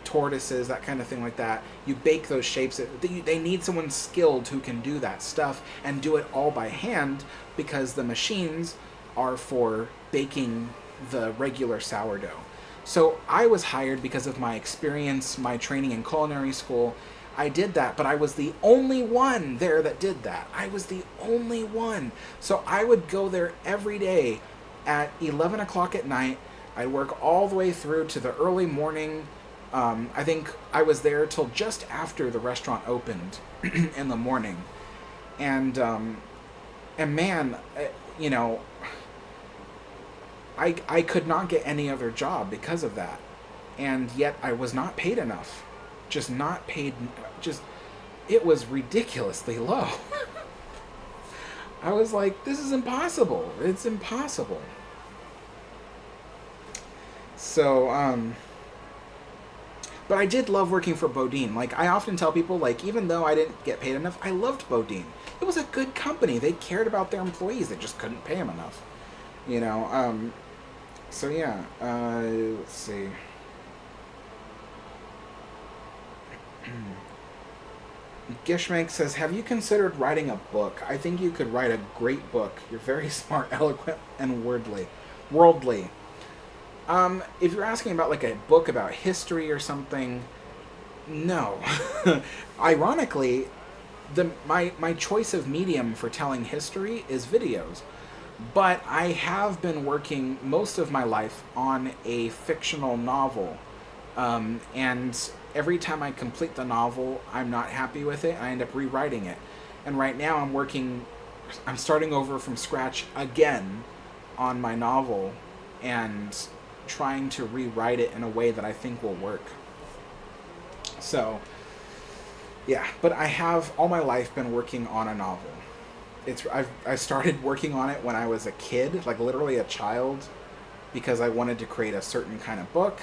tortoises, that kind of thing like that. You bake those shapes. They need someone skilled who can do that stuff and do it all by hand, because the machines are for baking the regular sourdough. So I was hired because of my experience, my training in culinary school. I did that, but I was the only one there that did that. I was the only one. So I would go there every day at 11 o'clock at night. I'd work all the way through to the early morning. I think I was there till just after the restaurant opened in the morning. And man, I could not get any other job because of that. And yet I was not paid enough. Just not paid, it was ridiculously low. I was like, this is impossible. It's impossible. So, but I did love working for Bodine. Like, I often tell people, like, even though I didn't get paid enough, I loved Bodine. It was a good company. They cared about their employees. They just couldn't pay them enough. So yeah, let's see. Gishmak says, have you considered writing a book? I think you could write a great book. You're very smart, eloquent, and worldly. If you're asking about like a book about history or something, no. Ironically, my choice of medium for telling history is videos. But I have been working most of my life on a fictional novel. And every time I complete the novel, I'm not happy with it. I end up rewriting it. And right now I'm starting over from scratch again on my novel and trying to rewrite it in a way that I think will work. So, yeah, but I have all my life been working on a novel. I started working on it when I was a kid, like literally a child, because I wanted to create a certain kind of book.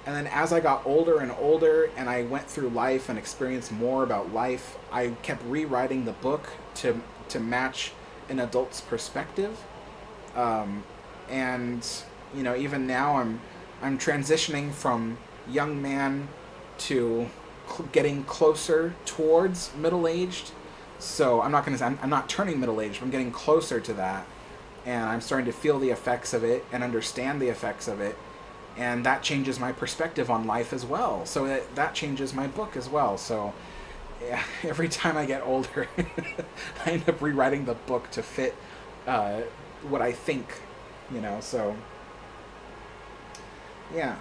And then as I got older and older and I went through life and experienced more about life, I kept rewriting the book to match an adult's perspective. And even now I'm transitioning from young man to getting closer towards middle-aged. So I'm not going to say I'm not turning middle-aged, but I'm getting closer to that. And I'm starting to feel the effects of it and understand the effects of it. And that changes my perspective on life as well. So that changes my book as well. So yeah, every time I get older, I end up rewriting the book to fit what I think, so yeah.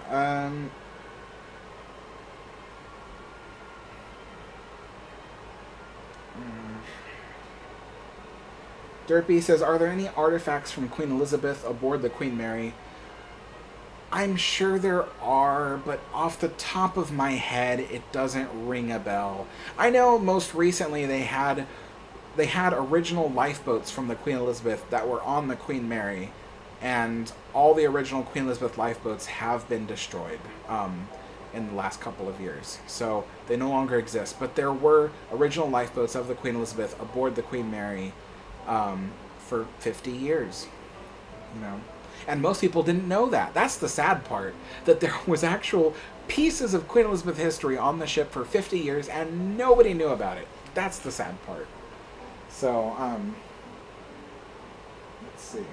Derpy says, are there any artifacts from Queen Elizabeth aboard the Queen Mary? I'm sure there are, but off the top of my head, it doesn't ring a bell. I know most recently they had original lifeboats from the Queen Elizabeth that were on the Queen Mary, and all the original Queen Elizabeth lifeboats have been destroyed in the last couple of years. So they no longer exist, but there were original lifeboats of the Queen Elizabeth aboard the Queen Mary for 50 years, And most people didn't know that. That's the sad part, that there was actual pieces of Queen Elizabeth history on the ship for 50 years and nobody knew about it. That's the sad part. So, let's see.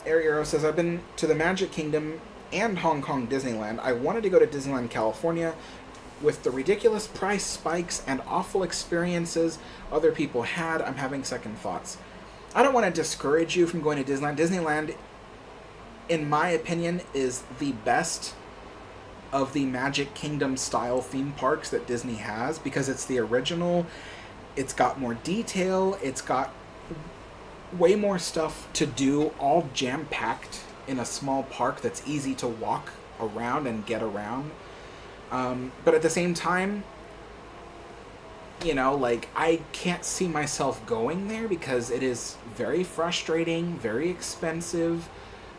Ariero says, I've been to the Magic Kingdom and Hong Kong Disneyland. I wanted to go to Disneyland California. With the ridiculous price spikes and awful experiences other people had, I'm having second thoughts. I don't want to discourage you from going to Disneyland. Disneyland, in my opinion, is the best of the Magic Kingdom style theme parks that Disney has, because it's the original. It's got more detail. It's got way more stuff to do, all jam-packed in a small park that's easy to walk around and get around. But at the same time, I can't see myself going there because it is very frustrating, very expensive.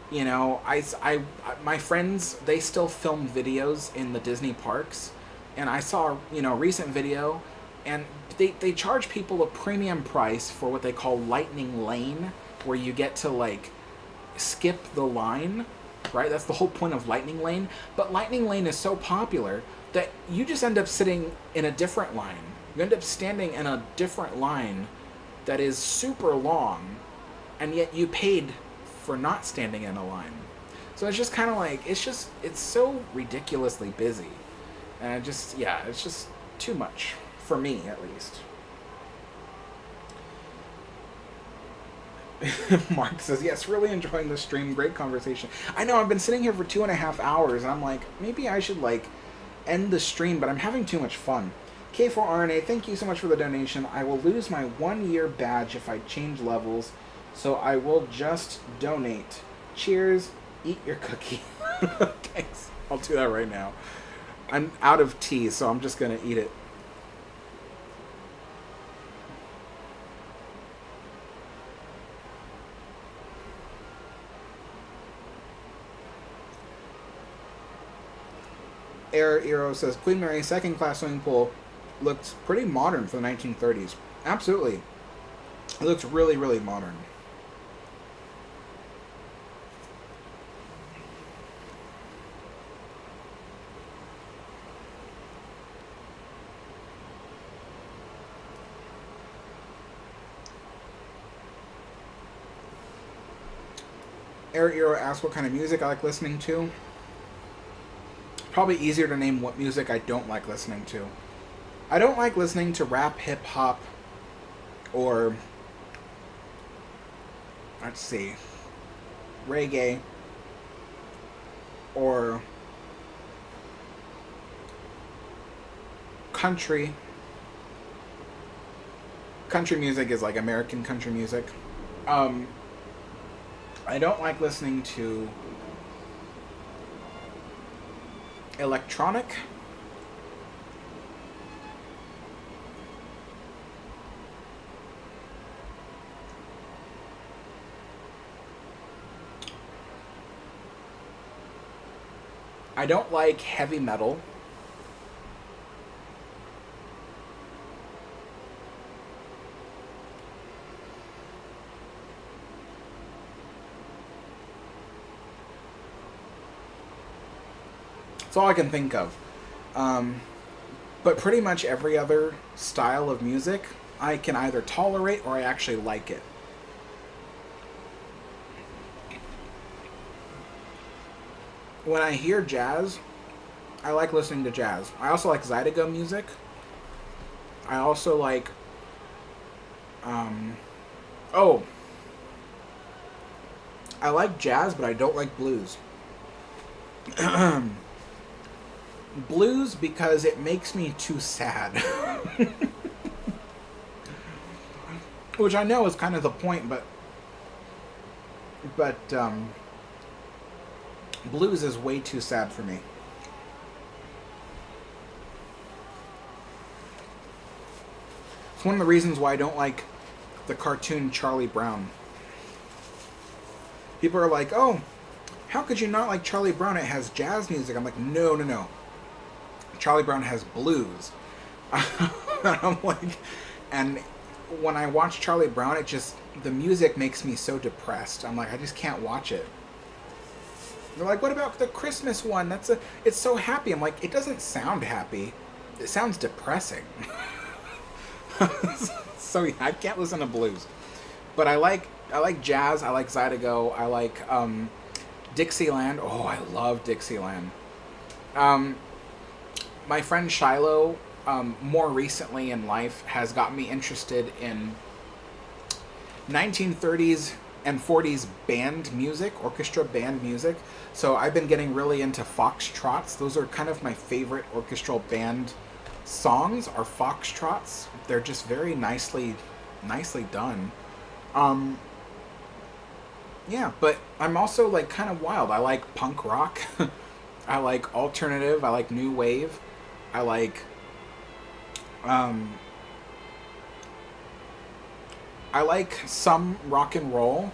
My friends, they still film videos in the Disney parks, and I saw, a recent video, and they charge people a premium price for what they call Lightning Lane, where you get to, skip the line. Right? That's the whole point of Lightning Lane. But Lightning Lane is so popular that you just end up sitting in a different line. You end up standing in a different line that is super long, and yet you paid for not standing in a line. So it's just kind of it's so ridiculously busy. And it's just too much. For me, at least. Mark says, yes, really enjoying the stream. Great conversation. I know, I've been sitting here for 2.5 hours, and I'm like, maybe I should, end the stream, but I'm having too much fun. K4RNA, thank you so much for the donation. I will lose my 1-year badge if I change levels, so I will just donate. Cheers. Eat your cookie. Thanks. I'll do that right now. I'm out of tea, so I'm just going to eat it. Air Eero says, Queen Mary's second-class swimming pool looks pretty modern for the 1930s. Absolutely. It looks really, really modern. Air Eero asks what kind of music I like listening to. Probably easier to name what music I don't like listening to. I don't like listening to rap, hip-hop, or, let's see, reggae, or country. Country music is like American country music. I don't like listening to electronic. I don't like heavy metal. That's all I can think of. But pretty much every other style of music, I can either tolerate or I actually like it. When I hear jazz, I like listening to jazz. I also like Zydeco music. I also like, oh, I like jazz, but I don't like blues. Blues because it makes me too sad. Which I know is kind of the point, but blues is way too sad for me. It's one of the reasons why I don't like the cartoon Charlie Brown. People are like, oh, how could you not like Charlie Brown? It has jazz music. I'm like, no. Charlie Brown has blues. I'm like, and when I watch Charlie Brown, the music makes me so depressed. I'm like, I just can't watch it. They're like, what about the Christmas one? It's so happy. I'm like, it doesn't sound happy. It sounds depressing. So yeah, I can't listen to blues. But I like jazz. I like Zydeco. I like Dixieland. Oh, I love Dixieland. My friend Shiloh, more recently in life, has got me interested in 1930s and 40s band music, orchestra band music. So I've been getting really into foxtrots. Those are kind of my favorite orchestral band songs, are foxtrots. They're just very nicely done. Yeah, but I'm also like kind of wild. I like punk rock. I like alternative. I like new wave. I like some rock and roll.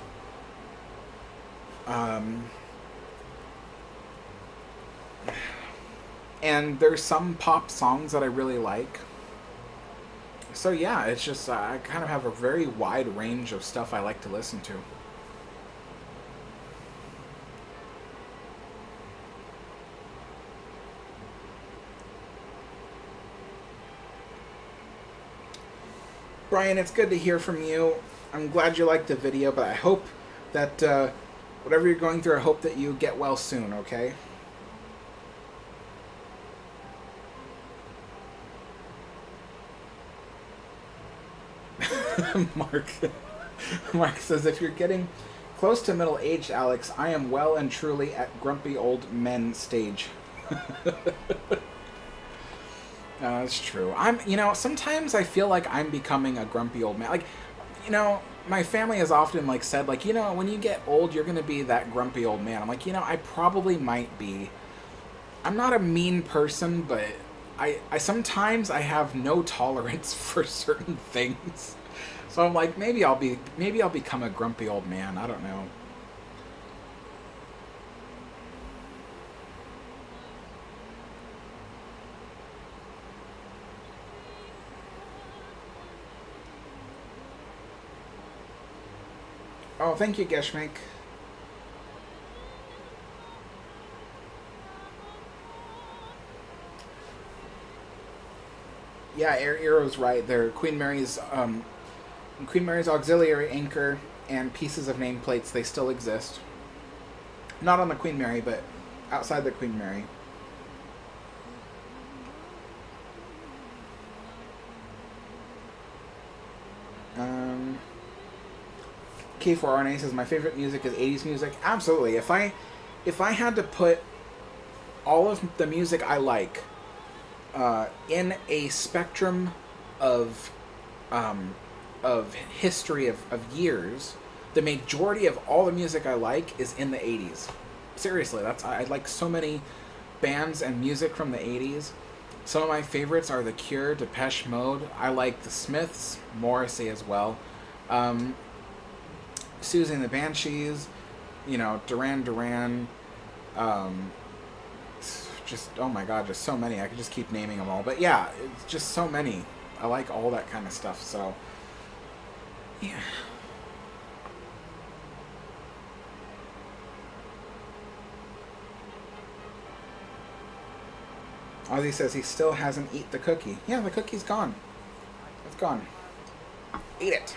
And there's some pop songs that I really like. So yeah, it's just I kind of have a very wide range of stuff I like to listen to. Brian, it's good to hear from you. I'm glad you liked the video, but I hope that whatever you're going through, I hope that you get well soon, okay? Mark says, if you're getting close to middle age, Alex, I am well and truly at grumpy old men stage. That's true. Sometimes I feel like I'm becoming a grumpy old man. Like, my family has often said, when you get old, you're going to be that grumpy old man. I'm like, I probably might be. I'm not a mean person, but I sometimes I have no tolerance for certain things. So I'm like, maybe I'll become a grumpy old man. I don't know. Oh, thank you, Geshmik. Yeah, Arrow's right. They're Queen Mary's auxiliary anchor and pieces of nameplates. They still exist. Not on the Queen Mary, but outside the Queen Mary. K4RNA says my favorite music is 80s music. Absolutely. If I had to put all of the music I like in a spectrum of history of years, the majority of all the music I like is in the 80s. Seriously, I like so many bands and music from the 80s. Some of my favorites are The Cure, Depeche Mode. I like The Smiths, Morrissey as well. Susie and the Banshees, Duran Duran. just, oh my god, just so many. I could just keep naming them all. But yeah, it's just so many. I like all that kind of stuff, so yeah. Ozzy says he still hasn't eaten the cookie. Yeah, the cookie's gone. It's gone. Eat it.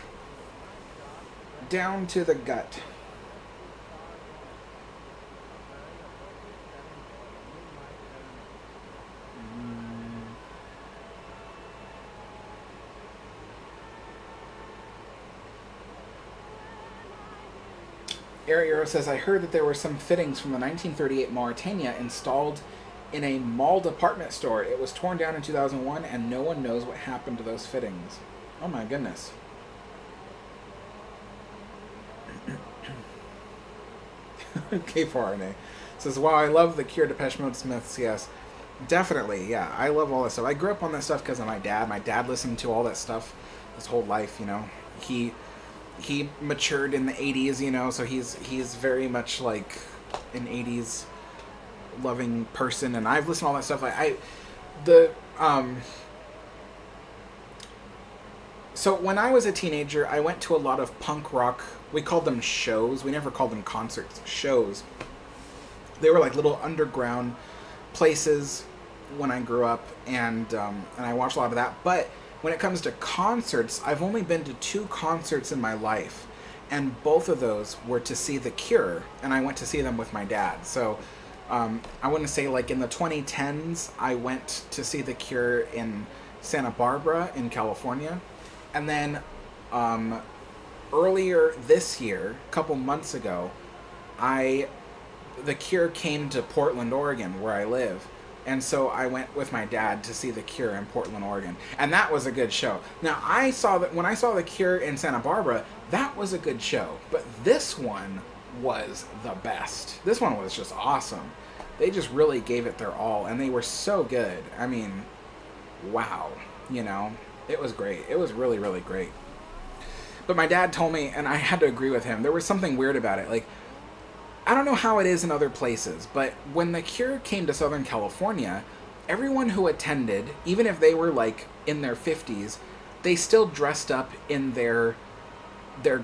Down to the gut. Ariero says, I heard that there were some fittings from the 1938 Mauritania installed in a mall department store. It was torn down in 2001, and no one knows what happened to those fittings. Oh my goodness. K4RNA says, wow, I love the Cure, Depeche Mode, Smiths, yes. Definitely, yeah. I love all that stuff. I grew up on that stuff because of my dad. My dad listened to all that stuff his whole life, you know. He matured in the 80s, you know, so he's very much like an 80s loving person, and I've listened to all that stuff. So when I was a teenager, I went to a lot of punk rock, we called them shows, we never called them concerts, shows. They were like little underground places when I grew up, and I watched a lot of that. But when it comes to concerts, I've only been to 2 concerts in my life, and both of those were to see The Cure, and I went to see them with my dad. So I wouldn't say, like, in the 2010s, I went to see The Cure in Santa Barbara in California, and then earlier this year, a couple months ago, The Cure came to Portland, Oregon, where I live. And so I went with my dad to see The Cure in Portland, Oregon. And that was a good show. Now, when I saw The Cure in Santa Barbara, that was a good show. But this one was the best. This one was just awesome. They just really gave it their all. And they were so good. I mean, wow. You know, it was great. It was really, really great. But my dad told me, and I had to agree with him, there was something weird about it. Like, I don't know how it is in other places, but when The Cure came to Southern California, everyone who attended, even if they were like in their 50s, they still dressed up in their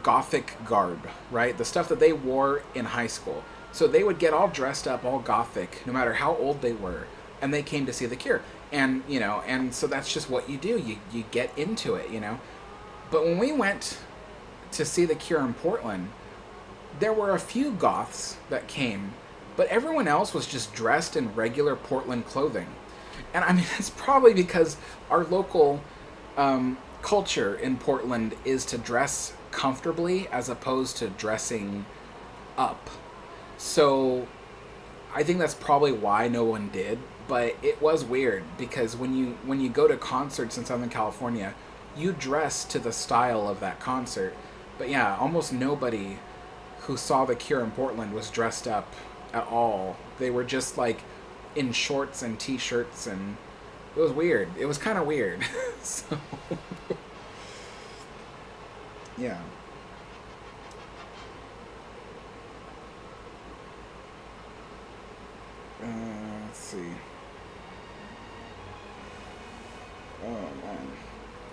gothic garb, right? The stuff that they wore in high school. So they would get all dressed up, all gothic, no matter how old they were, and they came to see The Cure. And, you know, and so that's just what you do. You get into it, you know. But when we went to see The Cure in Portland, there were a few goths that came, but everyone else was just dressed in regular Portland clothing. And I mean, it's probably because our local culture in Portland is to dress comfortably as opposed to dressing up. So I think that's probably why no one did. But it was weird because when you go to concerts in Southern California, you dress to the style of that concert. But yeah, almost nobody who saw The Cure in Portland was dressed up at all. They were just like in shorts and t-shirts, and it was weird. It was kind of weird. So yeah. Let's see. Oh man.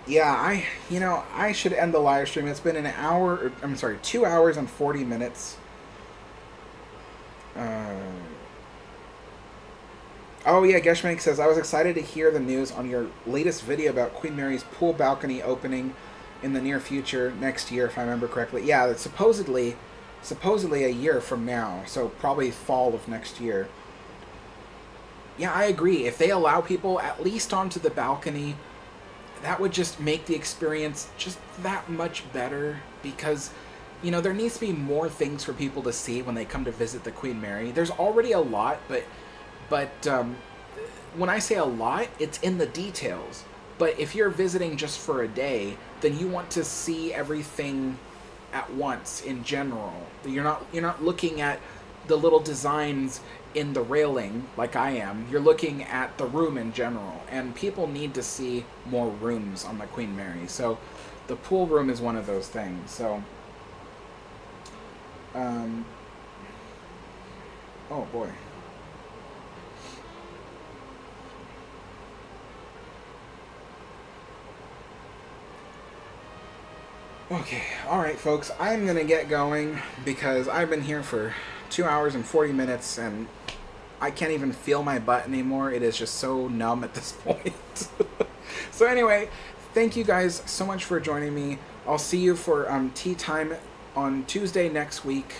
Yeah, I should end the live stream. It's been 2 hours and 40 minutes. Oh yeah, Geshmanik says, I was excited to hear the news on your latest video about Queen Mary's pool balcony opening in the near future, next year, if I remember correctly. Yeah, it's supposedly a year from now, so probably fall of next year. Yeah, I agree. If they allow people at least onto the balcony, that would just make the experience just that much better, because, you know, there needs to be more things for people to see when they come to visit the Queen Mary. There's already a lot, but when I say a lot, it's in the details. But if you're visiting just for a day, then you want to see everything at once in general. You're not looking at the little designs in the railing like I am. You're looking at the room in general, and people need to see more rooms on the Queen Mary. So the pool room is one of those things. So oh boy. Okay, alright folks, I'm gonna get going because I've been here for 2 hours and 40 minutes and I can't even feel my butt anymore. It is just so numb at this point. So anyway, thank you guys so much for joining me. I'll see you for tea time on Tuesday next week.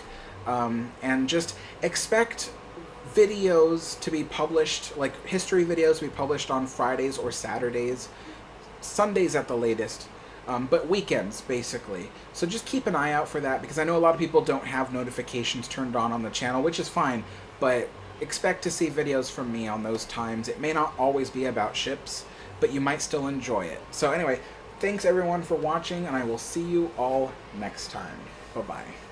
And just expect videos to be published, like history videos to be published on Fridays or Saturdays. Sundays at the latest. But weekends, basically. So just keep an eye out for that, because I know a lot of people don't have notifications turned on the channel, which is fine, but expect to see videos from me on those times. It may not always be about ships, but you might still enjoy it. So anyway, thanks everyone for watching, and I will see you all next time. Bye-bye.